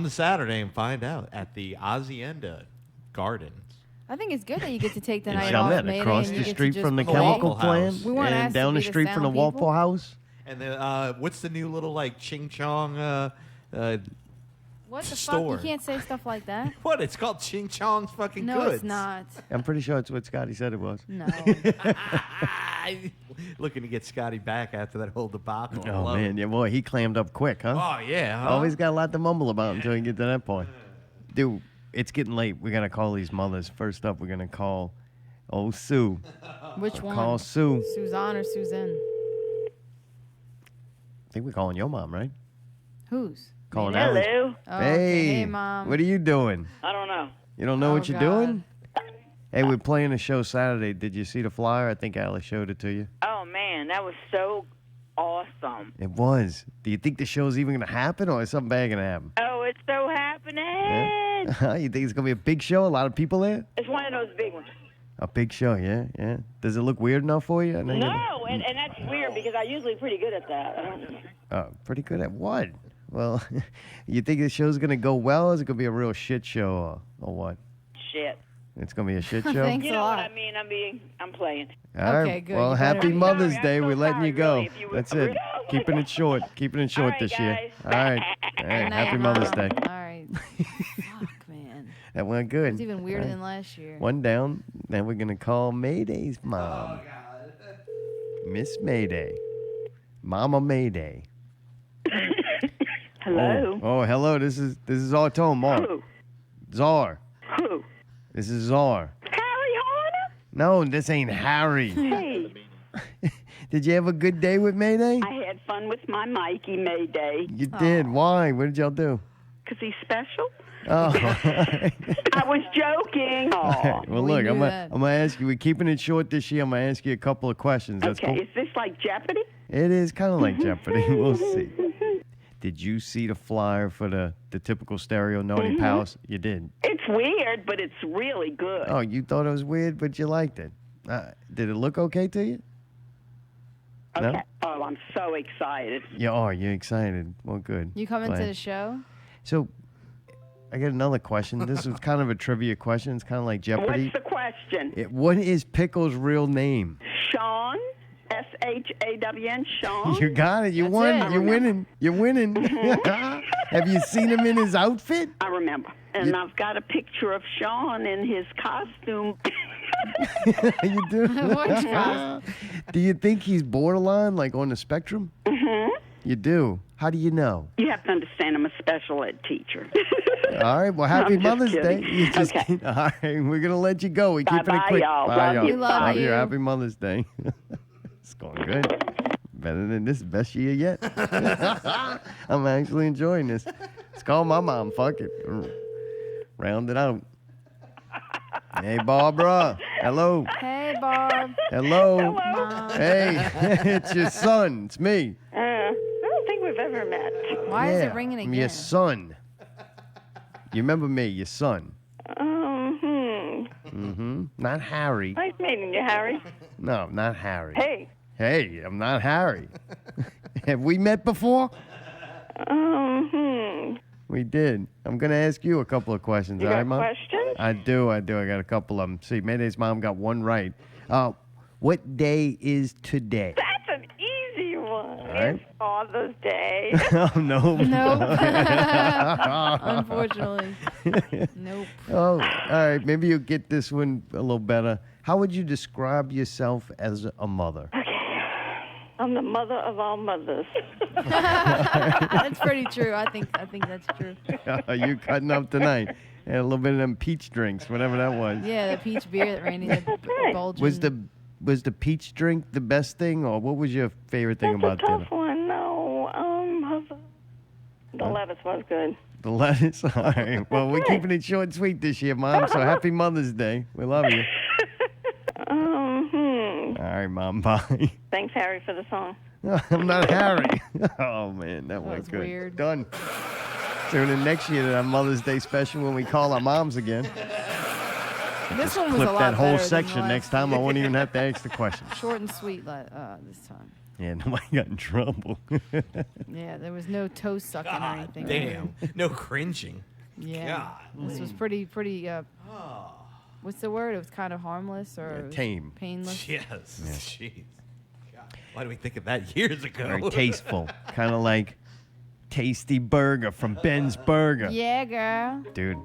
to Saturday and find out at the Hacienda Gardens. I think it's good that you get to take the In night off, Chalmette, Mayday, across and the you get to street just from the play. chemical Waffle plant House. We weren't asked and to down be the the street from the sound Waffle people. House. And the what's the new little like Ching Chong What the store? fuck? You can't say stuff like that. What? It's called Ching Chong's fucking No, goods. it's not. I'm pretty sure it's what Scotty said it was. No. Looking to get Scotty back after that whole debacle. I Oh, love man. it. Yeah, boy, he clammed up quick, huh? Oh yeah. Huh? Always got a lot to mumble about until you get to that point. Dude, it's getting late. We got to call these mothers. First up, we're going to call Sue. Which one? Call Sue. Suzanne or Susan? I think we're calling your mom, right? Who's? Calling Hello. Alan's. Oh, Hey, okay. Hey, Mom. what are you doing? I don't know. You don't know Oh, what you're God. doing? Hey, we're playing a show Saturday. Did you see the flyer? I think Alex showed it to you. Oh man, that was so awesome. It was. Do you think the show's even going to happen, or is something bad going to happen? Oh, it's so happening. Yeah? You think it's going to be a big show? A lot of people there? It's one of those big ones. A big show, yeah. Does it look weird enough for you? I know you're- No, and that's weird because I'm usually pretty good at that. I don't. Oh, pretty good at what? Well, you think the show's going to go well? Is it going to be a real shit show or what? Shit. It's going to be a shit show? Thanks You a know what lot. I mean? I'm playing. All right. Okay, good. Well, You better- happy I'm Mother's sorry. Day. I'm so We're letting sorry, you go. really, if you were- That's it. Keeping it short. Keeping it short right, this year. guys. All right. All right. Good Happy night, Mother's Mom. Day. All right. Fuck, man. That went good. It's even weirder All right. than last year. One down. Then we're going to call Mayday's mom. Miss Mayday. Mama Mayday. Hello. Oh, hello. This is our tone, Mark. Who? Czar. Who? This is Czar. Harry Horner? No, this ain't Harry. Hey, Did you have a good day with Mayday? I had fun with my Mikey Mayday. You did. Why? What did y'all do? Because he's special. Oh. I was joking. Aw. Well, We look, knew I'm that. gonna ask you. We're keeping it short this year. I'm gonna ask you a couple of questions. That's Okay, cool. is this like Jeopardy? It is kind of like Jeopardy. We'll see. Did you see the flyer for the typical stereo Naughty Pals? You did. It's weird, but it's really good. Oh, you thought it was weird, but you liked it. Did it look okay to you? Okay. No? Oh, I'm so excited. You are. You're excited. Well, good. You coming to Glad. the show? So, I got another question. This is kind of a trivia question. It's kind of like Jeopardy. What's the question? What is Pickle's real name? Sean, SHAWN, Sean. You got it. You That's won. it. You're winning. You're winning. Have you seen him in his outfit? I remember. And I've got a picture of Sean in his costume. You do? Which costume? Do you think he's borderline, like on the spectrum? Mm-hmm. You do. How do you know? You have to understand I'm a special ed teacher. All right. Well, happy I'm just Mother's Day. kidding. You just Okay. All right. We're going to let you go. We're keeping it Bye-bye, quick. y'all. Bye, Love y'all. you. Love Love you. you. Happy Mother's Day. It's going good. Better than this. Best year yet. I'm actually enjoying this. Let's call my mom. Fuck it. Round it out. Hey, Barbara. Hello. Hey, Barb. Hello. Mom. Hey, it's your son. It's me. I don't think we've ever met. Why is Yeah, it ringing I'm again? your son. You remember me, your son. Mm-hmm. Not Harry. Nice meeting you, Harry. No, not Harry. Hey. Hey, I'm not Harry. Have we met before? We did. I'm going to ask you a couple of questions. You all got right, Mom? questions? I do. I got a couple of them. See, Mayday's mom got one right. What day is today? That's an easy one. right. It's Father's Day. Oh, no. Nope. Unfortunately. Nope. Oh, all right. Maybe you'll get this one a little better. How would you describe yourself as a mother? I'm the mother of all mothers. That's pretty true. I think that's true. Are you cutting up tonight? And a little bit of them peach drinks, whatever that was. Yeah, the peach beer that Randy had bulging. Was the peach drink the best thing, or what was your favorite thing about That's a dinner? tough one. No, the lettuce was good. The lettuce? All right. Well, we're keeping it short and sweet this year, Mom, so happy Mother's Day. We love you. All right, Mom, bye. Thanks, Harry, for the song. I'm not Harry. Oh, man, that was good. weird. Done. Tune in next year to our Mother's Day special when we call our moms again. This one was Clip a lot that whole better than section the next last time. I won't even have to ask the question. Short and sweet this time. Yeah, nobody got in trouble. Yeah, there was no toe sucking or anything. Damn. No cringing. Yeah. This was pretty. What's the word? It was kind of harmless or tame. painless. Yes. Jeez. God. Why did we think of that years ago? Very tasteful. Kind of like Tasty Burger from Ben's Burger. Yeah, girl. Dude,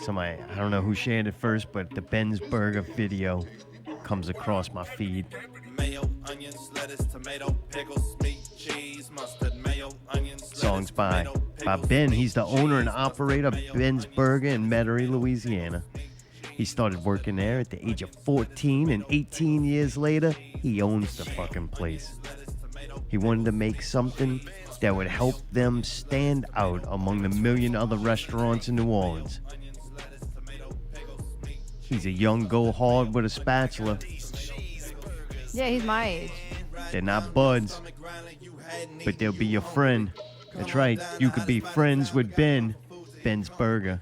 I don't know who shared it first, but the Ben's Burger video comes across my feed. Mayo, onions, lettuce, tomato, pickles, meat, cheese, mustard, mayo, onions, Songs by Ben. He's the owner and operator of Ben's Burger in Metairie, Louisiana. He started working there at the age of 14, and 18 years later, he owns the fucking place. He wanted to make something that would help them stand out among the million other restaurants in New Orleans. He's a young go-hard with a spatula. Yeah, he's my age. They're not buds, but they'll be your friend. That's right, you could be friends with Ben's Burger.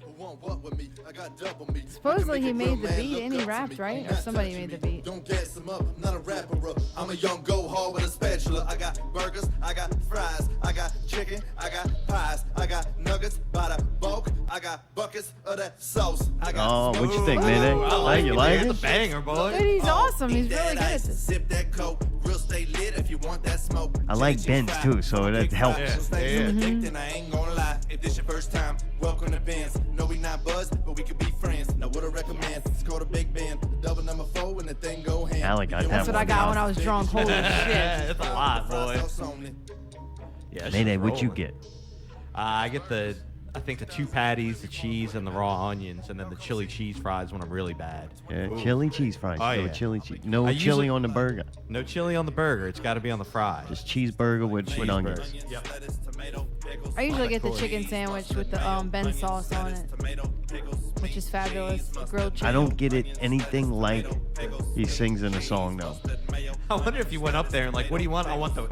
Supposedly he made the beat and he rapped, right? Or somebody made the beat. Don't gas him up, not a rapper. I'm a young go hard with a spatula. I got burgers, I got fries, I got chicken, I got pies, I got nuggets by the bulk, I got buckets of that sauce. I got Oh, what you think, Mayday? You like it? The banger, boy. Dude, he's awesome. He's really good at this. Sip that coke, grill stay lit if you want that smoke. I like Ben's too, so that helps. Then I ain't gonna lie. If this your first time, welcome to Ben's. No, we not buds, but we could be friends. Now what I recommend? It's called a big Ben, double number 4 when the thing go hand. Alec got that That's what I got when I was drunk. Holy shit. That's a lot, boy. Yeah, Mayday, what you get? I get I think the 2 patties, the cheese, and the raw onions, and then the chili cheese fries when I'm really bad. Chili cheese fries. Oh, No yeah. chili cheese. No I chili usually- on the burger. No chili on the burger. It's got to be on the fries. Just cheeseburger with onions. Yep. I usually get the chicken sandwich with the Ben sauce on it, which is fabulous. The grilled chicken. I don't get it anything like he sings in the song, though. I wonder if you went up there and like, what do you want? I want the.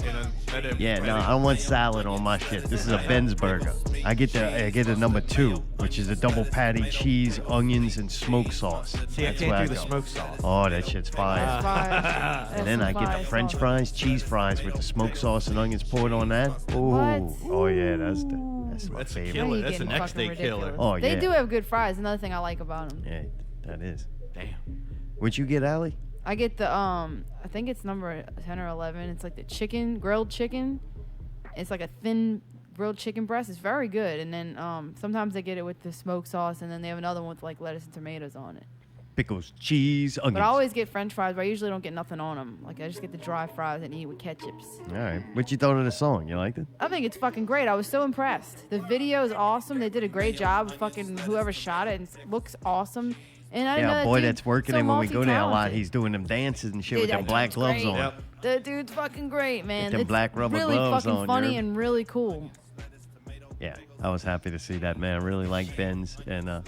Yeah, no, I don't want salad on my shit. This is a Ben's burger. I get a number 2, which is a double patty, cheese, onions, and smoked sauce. See, I That's can't where do the go. smoked sauce. Oh, that shit's fire. That's fire. And then I get the French fries, cheese fries with the smoked sauce and onions poured on that. Oh, oh yeah, that's my That's a favorite. killer. Now you're That's the getting next day fucking killer. ridiculous. Oh, They yeah. do have good fries. Another thing I like about them. Yeah, that is. Damn. What'd you get, Allie? I get the I think it's number 10 or 11. It's like the chicken, grilled chicken. It's like a thin grilled chicken breast. It's very good. And then sometimes they get it with the smoked sauce, and then they have another one with like lettuce and tomatoes on it. Pickles, cheese, onions. But I always get French fries, but I usually don't get nothing on them. Like I just get the dry fries and eat with ketchups. All right. What you thought of the song? You liked it? I think it's fucking great. I was so impressed. The video is awesome. They did a great job. Fucking whoever shot it, it looks awesome. And I didn't know that boy, dude that's working so in when we go there a lot. multi-talented. He's doing them dances and shit Dude, with them that black dude's gloves great. on. Yep. The dude's fucking great, man. Get them It's black rubber really gloves fucking on, funny you heard? and really cool. Yeah, I was happy to see that, man. I really like Ben's, and it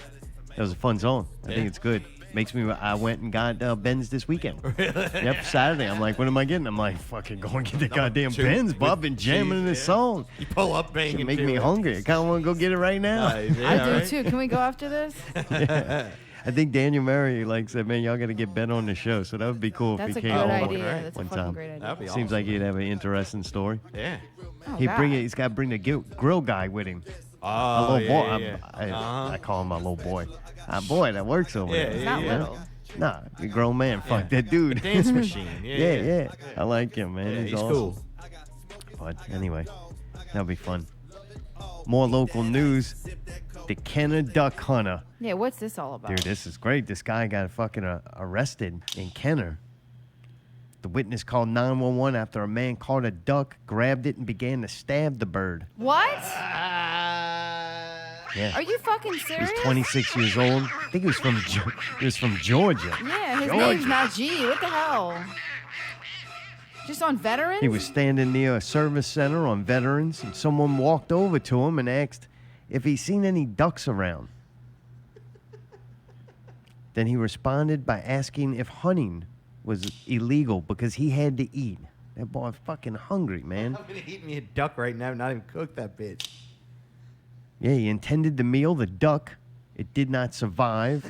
was a fun song. I think it's good. Makes me. I went and got Ben's this weekend. Yep, Saturday. I'm like, what am I getting? I'm like, fucking go and get the goddamn two Ben's, Bob, with and jamming in this cheese, song. You pull up banging. Should make to me it. hungry. I kind of want to go get it right now. Nice, yeah, I do right? too. Can we go after this? Yeah. I think Daniel Murray said, man, y'all got to get Ben on the show. So that would be cool That's if a he good came idea. on That's a one fucking time. great idea. That'd be Seems awesome. like he'd have an interesting story. Yeah. Oh, He'd bring God. it. He's got to bring the grill guy with him. Oh, A little yeah, boy. yeah, yeah. I call him my little boy. Boy, that works over Yeah, there. He's not yeah. little. Nah, you grown man. Fuck that dude. Dance machine. Yeah, yeah. I like him, man. Yeah, he's awesome. cool. But anyway, that'll be fun. More local news. The Kenner duck hunter. Yeah, what's this all about? Dude, this is great. This guy got fucking arrested in Kenner. The witness called 911 after a man caught a duck, grabbed it, and began to stab the bird. What? Yeah. Are you fucking He serious? was 26 years old. I think he was from Georgia. Yeah, his Georgia. name's not G. What the hell? Just on veterans? He was standing near a service center on Veterans, and someone walked over to him and asked if he's seen any ducks around. Then he responded by asking if hunting was illegal because he had to eat. That boy's fucking hungry, man. I'm gonna eat me a duck right now, not even cook that bitch. Yeah, he intended the meal, the duck. It did not survive.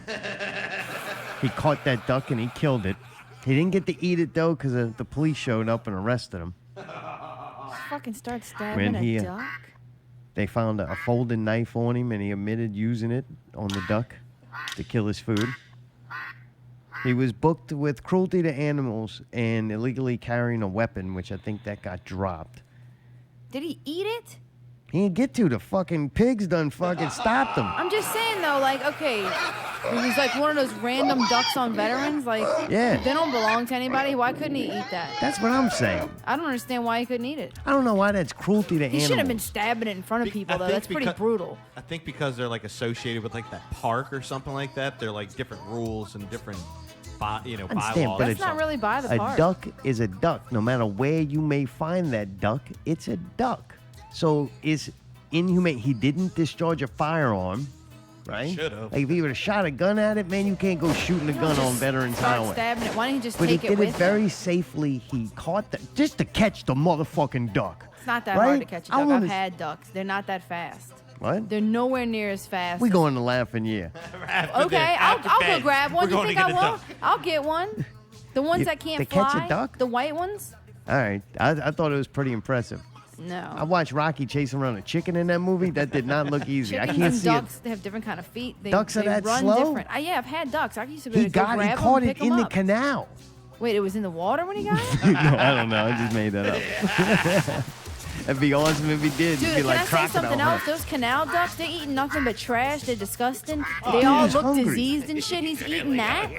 He caught that duck and he killed it. He didn't get to eat it, though, because the police showed up and arrested him. Just fucking start stabbing When he, a duck? They found a folding knife on him, and he admitted using it on the duck to kill his food. He was booked with cruelty to animals and illegally carrying a weapon, which I think that got dropped. Did he eat it? He didn't get to. The fucking pigs done fucking stopped him. I'm just saying, though, like, okay, it was like one of those random ducks on veterans. Like, Yeah. they don't belong to anybody. Why couldn't he eat that? That's what I'm saying. I don't understand why he couldn't eat it. I don't know why that's cruelty to He animals. should have been stabbing it in front of people, though. think That's pretty because- brutal. I think because they're like associated with like that park or something like that. They're like different rules and different, Understand, bylaws. but That's not really by the a park. duck is a duck. No matter where you may find that duck, it's a duck. So it's inhumane. He didn't discharge a firearm, right? Should've. Like if he would have shot a gun at it, man, you can't go shooting a gun on Veterans Start Highway. stabbing it. Why didn't he just But he take it did with it him? very safely. He caught just to catch the motherfucking duck. It's not that right? hard to catch a I duck. I've wanna- had ducks. They're not that fast. What? They're nowhere near as fast. We as- going to Laughing Year. Okay, I'll go grab one. We're You going think to I get a won't? I'll get one. The ones that can't to fly. catch a duck? The white ones? All right. I thought it was pretty impressive. I No. watched Rocky chasing around a chicken in that movie. That did not look easy. I Chickens can't and see ducks, it. they have different kind of feet. They, Ducks are they that run slow? different. Yeah, I've had ducks. I used to be He able to go got. He grab caught them, it pick 'em in the up. canal. Wait, it was in the water when he got it? No, I don't know. I just made that up. That'd be awesome if he did. Dude, It'd be can like I say crocodile something else? hunt. Those canal ducks, they're eating nothing but trash. They're disgusting. They Dude, all he's look hungry. diseased and shit. He's eating that?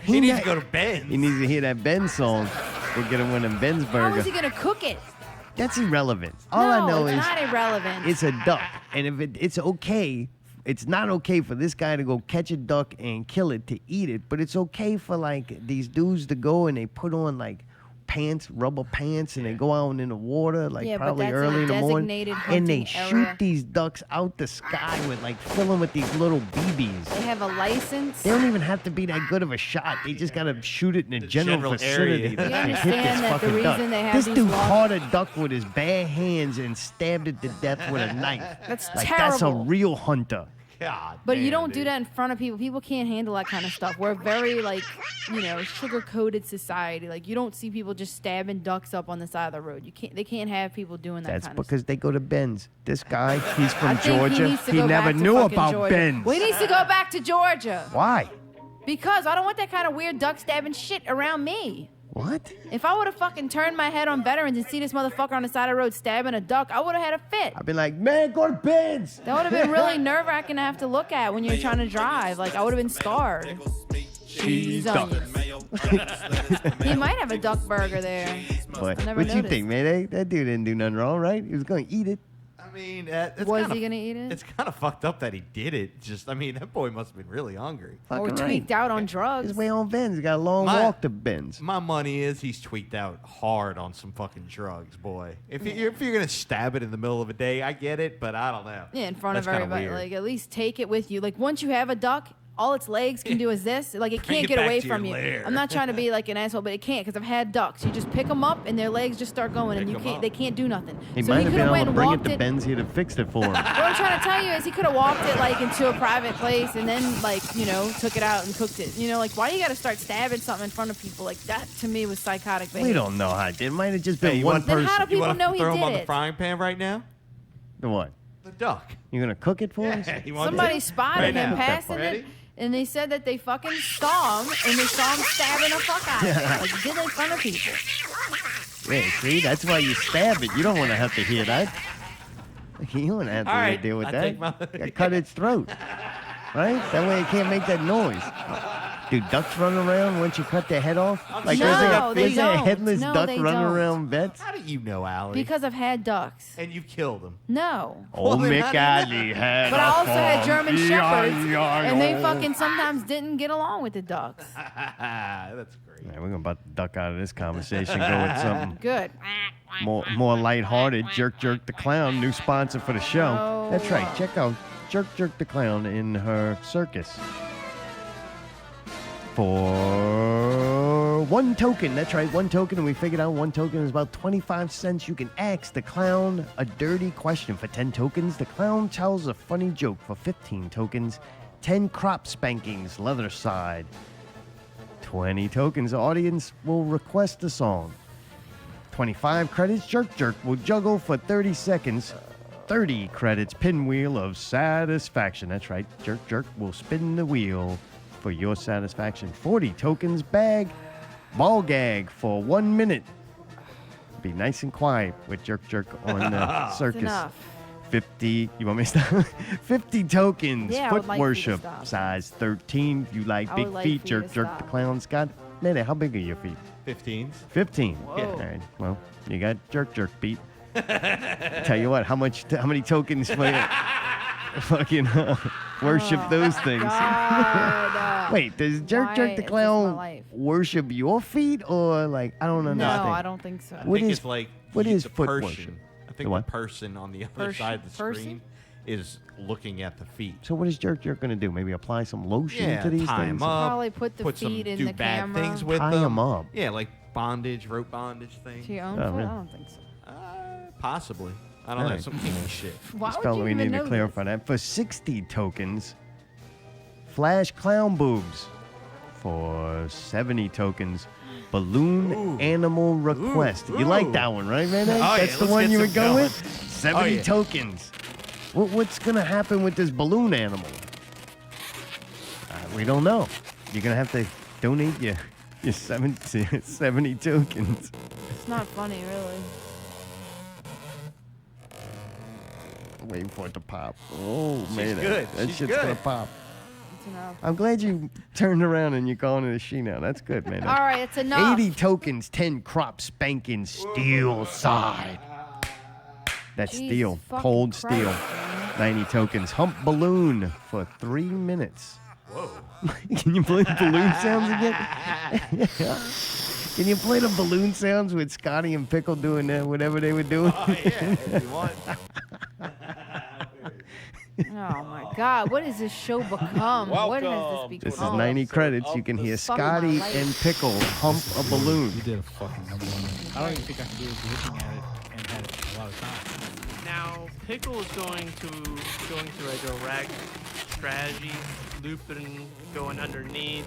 He needs to go to bed. He needs to hear that Ben song. We'll get him one of them Ben's How is burger. he going to cook it? That's irrelevant. All no, I know it's is not irrelevant. it's a duck, and if it's okay. It's not okay for this guy to go catch a duck and kill it to eat it, but it's okay for like these dudes to go and they put on like pants, rubber pants, and they go out in the water like Yeah, but probably that's early a in the morning, designated and they hunting shoot area. these ducks out the sky with like fill them with these little BBs. They have a license. They don't even have to be that good of a shot. They just gotta shoot it in a general general vicinity area. that You can hit understand this that the fucking duck. reason they have This these dude laws- caught a duck with his bare hands and stabbed it to death with a knife. That's like terrible. that's a real hunter. God. But you damn, don't do dude. that in front of people. People can't handle that kind of stuff. We're very, like, sugar-coated society. Like, you don't see people just stabbing ducks up on the side of the road. They can't have people doing that That's kind of stuff. because they go to Ben's. This guy, he's I from think Georgia. He, needs to He go never back to knew fucking about Georgia. Ben's. Well, he needs to go back to Georgia. Why? Because I don't want that kind of weird duck stabbing shit around me. What? If I would have fucking turned my head on veterans and see this motherfucker on the side of the road stabbing a duck, I would have had a fit. I'd be like, man, go to Ben's. That would have been really nerve-wracking to have to look at when you're trying to drive. Like, I would have been scarred. Cheese onions. He might have a duck burger there. But I never what you noticed. think, man? That dude didn't do nothing wrong, right? He was going to eat it. I mean, it's Was kinda, he gonna eat it? It's kind of fucked up that he did it. Just, I mean, that boy must have been really hungry. Or Fucking tweaked out on drugs. His way on Ben's. He got a long My- walk to Ben's. My money is he's tweaked out hard on some fucking drugs, boy. If you're gonna stab it in the middle of a day, I get it, but I don't know. Yeah, in front That's of kinda everybody. weird. Like, at least take it with you. Like, once you have a duck, all its legs can do is this. Like, it Bring can't it get back away to your from you. lair. I'm not trying to be like an asshole, but it can't because I've had ducks. You just pick them up and their legs just start going, and Pick you 'em can't. up. They can't do nothing. He so might he have could been have able went to and bring it walked to it. Ben's here to fix it for him. What I'm trying to tell you is he could have walked it like into a private place and then like took it out and cooked it. Like why do you got to start stabbing something in front of people? Like that to me was psychotic behavior. We don't know how it did. It might have just Hey, been you one want- Then person. how do people wanna know he throw him did on the it? frying pan right now? The what? The duck. You gonna cook it for us? You want Somebody to? spotted Right him now. passing Ready? it, and they said that they fucking saw him, and they saw him stabbing the fuck out of it. Like, he did it in front of people. Yeah, see, that's why you stab it. You don't want to have to hear that. You don't have to All right, deal with I that. take my- You cut its throat, right? That way it can't make that noise. Do ducks run around once you cut their head off? Like, No, they is there a don't. headless No, duck they running don't. around vets? How do you know, Allie? Because I've had ducks. And you've killed him. No. Old then Mick how do you Alley had But a I also had farm. German shepherds, and they E-I-E-I-O. fucking sometimes didn't get along with the ducks. That's great. Yeah, we're gonna about to duck out of this conversation. Go with something Good. more lighthearted. Jerk the Clown, new sponsor for the show. No. That's right. Check out Jerk the Clown in her circus. For 1 token, that's right, 1 token, and we figured out 1 token is about 25 cents. You can ask the clown a dirty question. For 10 tokens, the clown tells a funny joke. For 15 tokens, 10 crop spankings, leather side. 20 tokens, the audience will request a song. 25 credits, Jerk will juggle for 30 seconds. 30 credits, pinwheel of satisfaction. That's right, Jerk will spin the wheel for your satisfaction. 40 tokens, ball gag for 1 minute. Be nice and quiet with Jerk on the circus. enough. 50, you want me to stop? 50 tokens, Yeah, I foot would like for you to worship, stop. size 13. If you like I big would like feet, for you to Jerk the stop. Clown. Scott, Nene, how big are your feet? 15s. 15. Whoa. All right. Well, you got Jerk beat. Tell you what, how many tokens for you? Fucking worship those things. God. Wait, does Jerk Why the is this my Clown life? worship your feet or like I don't No, understand? I don't think so. I What think is- it's like what is the foot person. worship? I think The the what? person on the other side of the Person? screen is looking at the feet. So what is Jerk going to do? Maybe apply some lotion Yeah, to these tie 'em things? up. Probably put the some, feet in do the bad camera. things with Tie them. 'em up. Yeah, like bondage, rope bondage things. To your own Oh, foot? really? I don't think so. Possibly. I don't know. Alright. Some kinky shit. Why This would fella, you we even need know to clarify that. For 60 tokens, flash clown boobs. For 70 tokens, balloon animal request. You like that one, right, man? Oh, yeah, That's the let's one get you some would go going. with? 70 Oh, yeah. tokens. What's going to happen with this balloon animal? We don't know. You're going to have to donate your 70 tokens. It's not funny, really. Waiting for it to pop. Oh, man. good. That She's shit's good. going to pop. It's enough. I'm glad you turned around and you're calling it a she now. That's good, man. All right, it's enough. 80 tokens, 10 crop spanking steel side. That's Jesus steel, fucking cold Christ, steel. man. 90 tokens, hump balloon for 3 minutes. Whoa. Can you play the balloon sounds again? Can you play the balloon sounds with Scotty and Pickle doing whatever they were doing? Oh, yeah, if you want. Oh my God! What has this show become? What has this become? This is 90 credits. You can hear Fuck my Scotty life. and Pickle hump a balloon. You did a fucking number one. I don't even think I could do it looking at it and had a lot of time. Now, Pickle is going through a direct strategy, looping, going underneath,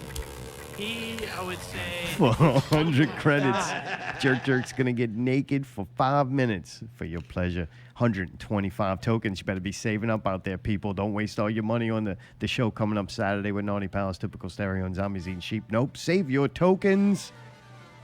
I would say. For 100 credits, Jerk's going to get naked for 5 minutes for your pleasure. 125 tokens. You better be saving up out there, people. Don't waste all your money on the show coming up Saturday with Naughty Pals, Typical Stereo, and Zombies Eating Sheep. Nope. Save your tokens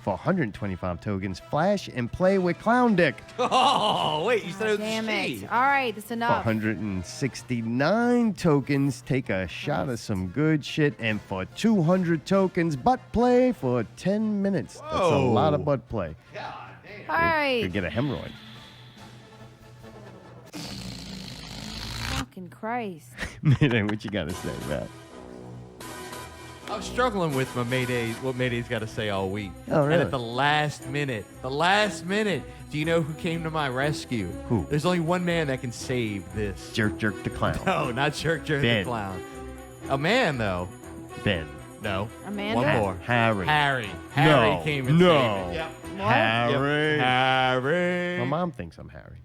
for 125 tokens. Flash and play with Clown Dick. Oh, wait, you said it was Damn she. it. All right, that's For enough. 169 tokens, take a shot of some good shit. And for 200 tokens, butt play for 10 minutes. That's a lot of butt play. All right. Could get a hemorrhoid. Fucking Christ. Mayday, what you got to say, Matt? I was struggling with what Mayday's got to say all week. Oh, really? And at the last minute, do you know who came to my rescue? Who? There's only one man that can save this. Jerk the Clown. No, not Jerk Ben. the Clown. A man, though. Ben. No. Amanda? One more. Harry. Harry No. came and No. saved it. Yep. What? Harry. Yep. Harry. My mom thinks I'm Harry.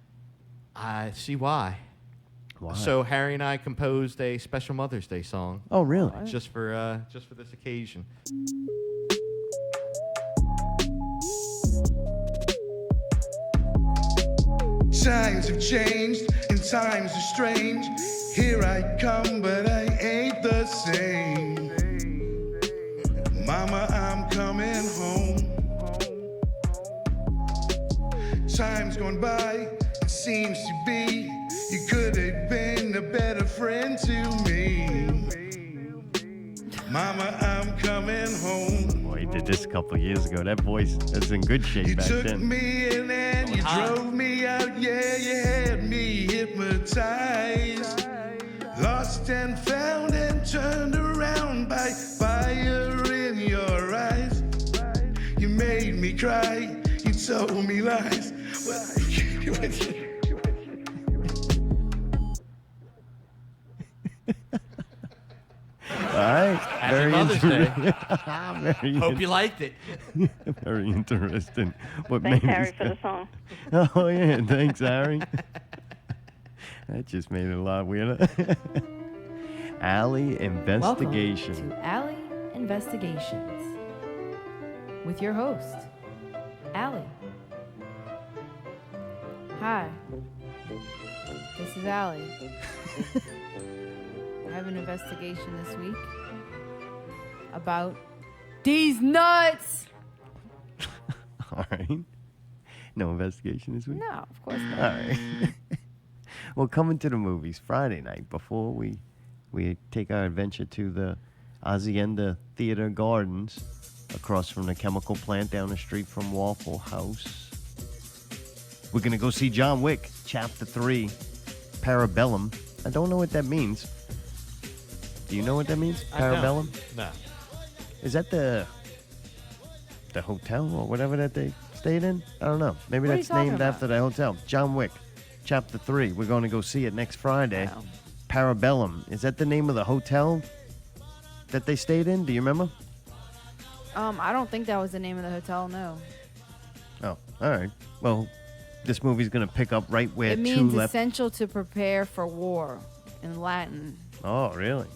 I see why. Why? So Harry and I composed a special Mother's Day song. Oh, really? Just for this occasion. Times have changed and times are strange. Here I come, but I ain't the same. Mama, I'm coming home. Time's gone by, it seems to be. You could have been a better friend to me. Mama, I'm coming home. Boy, he did this a couple of years ago. That voice was in good shape You back took then. me in and you drove me out. Yeah, you had me hypnotized. Lost and found and turned around by fire in your eyes. You made me cry. You told me lies. Well, All right. Happy Very Mother's Day. Very Hope you liked it. Very interesting. What Thanks, made Harry, this for the guy- song. Oh, yeah. Thanks, Harry. That just made it a lot weirder. Alley Investigation. Welcome to Alley Investigations with your host, Alley. Hi, this is Alley. I have an investigation this week about these nuts. All right. No investigation this week? No, of course not. All right. Well, coming to the movies Friday night before we take our adventure to the Hacienda Theater Gardens across from the chemical plant down the street from Waffle House. We're going to go see John Wick, Chapter 3, Parabellum. I don't know what that means. Do you know what that means? Parabellum? No. Is that the hotel or whatever that they stayed in? I don't know. Maybe What are you that's talking named about? after the hotel. John Wick, Chapter 3. We're going to go see it next Friday. Wow. Parabellum. Is that the name of the hotel that they stayed in? Do you remember? I don't think that was the name of the hotel, no. Oh, all right. Well, this movie's going to pick up right where It two means left. essential to prepare for war in Latin. Oh, really?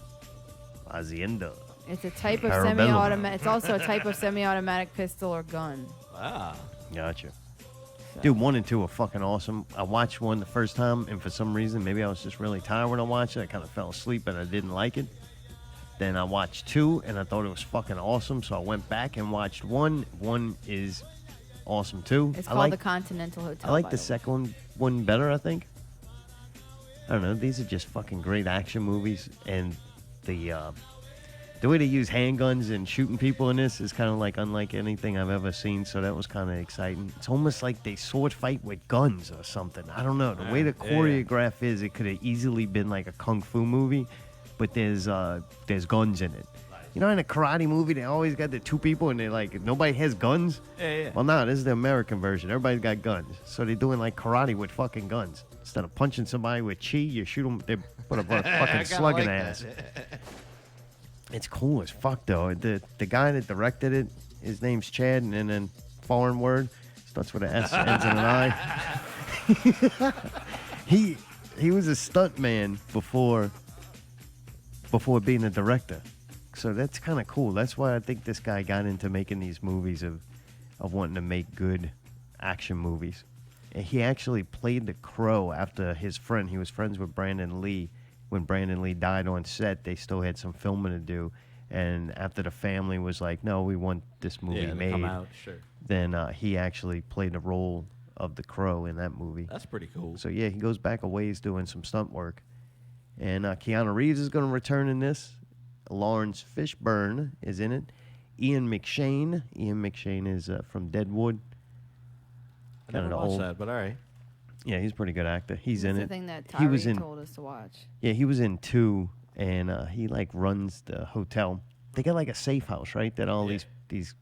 Hacienda. It's a type of Parabellum. semi-automatic. It's also a type of semi-automatic pistol or gun. Ah. Gotcha. Dude, 1 and 2 are fucking awesome. I watched 1 the first time, and for some reason, maybe I was just really tired when I watched it. I kind of fell asleep, and I didn't like it. Then I watched 2, and I thought it was fucking awesome, so I went back and watched 1. 1 is awesome, too. It's I called like, the Continental Hotel. I like by the way. second one better, I think. I don't know. These are just fucking great action movies, and the way they use handguns and shooting people in this is kind of like unlike anything I've ever seen, so that was kind of exciting. It's almost like they sword fight with guns or something. I don't know. The way the choreograph is, it could have easily been like a kung fu movie, but there's guns in it. You know, in a karate movie, they always got the two people and they're like, nobody has guns? Yeah. Well, no, this is the American version. Everybody's got guns. So they're doing like karate with fucking guns. Instead of punching somebody with chi, you shoot them, they put a fucking slug in their ass. It's cool as fuck, though. The guy that directed it, his name's Chad, and then foreign word starts with an S, ends in an I. He was a stunt man before being a director. So that's kind of cool. That's why I think this guy got into making these movies of wanting to make good action movies. And he actually played the Crow after his friend. He was friends with Brandon Lee. When Brandon Lee died on set, they still had some filming to do. And after the family was like, no, we want this movie to made, come out, sure. then he actually played the role of the Crow in that movie. That's pretty cool. So, yeah, he goes back a ways doing some stunt work. And Keanu Reeves is going to return in this. Lawrence Fishburne is in it. Ian McShane. Ian McShane is from Deadwood. I never watched that, but all right. Yeah, he's a pretty good actor. He's in the it. thing that He was Tyree in. told us to watch. Yeah, he was in 2, and he like runs the hotel. They got like a safe house, right? That all these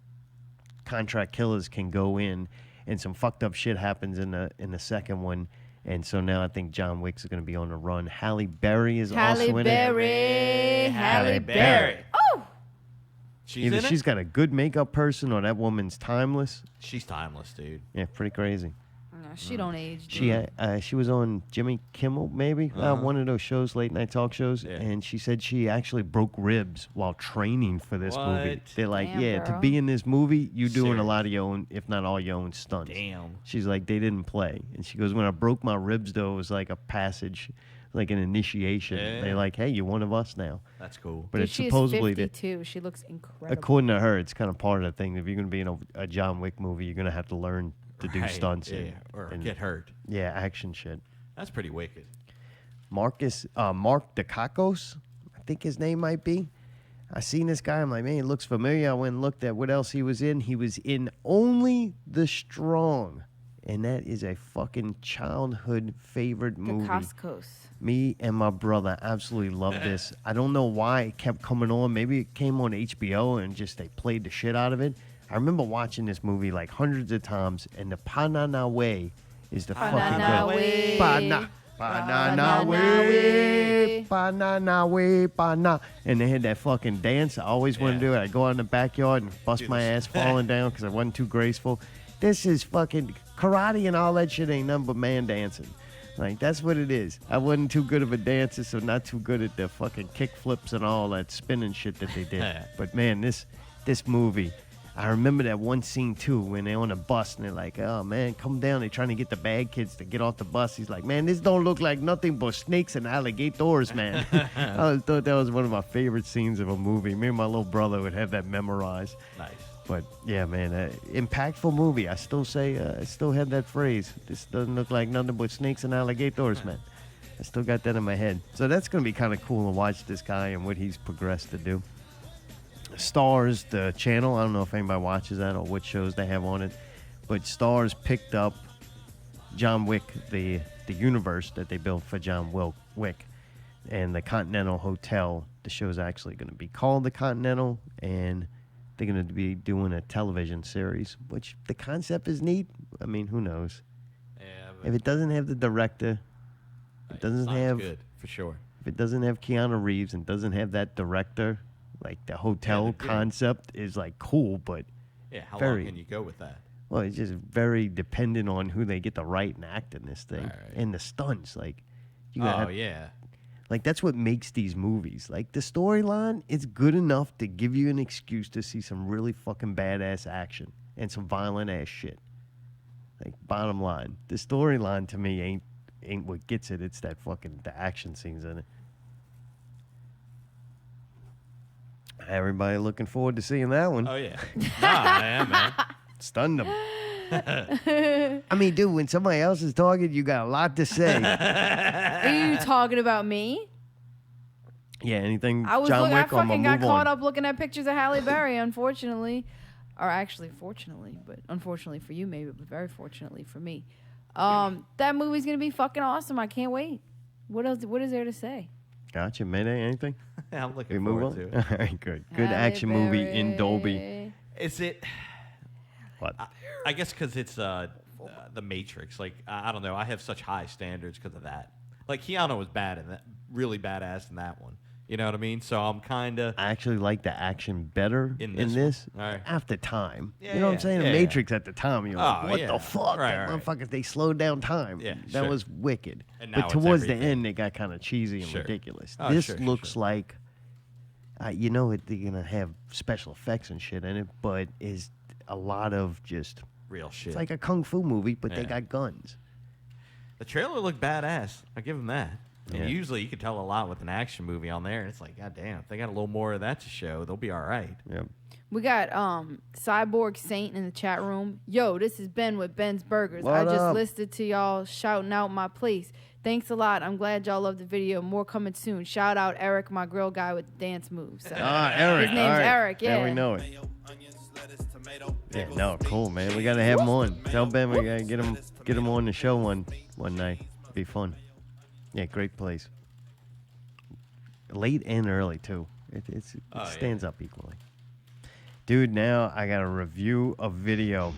contract killers can go in, and some fucked up shit happens in the second one. And so now I think John Wick is going to be on the run. Halle Berry is also in it. Halle Berry. Oh! She's in it? She's got a good makeup person, or that woman's timeless. She's timeless, dude. Yeah, pretty crazy. No, she don't age. She was on Jimmy Kimmel, maybe one of those shows, late night talk shows, and she said she actually broke ribs while training for this movie. What? They're like, Damn, to girl. be in this movie, you doing a Serious. lot of your own, if not all your own stunts. Damn. She's like, they didn't play, and she goes, when I broke my ribs, though, it was like a passage, like an initiation. Yeah. They're like, hey, you're one of us now. That's cool. But Dude, it's she supposedly is that. 52. She looks incredible. According to her, it's kind of part of the thing. If you're going to be in a John Wick movie, you're going to have to learn to do Right, stunts. yeah, or get hurt. Yeah, action shit. That's pretty wicked. Mark Dacacos, I think his name might be. I seen this guy. I'm like, man, he looks familiar. I went and looked at what else he was in. He was in Only the Strong. And that is a fucking childhood favorite movie. Cascos. Me and my brother absolutely love this. I don't know why it kept coming on. Maybe it came on HBO and just they played the shit out of it. I remember watching this movie like hundreds of times, and the Panana Way is the Banana fucking way. Banana way, banana way, banana. And they had that fucking dance. I always wanted to do it. I'd go out in the backyard and bust my ass falling down because I wasn't too graceful. This is fucking karate and all that shit ain't nothing but man dancing. Like, that's what it is. I wasn't too good of a dancer, so not too good at the fucking kick flips and all that spinning shit that they did. But, man, this movie, I remember that one scene, too, when they're on a bus and they're like, oh, man, come down. They're trying to get the bad kids to get off the bus. He's like, man, this don't look like nothing but snakes and alligators, man. I always thought that was one of my favorite scenes of a movie. Me and my little brother would have that memorized. Nice. But, yeah, man, impactful movie. I still say, I still have that phrase. This doesn't look like nothing but snakes and alligators, man. I still got that in my head. So that's going to be kind of cool to watch this guy and what he's progressed to do. Stars, the channel, I don't know if anybody watches that or what shows they have on it, but Stars picked up John Wick, the universe that they built for John Wick, and the Continental Hotel. The show's actually going to be called The Continental, and they're going to be doing a television series, which the concept is neat. I mean, who knows? Yeah, If it doesn't have the director, it doesn't have good for sure. If it doesn't have Keanu Reeves and doesn't have that director, like the hotel concept is like cool, but Yeah, how very, long can you go with that? Well, it's just very dependent on who they get to write and act in this thing, Right. and the stunts. Like, you gotta have, yeah. like that's what makes these movies. Like the storyline, it's good enough to give you an excuse to see some really fucking badass action and some violent ass shit. Like bottom line, the storyline to me ain't what gets it. It's that fucking the action scenes in it. Everybody looking forward to seeing that one. Oh, yeah. I am, man. Stunned them. I mean, dude, when somebody else is talking, you got a lot to say. Are you talking about me? Yeah, anything I John I Wick, I'm fucking gonna got move caught on. up looking at pictures of Halle Berry, unfortunately. Or actually, fortunately, but unfortunately for you, maybe, but very fortunately for me. That movie's gonna be fucking awesome. I can't wait. What else? What is there to say? Gotcha, Mayday, anything? I'm looking We move forward on? to it. All right, good. Good Halle action movie in Dolby. Berry. Is it? What? I guess because it's the Matrix. Like I don't know. I have such high standards because of that. Like Keanu was bad in that, really badass in that one. You know what I mean? So I'm kind of. I actually like the action better in this one. All right. after time. Yeah, you know what yeah, I'm saying? yeah. The Matrix at the time, you're like, Oh, what yeah. the fuck? Right, That right. motherfuckers, they slowed down time. Yeah, that sure. was wicked. And now But it's towards the everything. end, it got kind of cheesy and Sure. ridiculous. Oh, This sure, looks like, You know they're gonna have special effects and shit in it, but is a lot of just real shit. It's like a kung fu movie, but they Yeah. got guns. The trailer looked badass. I give them that. Yeah. And usually you can tell a lot with an action movie on there. And it's like, God damn, if they got a little more of that to show, they'll be all right. Yep. We got Cyborg Saint in the chat room. Yo, this is Ben with Ben's Burgers. What I just up? listened to y'all shouting out my place. Thanks a lot. I'm glad y'all loved the video. More coming soon. Shout out Eric, my grill guy with dance moves. So, Eric. his name's all right. Eric. Yeah. we know it. Yeah, no, cool, man. We gotta have him on. Tell Ben we gotta get him on the show one night. Be fun. Yeah, great place. Late and early too. It stands up equally. Dude, now I got a review of video.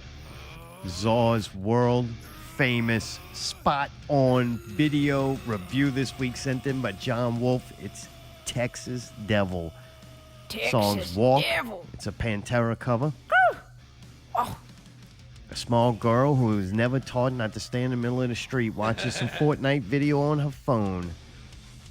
Zaw's world famous spot on video review this week sent in by John Wolf. It's Texas Devil. Songs Walk. Devil. It's a Pantera cover. A small girl who was never taught not to stand in the middle of the street watches some Fortnite video on her phone.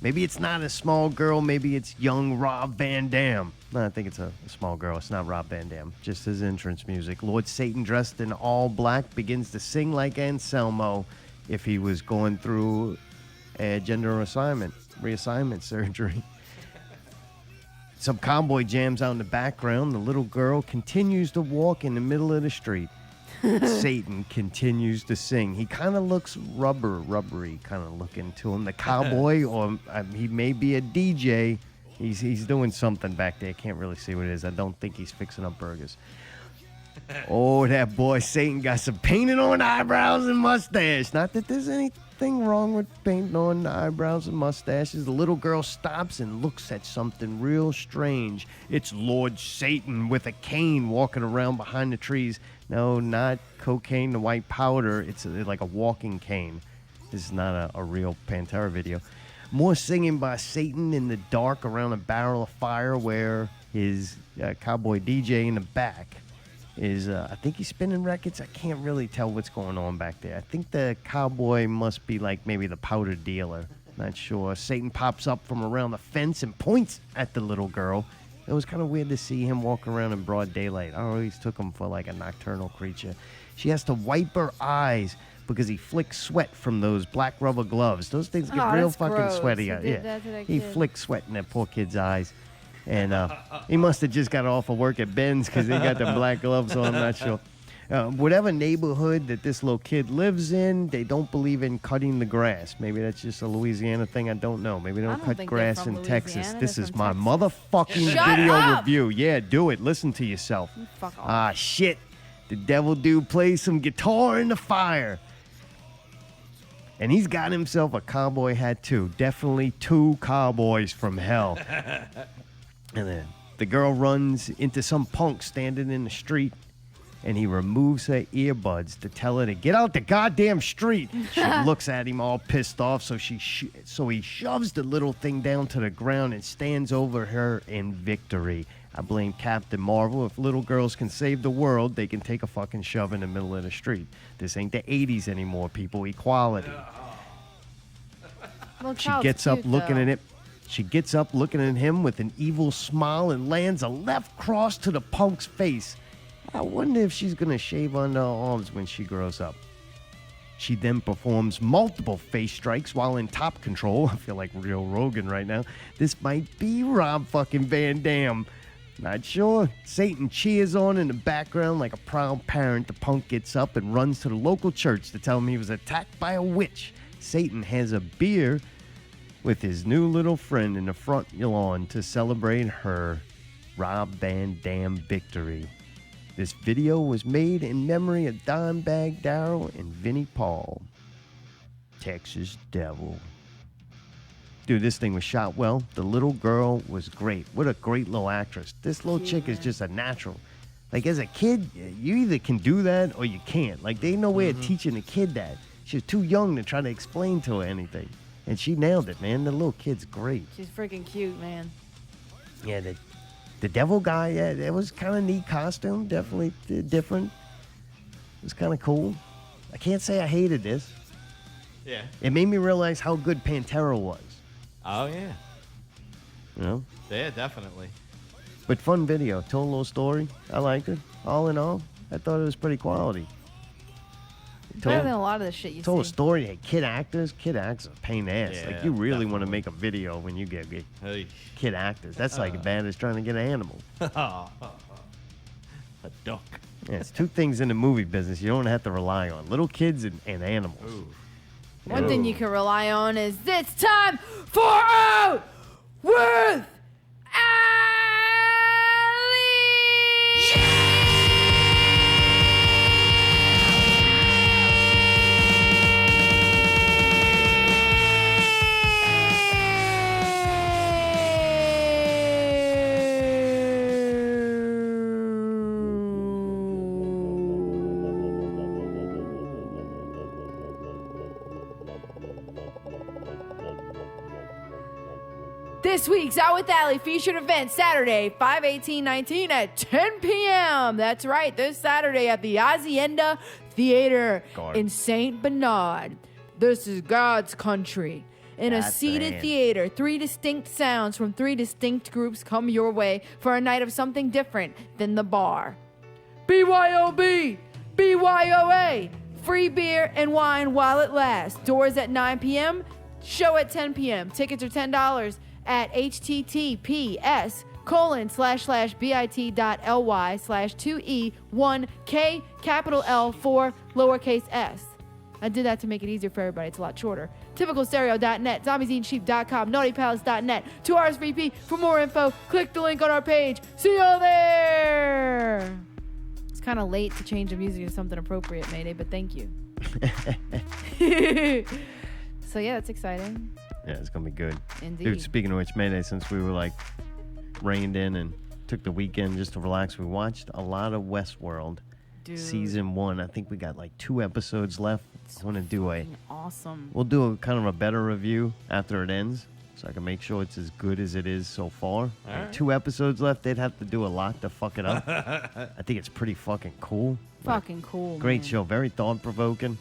Maybe it's not a small girl. Maybe it's young Rob Van Dam. No, I think it's a small girl. It's not Rob Van Dam. Just his entrance music. Lord Satan, dressed in all black, begins to sing like Anselmo if he was going through a gender reassignment surgery. Some cowboy jams out in the background. The little girl continues to walk in the middle of the street. Satan continues to sing. He kind of looks rubbery kind of looking to him. The cowboy, or he may be a DJ. He's doing something back there. Can't really see what it is. I don't think he's fixing up burgers. Oh, that boy Satan got some painted on eyebrows and mustache. Not that there's anything wrong with painting on eyebrows and mustaches. The little girl stops and looks at something real strange. It's Lord Satan with a cane walking around behind the trees. No, not cocaine, the white powder. It's like a walking cane. This is not a real Pantera video. More singing by Satan in the dark around a barrel of fire where his cowboy DJ in the back is, I think he's spinning records. I can't really tell what's going on back there. I think the cowboy must be like maybe the powder dealer. Not sure. Satan pops up from around the fence and points at the little girl. It was kind of weird to see him walk around in broad daylight. I always took him for like a nocturnal creature. She has to wipe her eyes because he flicks sweat from those black rubber gloves. Those things get real that's fucking gross. sweaty. He did that to that He kid. flicked sweat in that poor kid's eyes. And he must have just got off of work at Ben's because he got the black gloves on. I'm not sure. Whatever neighborhood that this little kid lives in, they don't believe in cutting the grass. Maybe that's just a Louisiana thing. I don't know. Maybe they I don't don't cut think they're grass from in Texas. Louisiana. This They're is from my Texas. motherfucking Shut video up! review. Yeah, do it. Listen to yourself. Fuck off. Ah, shit. The devil dude plays some guitar in the fire. And he's got himself a cowboy hat, too. Definitely two cowboys from hell. And then the girl runs into some punk standing in the street, and he removes her earbuds to tell her to get out the goddamn street. She looks at him all pissed off, so he shoves the little thing down to the ground and stands over her in victory. I blame Captain Marvel. If little girls can save the world, they can take a fucking shove in the middle of the street. This ain't the 80s anymore, people. Equality. Little She child's gets up cute, looking though. at it. She gets up looking at him with an evil smile and lands a left cross to the punk's face. I wonder if she's going to shave under her arms when she grows up. She then performs multiple face strikes while in top control. I feel like Real Rogan right now. This might be Rob fucking Van Dam. Not sure. Satan cheers on in the background like a proud parent. The punk gets up and runs to the local church to tell him he was attacked by a witch. Satan has a beer with his new little friend in the front lawn to celebrate her Rob Van Dam victory. This video was made in memory of Dimebag Darel and Vinnie Paul. Texas Devil. Dude, this thing was shot well. The little girl was great. What a great little actress. This little chick is just a natural. Like, as a kid, you either can do that or you can't. Like, they ain't no way of teaching a kid that. She was too young to try to explain to her anything. And she nailed it, man. The little kid's great. She's freaking cute, man. Yeah, the devil guy, yeah, it was kind of neat costume. Definitely different. It was kind of cool. I can't say I hated this. Yeah. It made me realize how good Pantera was. Oh, yeah. You know? Yeah, definitely. But fun video. Told a little story. I liked it. All in all, I thought it was pretty quality. Better than a lot of the shit you Told a see. story. Hey, kid actors are a pain in the ass. Yeah, like, you really want to make a video when you get Hey. kid actors. That's like as bad as trying to get an animal. A duck. Yeah, it's two things in the movie business you don't have to rely on. Little kids and animals. One thing you can rely on is it's time for Out with This week's Out with Allie featured event Saturday, 5/18/19 at 10 p.m. That's right, this Saturday at the Hacienda Theater in St. Bernard. This is God's country. In a That's seated it. theater, 3 distinct sounds from 3 distinct groups come your way for a night of something different than the bar. BYOB, BYOA, free beer and wine while it lasts. Doors at 9 p.m., show at 10 p.m. Tickets are $10 at https://bit.ly/2E1K capital L 4 lowercase s. I did that to make it easier for everybody. It's a lot shorter. TypicalStereo.net, ZombieSeeingSheep.com, NaughtyPalace.net. To RSVP for more info, click the link on our page. See y'all there! It's kind of late to change the music to something appropriate, Mayday, but thank you. So yeah, that's exciting. Yeah, it's going to be good. Indeed. Dude, speaking of which, Mayday, since we were like reined in and took the weekend just to relax, we watched a lot of Westworld. Dude. Season 1. I think we got like 2 episodes left. I want to do Awesome. We'll do a kind of a better review after it ends, so I can make sure it's as good as it is so far. Like, right. 2 episodes left. They'd have to do a lot to fuck it up. I think it's pretty fucking cool. Fucking cool. Great man. show. Very thought-provoking.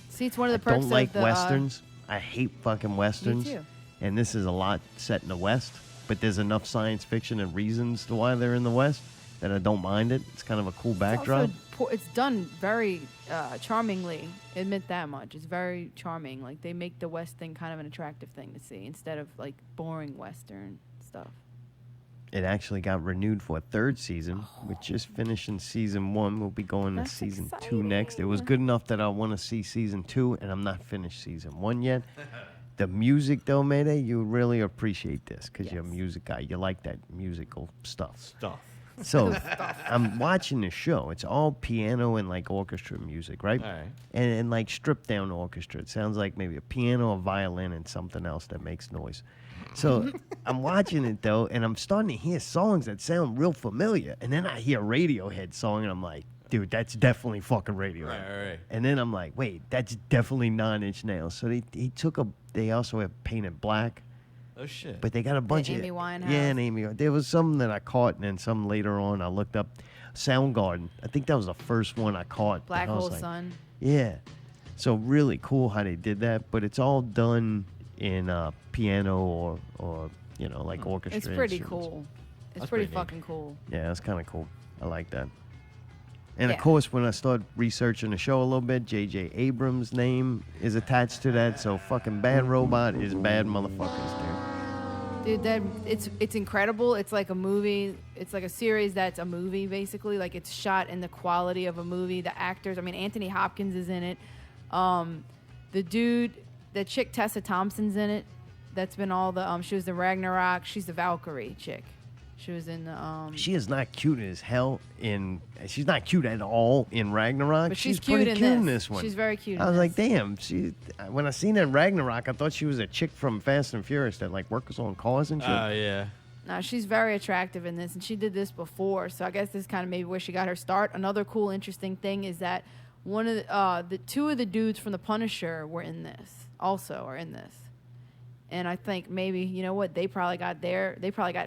See, it's one of the I perks don't like of the westerns. I hate fucking westerns. too. And this is a lot set in the West, but there's enough science fiction and reasons to why they're in the West that I don't mind it. It's kind of a cool backdrop. It's done very charmingly. Admit that much. It's very charming. Like, they make the West thing kind of an attractive thing to see instead of like boring Western stuff. It actually got renewed for a 3rd season. We're just finishing season 1. We'll be going to season 2 next. It was good enough that I want to see season 2, and I'm not finished season 1 yet. The music, though, Mayday, you really appreciate this because you're a music guy. You like that musical stuff. So I'm watching the show. It's all piano and like orchestra music, right? All right. And like stripped down orchestra. It sounds like maybe a piano, a violin, and something else that makes noise. So I'm watching it though, and I'm starting to hear songs that sound real familiar. And then I hear a Radiohead song, and I'm like, dude, that's definitely fucking Radiohead. Right. And then I'm like, wait, that's definitely 9 Inch Nails. So they also have Painted Black. Oh shit. But they got a bunch of Amy Winehouse. Yeah, and Amy. There was some that I caught, and then some later on I looked up. Soundgarden. I think that was the first one I caught. Black and I was Hole like, Sun. Yeah. So really cool how they did that, but it's all done in piano or like orchestra. It's pretty instruments. cool. It's That's pretty pretty neat. fucking cool. Yeah, that's kind of cool. I like that. And Yeah. of course, when I started researching the show a little bit, J.J. Abrams' name is attached to that. So fucking Bad Robot is bad motherfuckers, dude. Dude, it's incredible. It's like a movie. It's like a series that's a movie, basically. Like, it's shot in the quality of a movie. The actors, I mean, Anthony Hopkins is in it. The chick Tessa Thompson's in it. That's been all the, she was the Ragnarok. She's the Valkyrie chick. She was in the, She is not cute as hell she's not cute at all in Ragnarok. But she's pretty cute in cute in this. this one. She's very cute I in was like, this. damn. When I seen her in Ragnarok, I thought she was a chick from Fast and Furious that like works on cars and shit. Yeah. no, she's very attractive in this, and she did this before. So I guess this is kind of maybe where she got her start. Another cool, interesting thing is that one of the 2 of the dudes from The Punisher were in this, also are in this. And I think maybe, you know what, they probably got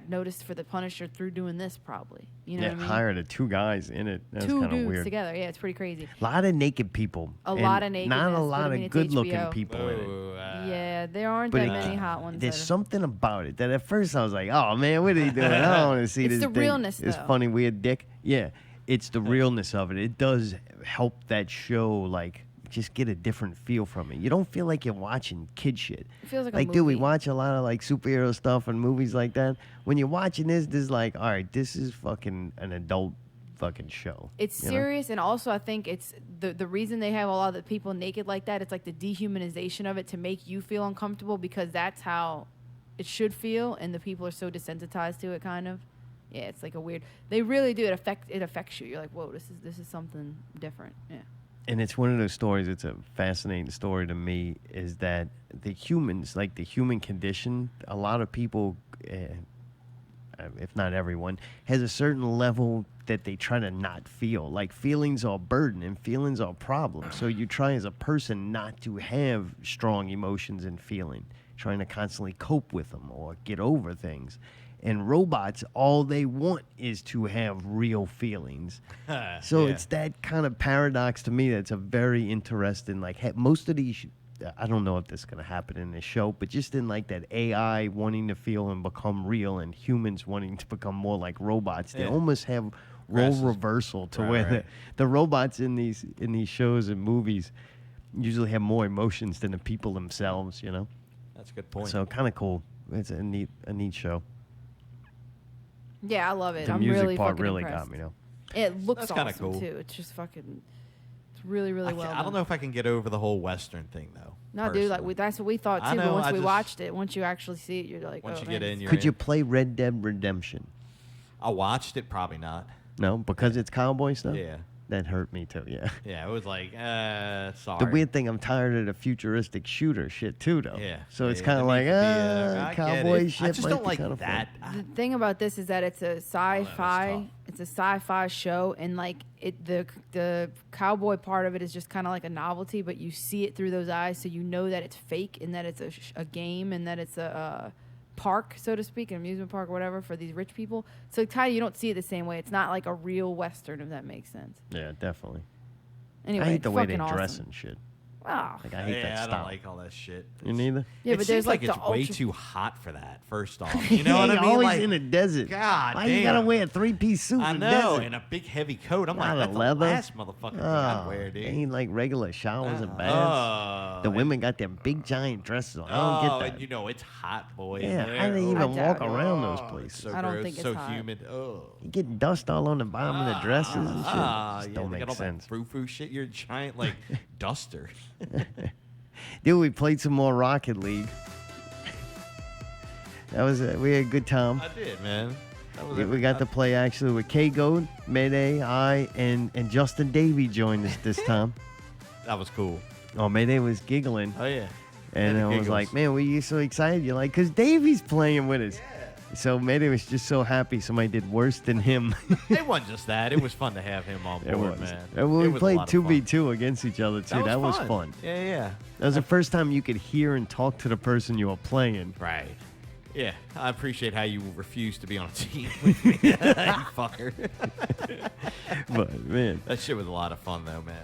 noticed for the Punisher through doing this probably. You know what I mean? Hired the 2 guys in it. That's Two kind of dudes weird. together. Yeah, it's pretty crazy. A lot of naked people. A and lot of nakedness. Not a but lot I mean, of it's good-looking HBO. people in it. Yeah, there aren't But that it- many hot ones. There's that are- something about it that at first I was like, oh man, what are they doing? I don't want to see It's this the thing. realness, This though. funny, weird dick. Yeah, it's the realness of it. It does help that show, like, just get a different feel from it. You don't feel like you're watching kid shit. It feels like a dude, we movie. watch a lot of like superhero stuff and movies like that. When you're watching this is like, all right, this is fucking an adult fucking show. It's you know? serious, and also I think it's the reason they have a lot of the people naked like that. It's like the dehumanization of it to make you feel uncomfortable because that's how it should feel, and the people are so desensitized to it, kind of. Yeah, it's like a weird. They really do. It affects you. You're like, whoa, this is something different. Yeah. And it's one of those stories, it's a fascinating story to me, is that the humans, like the human condition, a lot of people, if not everyone, has a certain level that they try to not feel. Like feelings are a burden and feelings are a problem. So you try as a person not to have strong emotions and feeling, trying to constantly cope with them or get over things. And robots, all they want is to have real feelings. So it's that kind of paradox to me that's a very interesting, like most of these, I don't know if this is going to happen in this show, but just in like that AI wanting to feel and become real and humans wanting to become more like robots, they almost have role reversal to where the robots in these shows and movies usually have more emotions than the people themselves, you know? That's a good point. So kind of cool. It's a neat show. Yeah, I love it. The I'm music really part fucking really impressed. got me, though. It looks That's kinda awesome cool. too. It's just fucking. It's really well I done. don't know if I can get over the whole Western thing though. No, dude, like that's what we thought I too. know, But once I we just- watched it, once you actually see it, you're like, Once oh, you man. get in, you're Could in. you play Red Dead Redemption? I watched it, probably not. No, because it's cowboy stuff? Yeah. That hurt me too, yeah. Yeah, it was like, sorry. The weird thing, I'm tired of the futuristic shooter shit too, though. Yeah. So it's Yeah, kind of there like, needs to be I get cowboy it. shit. I just might don't be like kinda that. The thing about this is that it's a sci-fi. It's a sci-fi show, and like the cowboy part of it is just kind of like a novelty, but you see it through those eyes, so you know that it's fake and that it's a game and that it's a park, so to speak, an amusement park or whatever for these rich people. So kind of you don't see it the same way. It's not like a real Western, if that makes sense. Yeah, definitely. Anyway, I hate the way they fucking dress awesome. and shit. Oh. Like, I hate that I style. don't like all that shit. You neither? Yeah, it but seems there's like like it's the way ultra- too hot for that. First off, you know what I You're mean? always Like, in a desert. God Why damn. you gotta wear a 3-piece suit I in the know, desert? and a big heavy coat. I'm Not like, a that's leather. the last motherfucking thing I'd wear, dude. Ain't like regular showers and baths. Oh, the women got them big giant dresses on. I don't get that. and you know it's hot, boy. in Yeah, there. how do they Oh, even walk doubt it. around those places? So I don't gross, think it's so hot. humid. Oh. You get dust all on the bottom of the dresses and shit. Just Yeah, don't they make got all sense. that frou-frou shit. You're a giant like duster. Dude, we played some more Rocket League. We had a good time. I did, man. That was We got to play actually with K-Goat, Mayday, I, and Justin Davey joined us this time. That was cool. Oh, Mayday was giggling. Oh yeah. And Had the I was giggles. like, man, you so excited? You're like, because Davey's playing with us. So Mayday was just so happy somebody did worse than him. It wasn't just that. It was fun to have him on It board, was. man. And It we was a played lot of fun. 2v2 against each other, too. That was fun. Yeah, yeah. That was the first time you could hear and talk to the person you were playing. Right. Yeah, I appreciate how you refused to be on a team with me, you fucker. But, man. That shit was a lot of fun, though, man.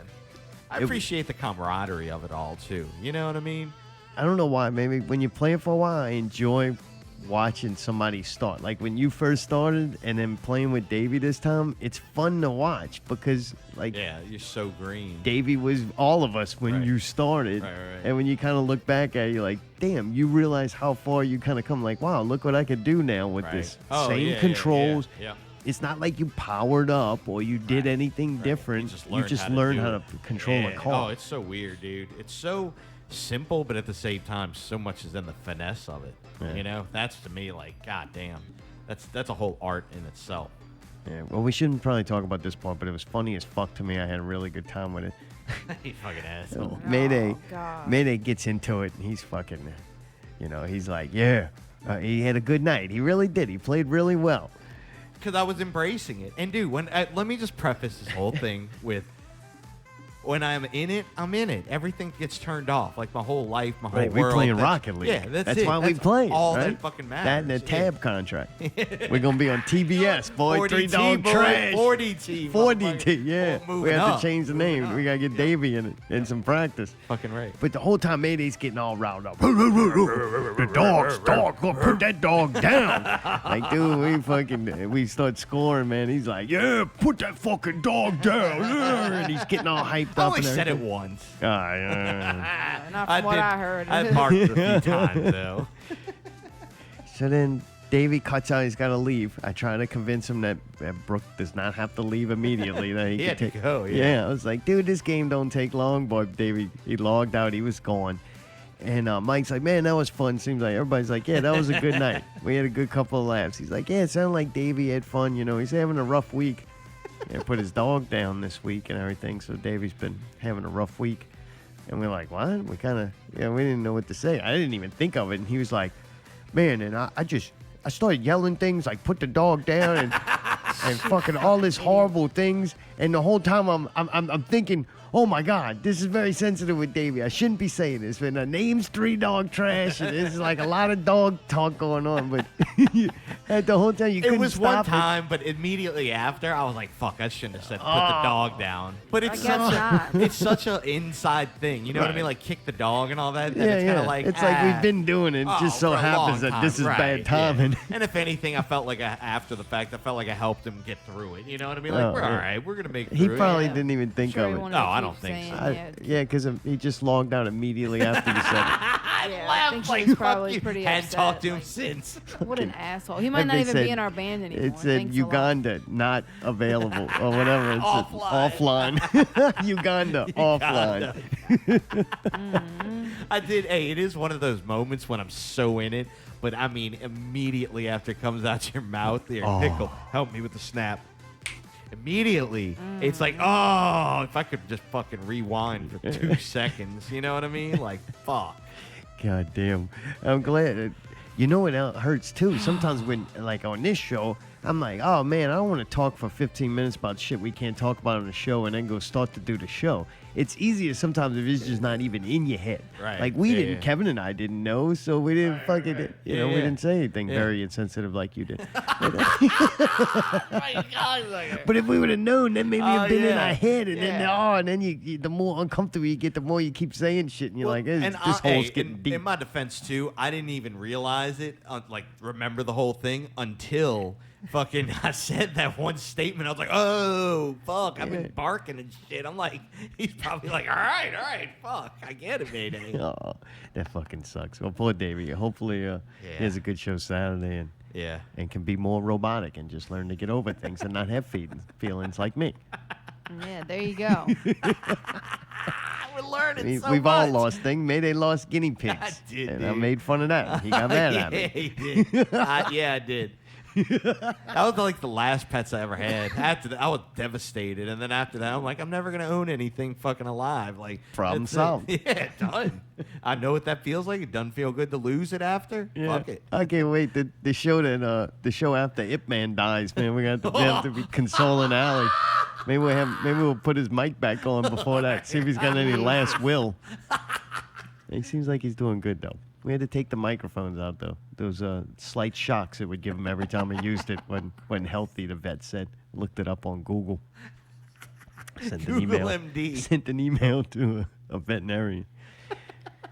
I It- appreciate the camaraderie of it all, too. You know what I mean? I don't know why. Maybe when you play it for a while, I enjoy watching somebody start. Like when you first started and then playing with Davey this time, it's fun to watch because, like, Yeah, you're so green. Davey was all of us when Right. you started. Right, right. And when you kind of look back at it, you're like, damn, you realize how far you kind of come. Like, wow, look what I could do now with Right. this. Oh, Same yeah, yeah, controls. yeah. It's not like you powered up or you did anything different. You just learned how to control a Yeah. car. Oh, it's so weird, dude. It's so simple, but at the same time, so much is in the finesse of it. Yeah. You know, that's to me like, god damn, that's a whole art in itself. Yeah, well, we shouldn't probably talk about this part, but it was funny as fuck to me. I had a really good time with it. You fucking asshole. Mayday, God. Mayday gets into it, and he's fucking, he's like, yeah, he had a good night. He really did. He played really well. Because I was embracing it. And dude, let me just preface this whole thing with, when I'm in it, I'm in it. Everything gets turned off. Like my whole life, my whole Right, we world. playing that's- Rocket League. Yeah, that's it. why we That's play. all right? that fucking matters. That and the tab contract. We're gonna be on TBS, boy. 40T, Three dog boy, trash. 40T, 40T. Yeah. moving We have up, to change the name. We gotta get Davey in it in some practice. Fucking right. But the whole time Mayday's getting all riled up. The dog's dog. Go put that dog down. Like, dude, we start scoring, man. He's like, yeah, put that fucking dog down. Yeah. And he's getting all hyped I up. only and said it everything. once. Not from what I heard. I've marked it a few times, though. So then Davey cuts out. He's got to leave. I try to convince him that Brooke does not have to leave immediately. That he He can had to take. go, yeah. I was like, dude, this game don't take long. But Davey, he logged out. He was gone. And Mike's like, man, that was fun. Seems like everybody's like, yeah, that was a good night. We had a good couple of laughs. He's like, yeah, it sounded like Davey had fun. You know, he's having a rough week. And put his dog down this week and everything. So Davey's been having a rough week. And we're like, what? We kind of, we didn't know what to say. I didn't even think of it. And he was like, man, and I started yelling things like put the dog down and fucking all this horrible things. And the whole time I'm thinking, oh my God, this is very sensitive with Davey. I shouldn't be saying this, but the name's Three Dog Trash. And there's like a lot of dog talk going on. But at the whole time you couldn't It was stop one time, but immediately after, I was like, fuck, I shouldn't have said put the dog down. But it's guess such an inside thing. You know what I mean? Like kick the dog and all that. And Yeah, it's kind of like, it's like we've been doing it. It just so for a happens long that this is time, bad right, timing. yeah. And if anything, I felt like after the fact, I felt like I helped him get through it. You know what I mean? Like, Oh, we're yeah. all right. We're going to make it He through probably it. didn't even think Sure he of it. wanted No, to I keep don't think so. saying, Yeah, because he just logged out immediately after you said it. I think he was probably pretty Hadn't upset. talked to him like, since. What an asshole. He might And not they even said- be in our band anymore. It said Thanks a lot. Uganda not available or whatever. It's offline. Uganda offline. I did. Hey, it is one of those moments when I'm so in it, but I mean, immediately after it comes out your mouth, there, Pickle, help me with the snap. Immediately, it's like, oh, if I could just fucking rewind for 2 seconds, you know what I mean? Like, fuck. God damn. I'm glad. You know what else hurts too? Sometimes when, like on this show, I'm like, oh man, I don't want to talk for 15 minutes about shit we can't talk about on the show and then go start to do the show. It's easier sometimes if it's just not even in your head. Right. Like we Yeah, didn't, yeah. Kevin and I didn't know, so we didn't fucking, we Yeah, yeah. didn't say anything Yeah. very insensitive like you did. But if we would have known, then maybe it'd been in our head, and then you, the more uncomfortable you get, the more you keep saying shit, and you're like, this hole's getting deep. In my defense too, I didn't even realize it, like remember the whole thing until fucking I said that one statement. I was like, oh fuck, I've been barking and shit. I'm like, he's probably like, all right, fuck, I get it, Mayday. Oh, that fucking sucks. Well, poor Davey. Hopefully, he has a good show Saturday and can be more robotic and just learn to get over things and not have feelings like me. Yeah, there you go. We're learning so We've much. all lost things. Mayday lost guinea pigs. I did, and I dude. made fun of that. He got mad at me. Yeah, he did. Yeah, I did. That was like the last pets I ever had. After that, I was devastated, and then after that, I'm like, I'm never gonna own anything fucking alive. Like Problem that's it. solved. Yeah, done. I know what that feels like. It doesn't feel good to lose it after. Fuck it. I can't wait. The show after Ip Man dies, man. We have to be consoling Allie. Maybe we'll put his mic back on before that. See if he's got any last will. He seems like he's doing good though. We had to take the microphones out though. Those slight shocks it would give him every time he used it when healthy. The vet said. Looked it up on Google. Sent an Google email. MD. Sent an email to a veterinarian.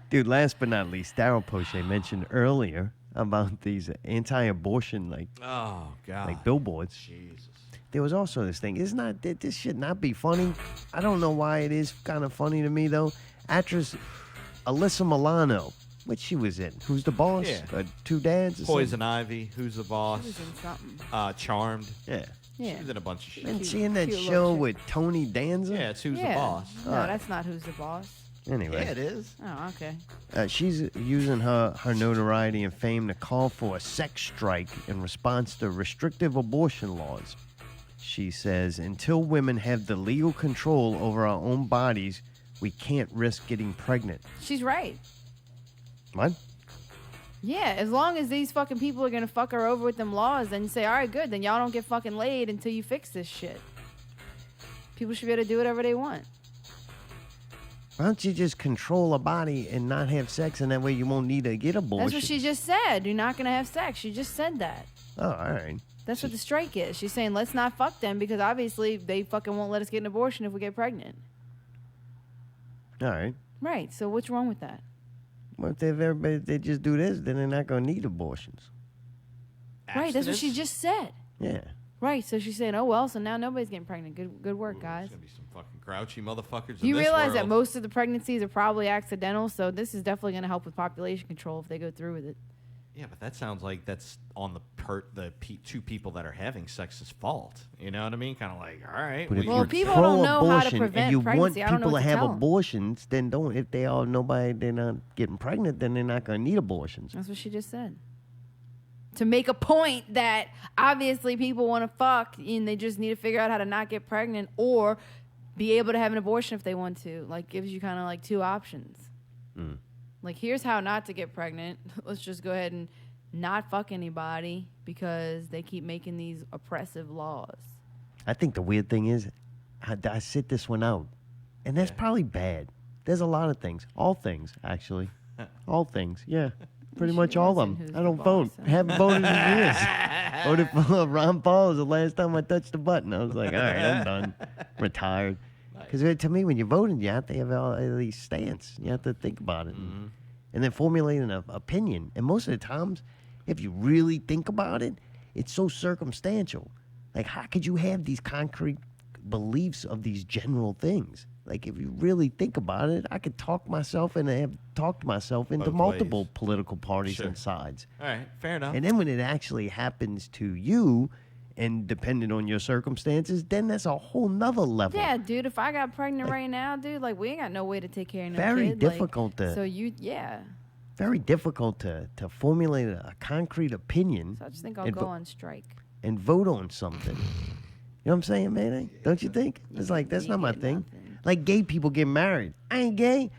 Dude, last but not least, Darel Poche mentioned earlier about these anti-abortion Oh god. like billboards. Jesus. There was also this thing. This should not be funny. I don't know why it is kind of funny to me though. Actress Alyssa Milano, which she was in. Who's the boss? Yeah. Two Dads. Or Poison Ivy. Who's the boss? She was in something. Charmed. Yeah. Yeah. She was in a bunch of shit. Isn't she in that cute show little chick. with Tony Danza? Yeah, it's Who's Yeah. the Boss. No, that's not Who's the Boss. Anyway. Yeah, it is. Oh, okay. She's using her notoriety and fame to call for a sex strike in response to restrictive abortion laws. She says, until women have the legal control over our own bodies, we can't risk getting pregnant. She's right. What? Yeah, as long as these fucking people are gonna fuck her over with them laws, then you say, all right, good, then y'all don't get fucking laid until you fix this shit. People should be able to do whatever they want. Why don't you just control a body and not have sex, and that way you won't need to get abortion? That's what she just said. You're not going to have sex. She just said that. Oh, all right. That's what the strike is. She's saying, let's not fuck them because obviously they fucking won't let us get an abortion if we get pregnant. All right. Right. So what's wrong with that? Well, if they just do this, then they're not going to need abortions. Right. That's what she just said. Yeah. Right. So she's saying, oh, well, so now nobody's getting pregnant. Good work, guys. Some fucking grouchy motherfuckers. You in this realize that world. most of the pregnancies are probably accidental, so this is definitely going to help with population control if they go through with it. Yeah, but that sounds like that's on the two people that are having sex's fault. You know what I mean? Kind of like, all right. But if Well, you're people don't know how to pro-abortion prevent and you pregnancy, I want don't know people what to to have tell 'em. abortions, then don't. If they're not getting pregnant, then they're not going to need abortions. That's what she just said. To make a point that obviously people want to fuck and they just need to figure out how to not get pregnant or be able to have an abortion if they want to. Like, gives you kind of like two options. Like, here's how not to get pregnant. Let's just go ahead and not fuck anybody because they keep making these oppressive laws. I think the weird thing is, I sit this one out, and that's probably bad. There's a lot of things. All things, actually. All things, yeah. Pretty much all of them. I don't vote. Haven't voted in years. Voted for Ron Paul was the last time I touched the button. I was like, all right, I'm done. Retired. Because to me, when you're voting, you have to have all these stance. You have to think about it. And then formulate an opinion. And most of the times, if you really think about it, it's so circumstantial. Like, how could you have these concrete beliefs of these general things? Like, if you really think about it, I could talk myself and I have talked myself into Both multiple ways. political parties Sure. and sides. All right, fair enough. And then when it actually happens to you, and depending on your circumstances, then that's a whole nother level. Yeah, dude, if I got pregnant right now, dude, like, we ain't got no way to take care of no Very kid. difficult like, to- So yeah. Very difficult to formulate a concrete opinion So I just think I'll and go vo- on strike. and vote on something. You know what I'm saying, man? Don't you think? It's like, that's not my thing. Like, gay people get married. I ain't gay,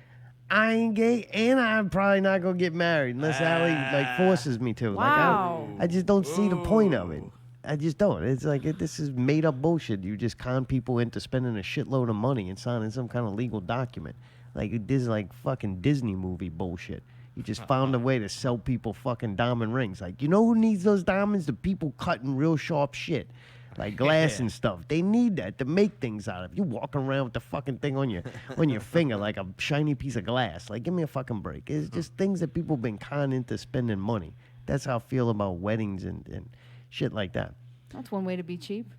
and I'm probably not going to get married unless Allie, like, forces me to. Wow. Like, I just don't see the point of it. I just don't. It's like, this is made-up bullshit. You just con people into spending a shitload of money and signing some kind of legal document. Like, this is like fucking Disney movie bullshit. You just found a way to sell people fucking diamond rings. Like, you know who needs those diamonds? The people cutting real sharp shit. Like glass and stuff. They need that to make things out of. You walking around with the fucking thing on your finger like a shiny piece of glass. Like, give me a fucking break. It's just things that people been conned into spending money. That's how I feel about weddings and shit like that. That's one way to be cheap.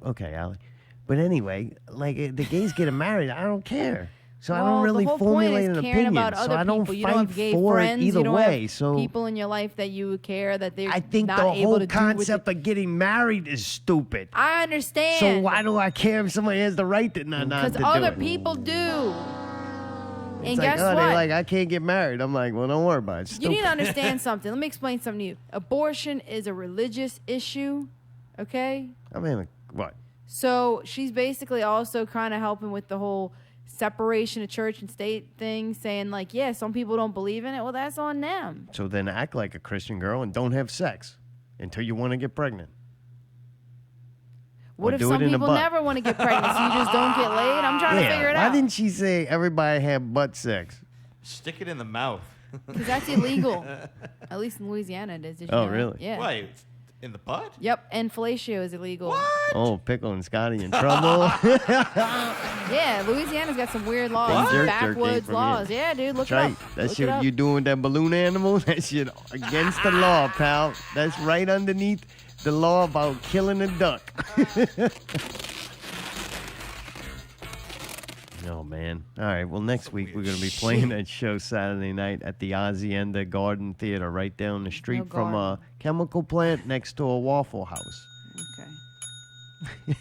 Okay, Allie. But anyway, like, the gays getting married, I don't care. So I Well, don't really the whole formulate point is an caring opinion. about So other I don't people. You don't fight have gay for friends, it either you don't way. Have So people in your life that you care that they're I think not the able whole to do concept of getting married is stupid. I understand. So why do I care if somebody has the right to not Because to do other it? people do. And It's guess like, oh, what? they're like, I can't get married. I'm like, well, don't worry about it. It's You stupid. need to understand something. Let me explain something to you. Abortion is a religious issue, okay? I mean, what? So she's basically also kind of helping with the whole separation of church and state thing, saying like, yeah, some people don't believe in it. Well, that's on them. So then act like a Christian girl and don't have sex until you want to get pregnant. What Or if do some it in the people butt. never want to get pregnant, so you just don't get laid? I'm trying to figure it Why out. didn't she say everybody had butt sex? Stick it in the mouth. Because that's illegal. At least in Louisiana it is. Did you Oh, know? really? Yeah. Wait, in the butt? Yep, and fellatio is illegal. Oh, Pickle and Scotty in trouble. Yeah, Louisiana's got some weird laws, What? Jerk jerking backwoods from laws. here. Yeah, dude, look That's right. it up. That Look shit it up. you doing with that balloon animal, that shit against the law, pal. That's right underneath the law about killing a duck. No, man. All right, well, next week we're going to be playing that show Saturday night at the Hacienda Garden Theater right down the street from a chemical plant next to a Waffle House. Okay.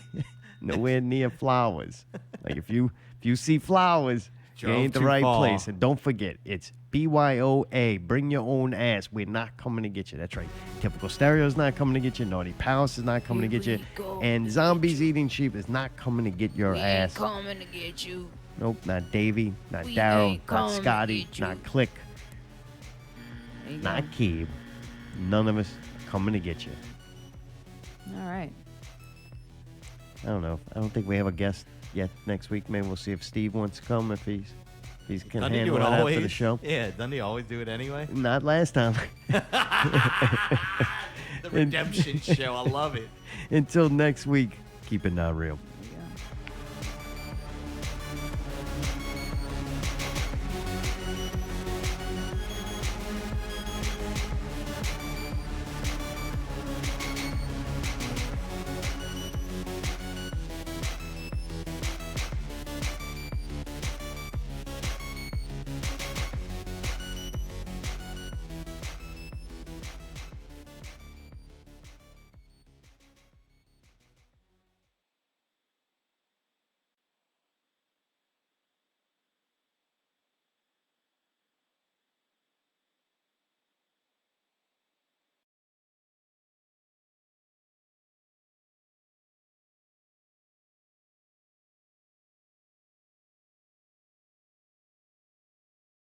Nowhere near flowers. Like, if you see flowers, you Drove ain't the too right far. place. And don't forget, it's BYOA. Bring your own ass. We're not coming to get you. That's right. Typical Stereo's not coming to get you. Naughty Palace is not coming to get you. And Zombies Eating Sheep is not coming to get your ass. coming to get you. Nope, not Davey, not We Darel, ain't not coming to Scotty, get you. not Click, There you not Keeb. None of us are coming to get you. All right. I don't know. I don't think we have a guest Yeah, next week maybe we'll see if Steve wants to come, if he's can Doesn't he handle do it it after always? the show. Yeah, doesn't he always do it anyway? Not last time. The redemption show. I love it. Until next week, keep it not real.